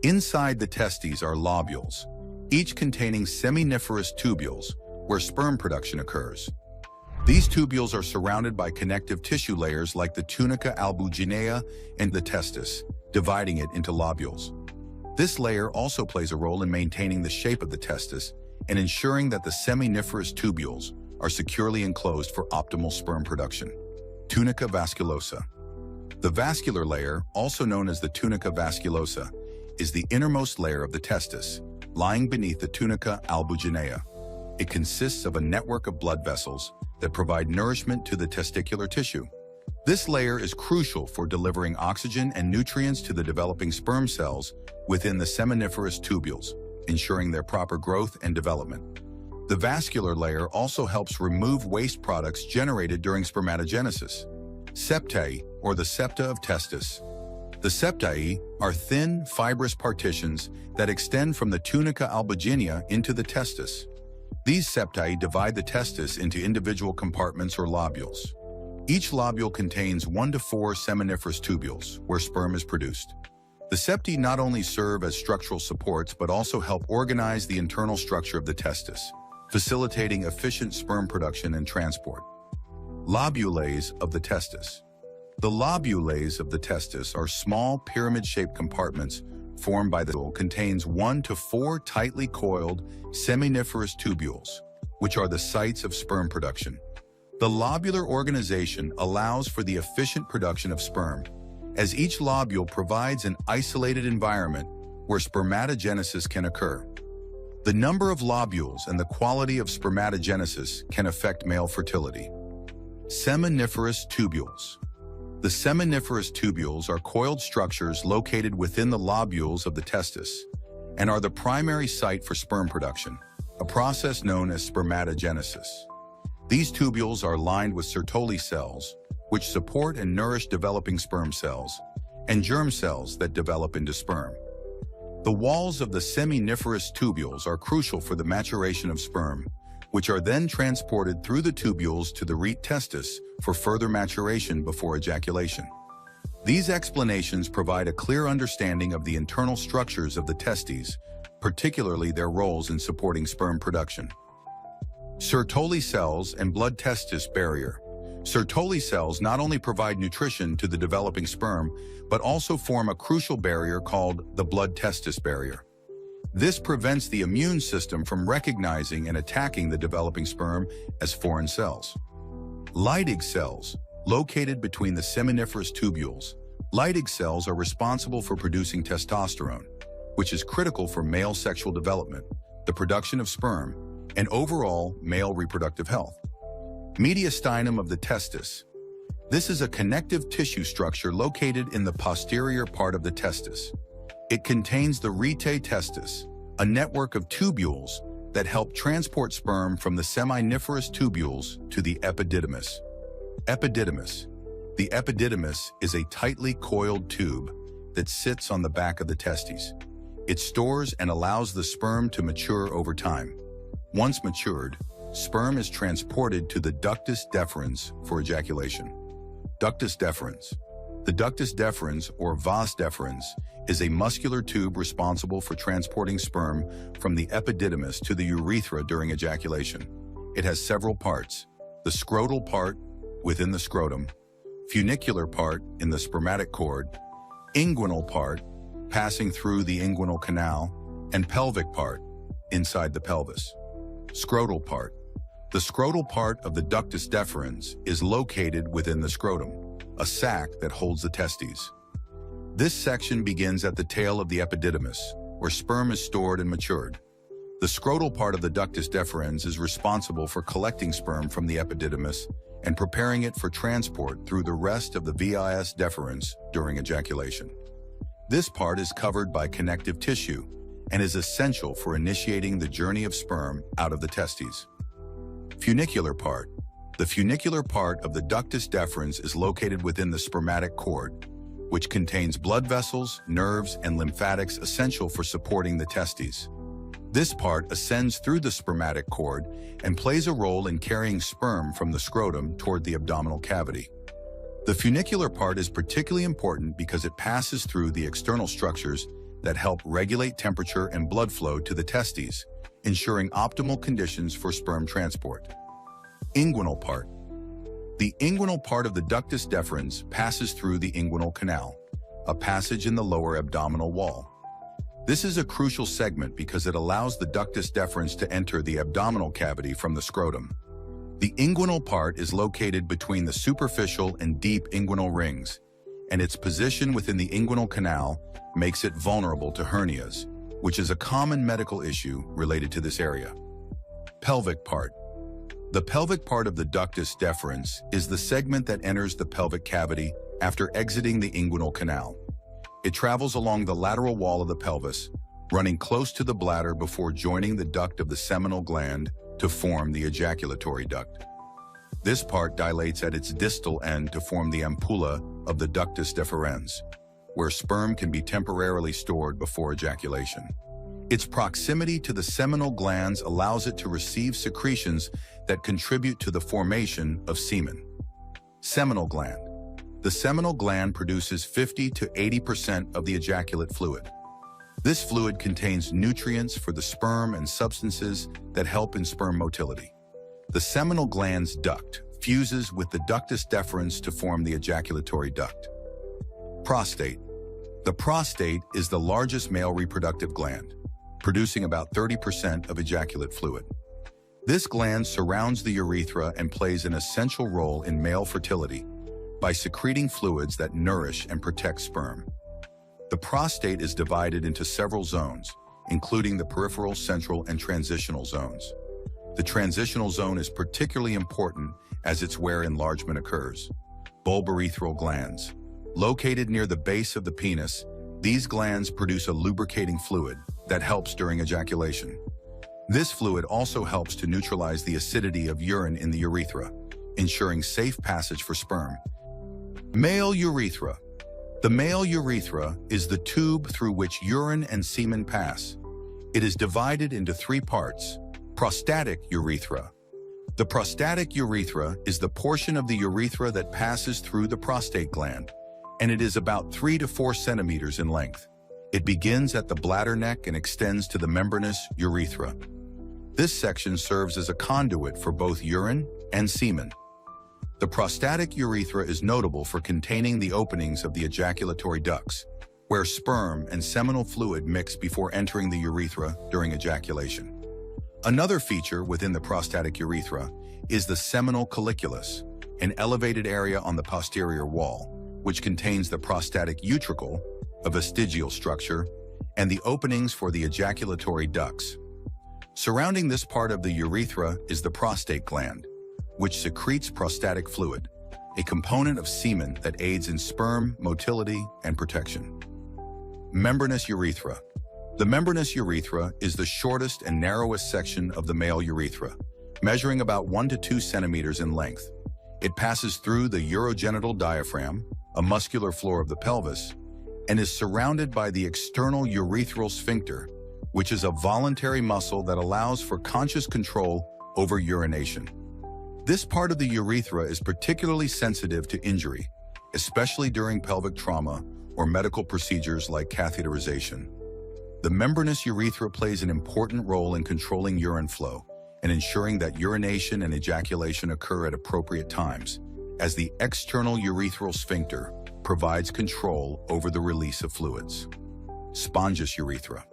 Inside the testes are lobules, each containing seminiferous tubules where sperm production occurs. These tubules are surrounded by connective tissue layers like the tunica albuginea and the testis, dividing it into lobules. This layer also plays a role in maintaining the shape of the testis and ensuring that the seminiferous tubules are securely enclosed for optimal sperm production. Tunica vasculosa. The vascular layer, also known as the tunica vasculosa, is the innermost layer of the testis, lying beneath the tunica albuginea. It consists of a network of blood vessels that provide nourishment to the testicular tissue. This layer is crucial for delivering oxygen and nutrients to the developing sperm cells within the seminiferous tubules, ensuring their proper growth and development. The vascular layer also helps remove waste products generated during spermatogenesis. Septae, or the septa of testis. The septae are thin, fibrous partitions that extend from the tunica albuginea into the testis. These septae divide the testis into individual compartments or lobules. Each lobule contains 1 to 4 seminiferous tubules, where sperm is produced. The septae not only serve as structural supports but also help organize the internal structure of the testis, facilitating efficient sperm production and transport. Lobulae of the testis. The lobulae of the testis are small pyramid-shaped compartments formed by the tubule contains 1 to 4 tightly coiled seminiferous tubules, which are the sites of sperm production. The lobular organization allows for the efficient production of sperm, as each lobule provides an isolated environment where spermatogenesis can occur. The number of lobules and the quality of spermatogenesis can affect male fertility. Seminiferous tubules. The seminiferous tubules are coiled structures located within the lobules of the testis and are the primary site for sperm production, a process known as spermatogenesis. These tubules are lined with Sertoli cells, which support and nourish developing sperm cells, and germ cells that develop into sperm. The walls of the seminiferous tubules are crucial for the maturation of sperm, which are then transported through the tubules to the rete testis for further maturation before ejaculation. These explanations provide a clear understanding of the internal structures of the testes, particularly their roles in supporting sperm production. Sertoli cells and blood testis barrier. Sertoli cells not only provide nutrition to the developing sperm, but also form a crucial barrier called the blood testis barrier. This prevents the immune system from recognizing and attacking the developing sperm as foreign cells. Leydig cells, located between the seminiferous tubules. Leydig cells are responsible for producing testosterone, which is critical for male sexual development, the production of sperm, and overall male reproductive health. Mediastinum of the testis. This is a connective tissue structure located in the posterior part of the testis. It contains the rete testis, a network of tubules that help transport sperm from the seminiferous tubules to the epididymis. Epididymis. The epididymis is a tightly coiled tube that sits on the back of the testes. It stores and allows the sperm to mature over time. Once matured, sperm is transported to the ductus deferens for ejaculation. Ductus deferens. The ductus deferens, or vas deferens, is a muscular tube responsible for transporting sperm from the epididymis to the urethra during ejaculation. It has several parts: the scrotal part within the scrotum, funicular part in the spermatic cord, inguinal part passing through the inguinal canal, and pelvic part inside the pelvis. Scrotal part. The scrotal part of the ductus deferens is located within the scrotum, a sac that holds the testes. This section begins at the tail of the epididymis, where sperm is stored and matured. The scrotal part of the ductus deferens is responsible for collecting sperm from the epididymis and preparing it for transport through the rest of the vas deferens during ejaculation. This part is covered by connective tissue and is essential for initiating the journey of sperm out of the testes. Funicular part. The funicular part of the ductus deferens is located within the spermatic cord, which contains blood vessels, nerves, and lymphatics essential for supporting the testes. This part ascends through the spermatic cord and plays a role in carrying sperm from the scrotum toward the abdominal cavity. The funicular part is particularly important because it passes through the external structures that help regulate temperature and blood flow to the testes, ensuring optimal conditions for sperm transport. Inguinal part. The inguinal part of the ductus deferens passes through the inguinal canal, a passage in the lower abdominal wall. This is a crucial segment because it allows the ductus deferens to enter the abdominal cavity from the scrotum. The inguinal part is located between the superficial and deep inguinal rings, and its position within the inguinal canal makes it vulnerable to hernias, which is a common medical issue related to this area. Pelvic part. The pelvic part of the ductus deferens is the segment that enters the pelvic cavity after exiting the inguinal canal. It travels along the lateral wall of the pelvis, running close to the bladder before joining the duct of the seminal gland to form the ejaculatory duct. This part dilates at its distal end to form the ampulla of the ductus deferens, where sperm can be temporarily stored before ejaculation. Its proximity to the seminal glands allows it to receive secretions that contribute to the formation of semen. Seminal gland. The seminal gland produces 50 to 80% of the ejaculate fluid. This fluid contains nutrients for the sperm and substances that help in sperm motility. The seminal gland's duct fuses with the ductus deferens to form the ejaculatory duct. Prostate. The prostate is the largest male reproductive gland, producing about 30% of ejaculate fluid. This gland surrounds the urethra and plays an essential role in male fertility by secreting fluids that nourish and protect sperm. The prostate is divided into several zones, including the peripheral, central, and transitional zones. The transitional zone is particularly important as it's where enlargement occurs. Bulbourethral glands. Located near the base of the penis, these glands produce a lubricating fluid that helps during ejaculation. This fluid also helps to neutralize the acidity of urine in the urethra, ensuring safe passage for sperm. Male urethra. The male urethra is the tube through which urine and semen pass. It is divided into three parts. Prostatic urethra. The prostatic urethra is the portion of the urethra that passes through the prostate gland, and it is about 3 to 4 centimeters in length. It begins at the bladder neck and extends to the membranous urethra. This section serves as a conduit for both urine and semen. The prostatic urethra is notable for containing the openings of the ejaculatory ducts, where sperm and seminal fluid mix before entering the urethra during ejaculation. Another feature within the prostatic urethra is the seminal colliculus, an elevated area on the posterior wall, which contains the prostatic utricle, a vestigial structure, and the openings for the ejaculatory ducts. Surrounding this part of the urethra is the prostate gland, which secretes prostatic fluid, a component of semen that aids in sperm motility and protection. Membranous urethra. The membranous urethra is the shortest and narrowest section of the male urethra, measuring about 1 to 2 centimeters in length. It passes through the urogenital diaphragm, a muscular floor of the pelvis, and is surrounded by the external urethral sphincter, which is a voluntary muscle that allows for conscious control over urination. This part of the urethra is particularly sensitive to injury, especially during pelvic trauma or medical procedures like catheterization. The membranous urethra plays an important role in controlling urine flow and ensuring that urination and ejaculation occur at appropriate times, as the external urethral sphincter provides control over the release of fluids. Spongious urethra.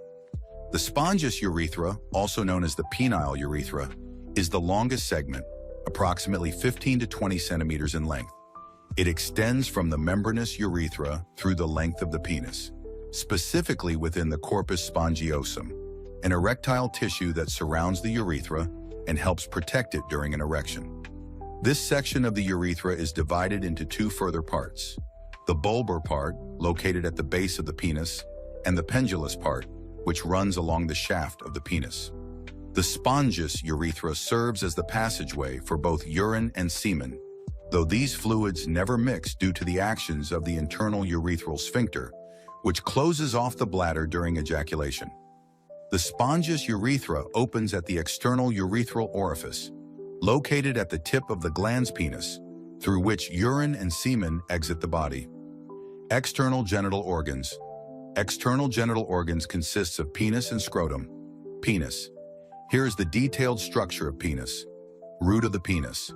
The spongious urethra, also known as the penile urethra, is the longest segment, approximately 15 to 20 centimeters in length. It extends from the membranous urethra through the length of the penis, specifically within the corpus spongiosum, an erectile tissue that surrounds the urethra and helps protect it during an erection. This section of the urethra is divided into 2 further parts: the bulbar part, located at the base of the penis, and the pendulous part, which runs along the shaft of the penis. The spongious urethra serves as the passageway for both urine and semen, though these fluids never mix due to the actions of the internal urethral sphincter, which closes off the bladder during ejaculation. The spongious urethra opens at the external urethral orifice, located at the tip of the glans penis, through which urine and semen exit the body. External genital organs. External genital organs consists of penis and scrotum. Penis. Here is the detailed structure of penis. Root of the penis.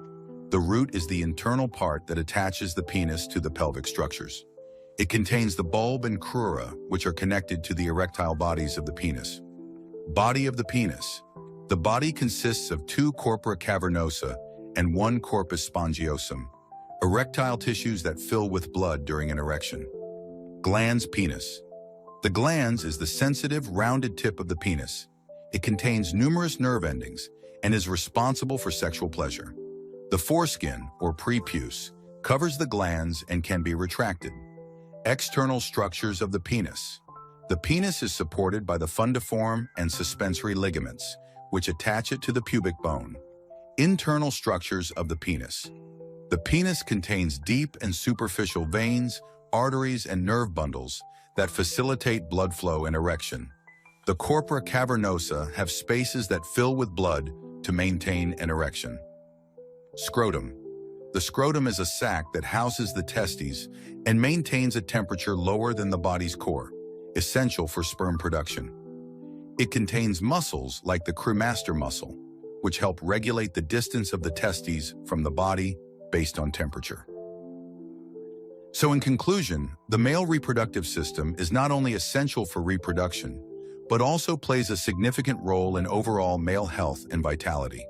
The root is the internal part that attaches the penis to the pelvic structures. It contains the bulb and crura, which are connected to the erectile bodies of the penis. Body of the penis. The body consists of 2 corpora cavernosa and 1 corpus spongiosum, erectile tissues that fill with blood during an erection. Glans penis. The glans is the sensitive, rounded tip of the penis. It contains numerous nerve endings and is responsible for sexual pleasure. The foreskin, or prepuce, covers the glans and can be retracted. External structures of the penis. The penis is supported by the fundiform and suspensory ligaments, which attach it to the pubic bone. Internal structures of the penis. The penis contains deep and superficial veins, arteries, and nerve bundles that facilitate blood flow and erection. The corpora cavernosa have spaces that fill with blood to maintain an erection. Scrotum. The scrotum is a sac that houses the testes and maintains a temperature lower than the body's core, essential for sperm production. It contains muscles like the cremaster muscle, which help regulate the distance of the testes from the body based on temperature. So in conclusion, the male reproductive system is not only essential for reproduction, but also plays a significant role in overall male health and vitality.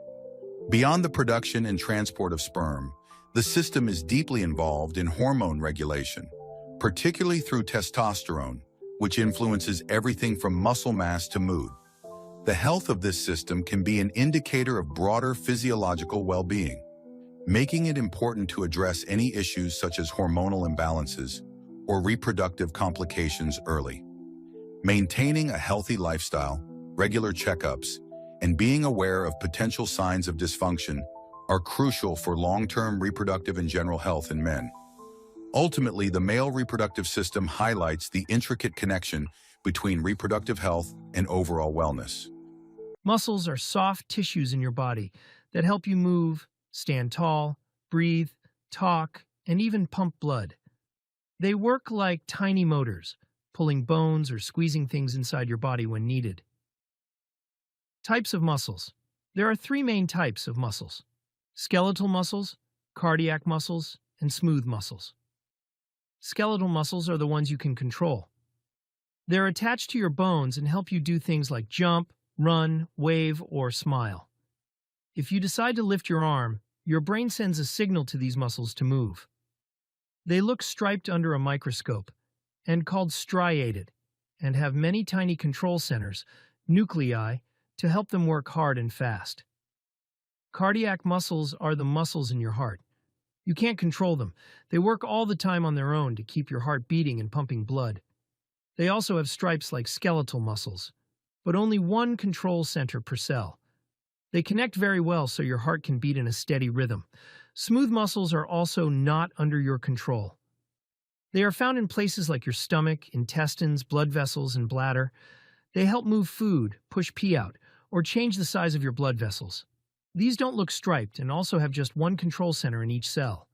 Beyond the production and transport of sperm, the system is deeply involved in hormone regulation, particularly through testosterone, which influences everything from muscle mass to mood. The health of this system can be an indicator of broader physiological well-being, making it important to address any issues such as hormonal imbalances or reproductive complications early. Maintaining a healthy lifestyle, regular checkups, and being aware of potential signs of dysfunction are crucial for long-term reproductive and general health in men. Ultimately, the male reproductive system highlights the intricate connection between reproductive health and overall wellness. Muscles are soft tissues in your body that help you move, stand tall, breathe, talk, and even pump blood. They work like tiny motors, pulling bones or squeezing things inside your body when needed. Types of muscles. There are 3 main types of muscles: skeletal muscles, cardiac muscles, and smooth muscles. Skeletal muscles are the ones you can control. They're attached to your bones and help you do things like jump, run, wave, or smile. If you decide to lift your arm, your brain sends a signal to these muscles to move. They look striped under a microscope and called striated, and have many tiny control centers, nuclei, to help them work hard and fast. Cardiac muscles are the muscles in your heart. You can't control them. They work all the time on their own to keep your heart beating and pumping blood. They also have stripes like skeletal muscles, but only one control center per cell. They connect very well so your heart can beat in a steady rhythm. Smooth muscles are also not under your control. They are found in places like your stomach, intestines, blood vessels, and bladder. They help move food, push pee out, or change the size of your blood vessels. These don't look striped and also have just one control center in each cell.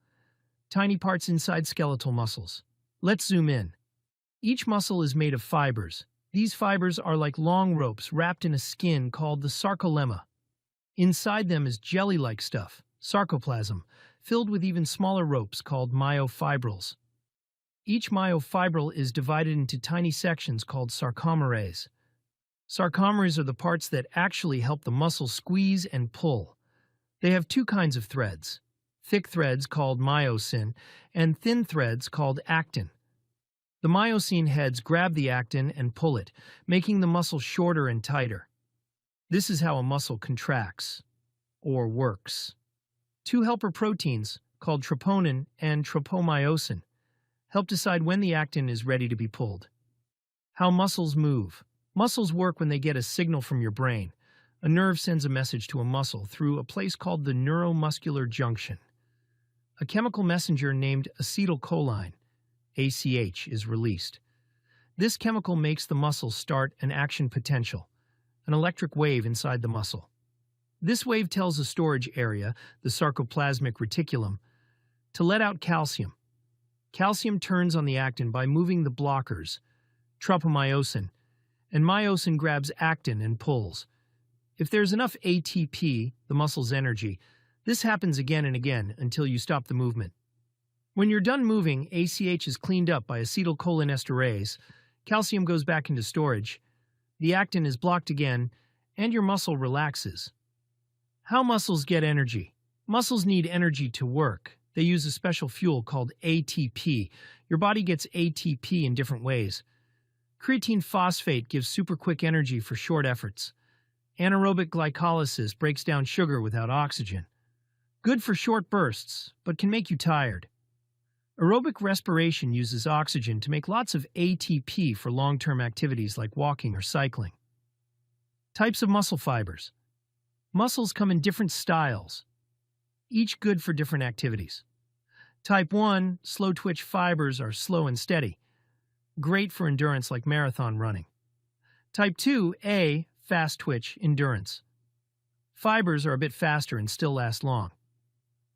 Tiny parts inside skeletal muscles. Let's zoom in. Each muscle is made of fibers. These fibers are like long ropes wrapped in a skin called the sarcolemma. Inside them is jelly-like stuff, sarcoplasm, filled with even smaller ropes called myofibrils. Each myofibril is divided into tiny sections called sarcomeres. Sarcomeres are the parts that actually help the muscle squeeze and pull. They have 2 kinds of threads, thick threads called myosin and thin threads called actin. The myosin heads grab the actin and pull it, making the muscle shorter and tighter. This is how a muscle contracts, or works. 2 helper proteins, called troponin and tropomyosin, help decide when the actin is ready to be pulled. How muscles move. Muscles work when they get a signal from your brain. A nerve sends a message to a muscle through a place called the neuromuscular junction. A chemical messenger named acetylcholine, ACH, is released. This chemical makes the muscle start an action potential, an electric wave inside the muscle. This wave tells the storage area, the sarcoplasmic reticulum, to let out calcium. Calcium turns on the actin by moving the blockers, tropomyosin, and myosin grabs actin and pulls. If there's enough ATP, the muscle's energy, this happens again and again until you stop the movement. When you're done moving, ACH is cleaned up by acetylcholinesterase, calcium goes back into storage, the actin is blocked again, and your muscle relaxes. How muscles get energy? Muscles need energy to work. They use a special fuel called ATP. Your body gets ATP in different ways. Creatine phosphate gives super quick energy for short efforts. Anaerobic glycolysis breaks down sugar without oxygen. Good for short bursts, but can make you tired. Aerobic respiration uses oxygen to make lots of ATP for long-term activities like walking or cycling. Types of muscle fibers. Muscles come in different styles, each good for different activities. Type 1, slow twitch fibers are slow and steady, great for endurance like marathon running. Type 2A, fast twitch, endurance. Fibers are a bit faster and still last long.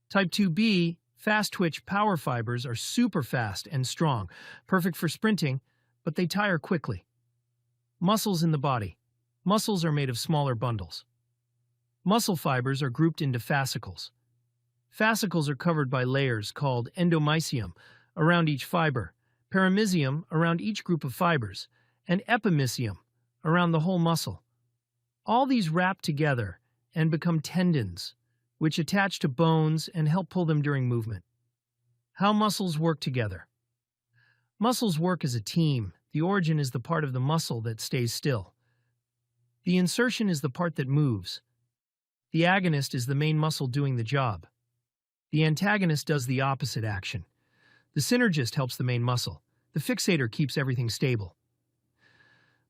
Type 2B, fast twitch power fibers are super fast and strong, perfect for sprinting, but they tire quickly. Muscles in the body. Muscles are made of smaller bundles. Muscle fibers are grouped into fascicles. Fascicles are covered by layers called endomysium around each fiber, perimysium around each group of fibers, and epimysium around the whole muscle. All these wrap together and become tendons, which attach to bones and help pull them during movement. How muscles work together. Muscles work as a team. The origin is the part of the muscle that stays still. The insertion is the part that moves. The agonist is the main muscle doing the job. The antagonist does the opposite action. The synergist helps the main muscle. The fixator keeps everything stable.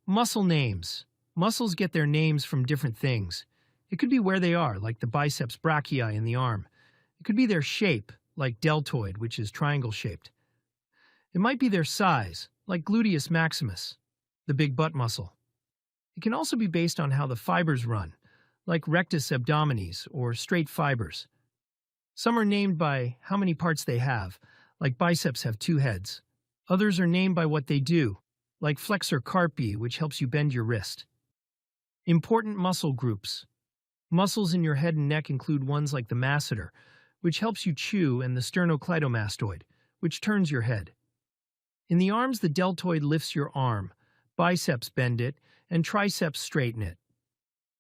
Muscle names. Muscles get their names from different things. It could be where they are, like the biceps brachii in the arm. It could be their shape, like deltoid, which is triangle-shaped. It might be their size, like gluteus maximus, the big butt muscle. It can also be based on how the fibers run, like rectus abdominis or straight fibers. Some are named by how many parts they have, like biceps have 2 heads. Others are named by what they do, like flexor carpi, which helps you bend your wrist. Important muscle groups. Muscles in your head and neck include ones like the masseter, which helps you chew, and the sternocleidomastoid, which turns your head. In the arms, the deltoid lifts your arm, biceps bend it, and triceps straighten it.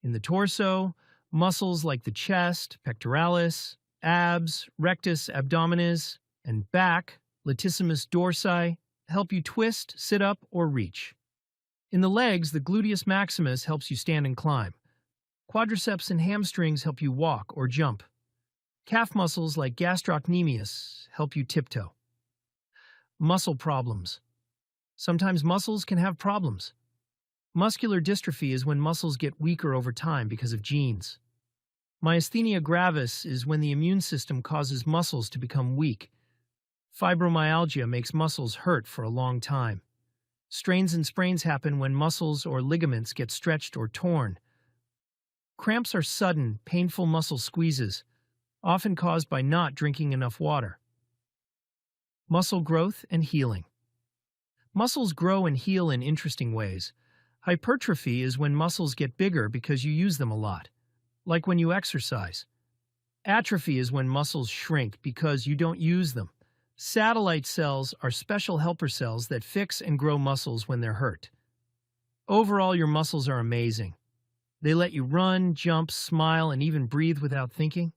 In the torso, muscles like the chest, pectoralis, abs, rectus abdominis, and back, latissimus dorsi, help you twist, sit up, or reach. In the legs, the gluteus maximus helps you stand and climb. Quadriceps and hamstrings help you walk or jump. Calf muscles like gastrocnemius help you tiptoe. Muscle problems. Sometimes muscles can have problems. Muscular dystrophy is when muscles get weaker over time because of genes. Myasthenia gravis is when the immune system causes muscles to become weak. Fibromyalgia makes muscles hurt for a long time. Strains and sprains happen when muscles or ligaments get stretched or torn. Cramps are sudden, painful muscle squeezes, often caused by not drinking enough water. Muscle growth and healing. Muscles grow and heal in interesting ways. Hypertrophy is when muscles get bigger because you use them a lot, like when you exercise. Atrophy is when muscles shrink because you don't use them. Satellite cells are special helper cells that fix and grow muscles when they're hurt. Overall, your muscles are amazing. They let you run, jump, smile, and even breathe without thinking.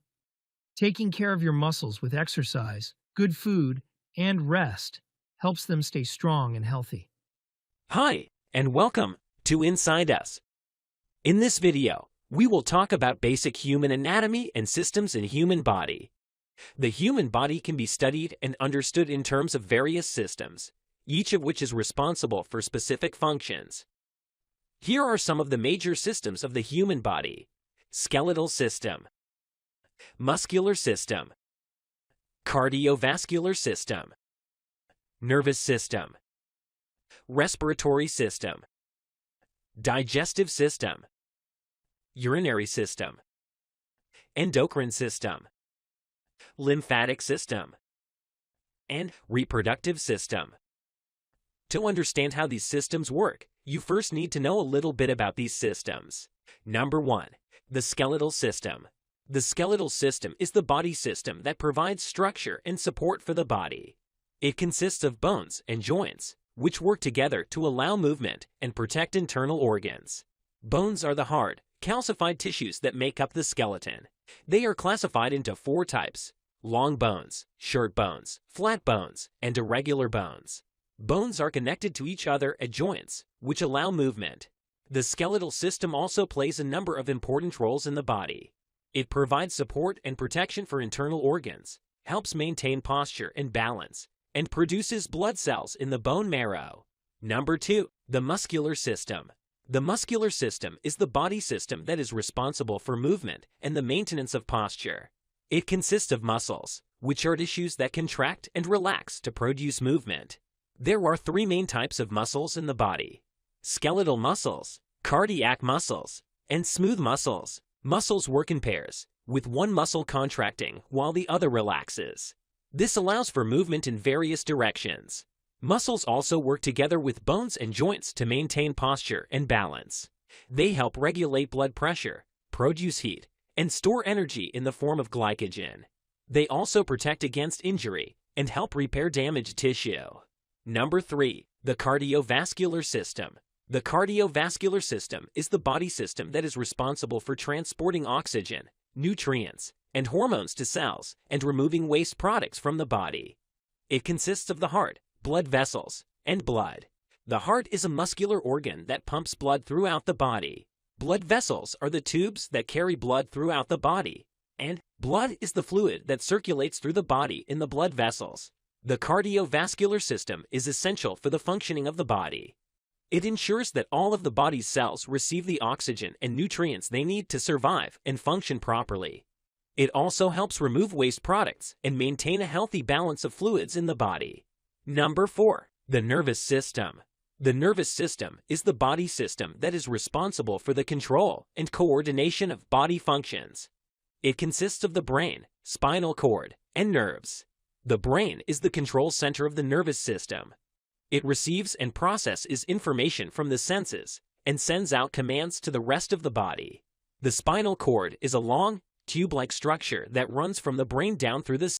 Taking care of your muscles with exercise, good food, and rest helps them stay strong and healthy. Hi, and welcome to Inside Us. In this video, we will talk about basic human anatomy and systems in human body. The human body can be studied and understood in terms of various systems, each of which is responsible for specific functions. Here are some of the major systems of the human body: skeletal system, muscular system, cardiovascular system, nervous system, respiratory system, digestive system, urinary system, endocrine system, lymphatic system, and reproductive system. To understand how these systems work, you first need to know a little bit about these systems. Number 1. The skeletal system. The skeletal system is the body system that provides structure and support for the body. It consists of bones and joints, which work together to allow movement and protect internal organs. Bones are the hard, calcified tissues that make up the skeleton. They are classified into 4 types: long bones, short bones, flat bones, and irregular bones. Bones are connected to each other at joints, which allow movement. The skeletal system also plays a number of important roles in the body. It provides support and protection for internal organs, helps maintain posture and balance, and produces blood cells in the bone marrow. Number 2. The muscular system. The muscular system is the body system that is responsible for movement and the maintenance of posture. It consists of muscles, which are tissues that contract and relax to produce movement. There are 3 main types of muscles in the body: skeletal muscles, cardiac muscles, and smooth muscles. Muscles work in pairs, with one muscle contracting while the other relaxes. This allows for movement in various directions. Muscles also work together with bones and joints to maintain posture and balance. They help regulate blood pressure, produce heat, and store energy in the form of glycogen. They also protect against injury and help repair damaged tissue. Number 3. The cardiovascular system. The cardiovascular system is the body system that is responsible for transporting oxygen, nutrients, and hormones to cells and removing waste products from the body. It consists of the heart, blood vessels, and blood. The heart is a muscular organ that pumps blood throughout the body. Blood vessels are the tubes that carry blood throughout the body, and blood is the fluid that circulates through the body in the blood vessels. The cardiovascular system is essential for the functioning of the body. It ensures that all of the body's cells receive the oxygen and nutrients they need to survive and function properly. It also helps remove waste products and maintain a healthy balance of fluids in the body. Number 4. The nervous system. The nervous system is the body system that is responsible for the control and coordination of body functions. It consists of the brain, spinal cord, and nerves. The brain is the control center of the nervous system. It receives and processes information from the senses and sends out commands to the rest of the body. The spinal cord is a long, tube-like structure that runs from the brain down through the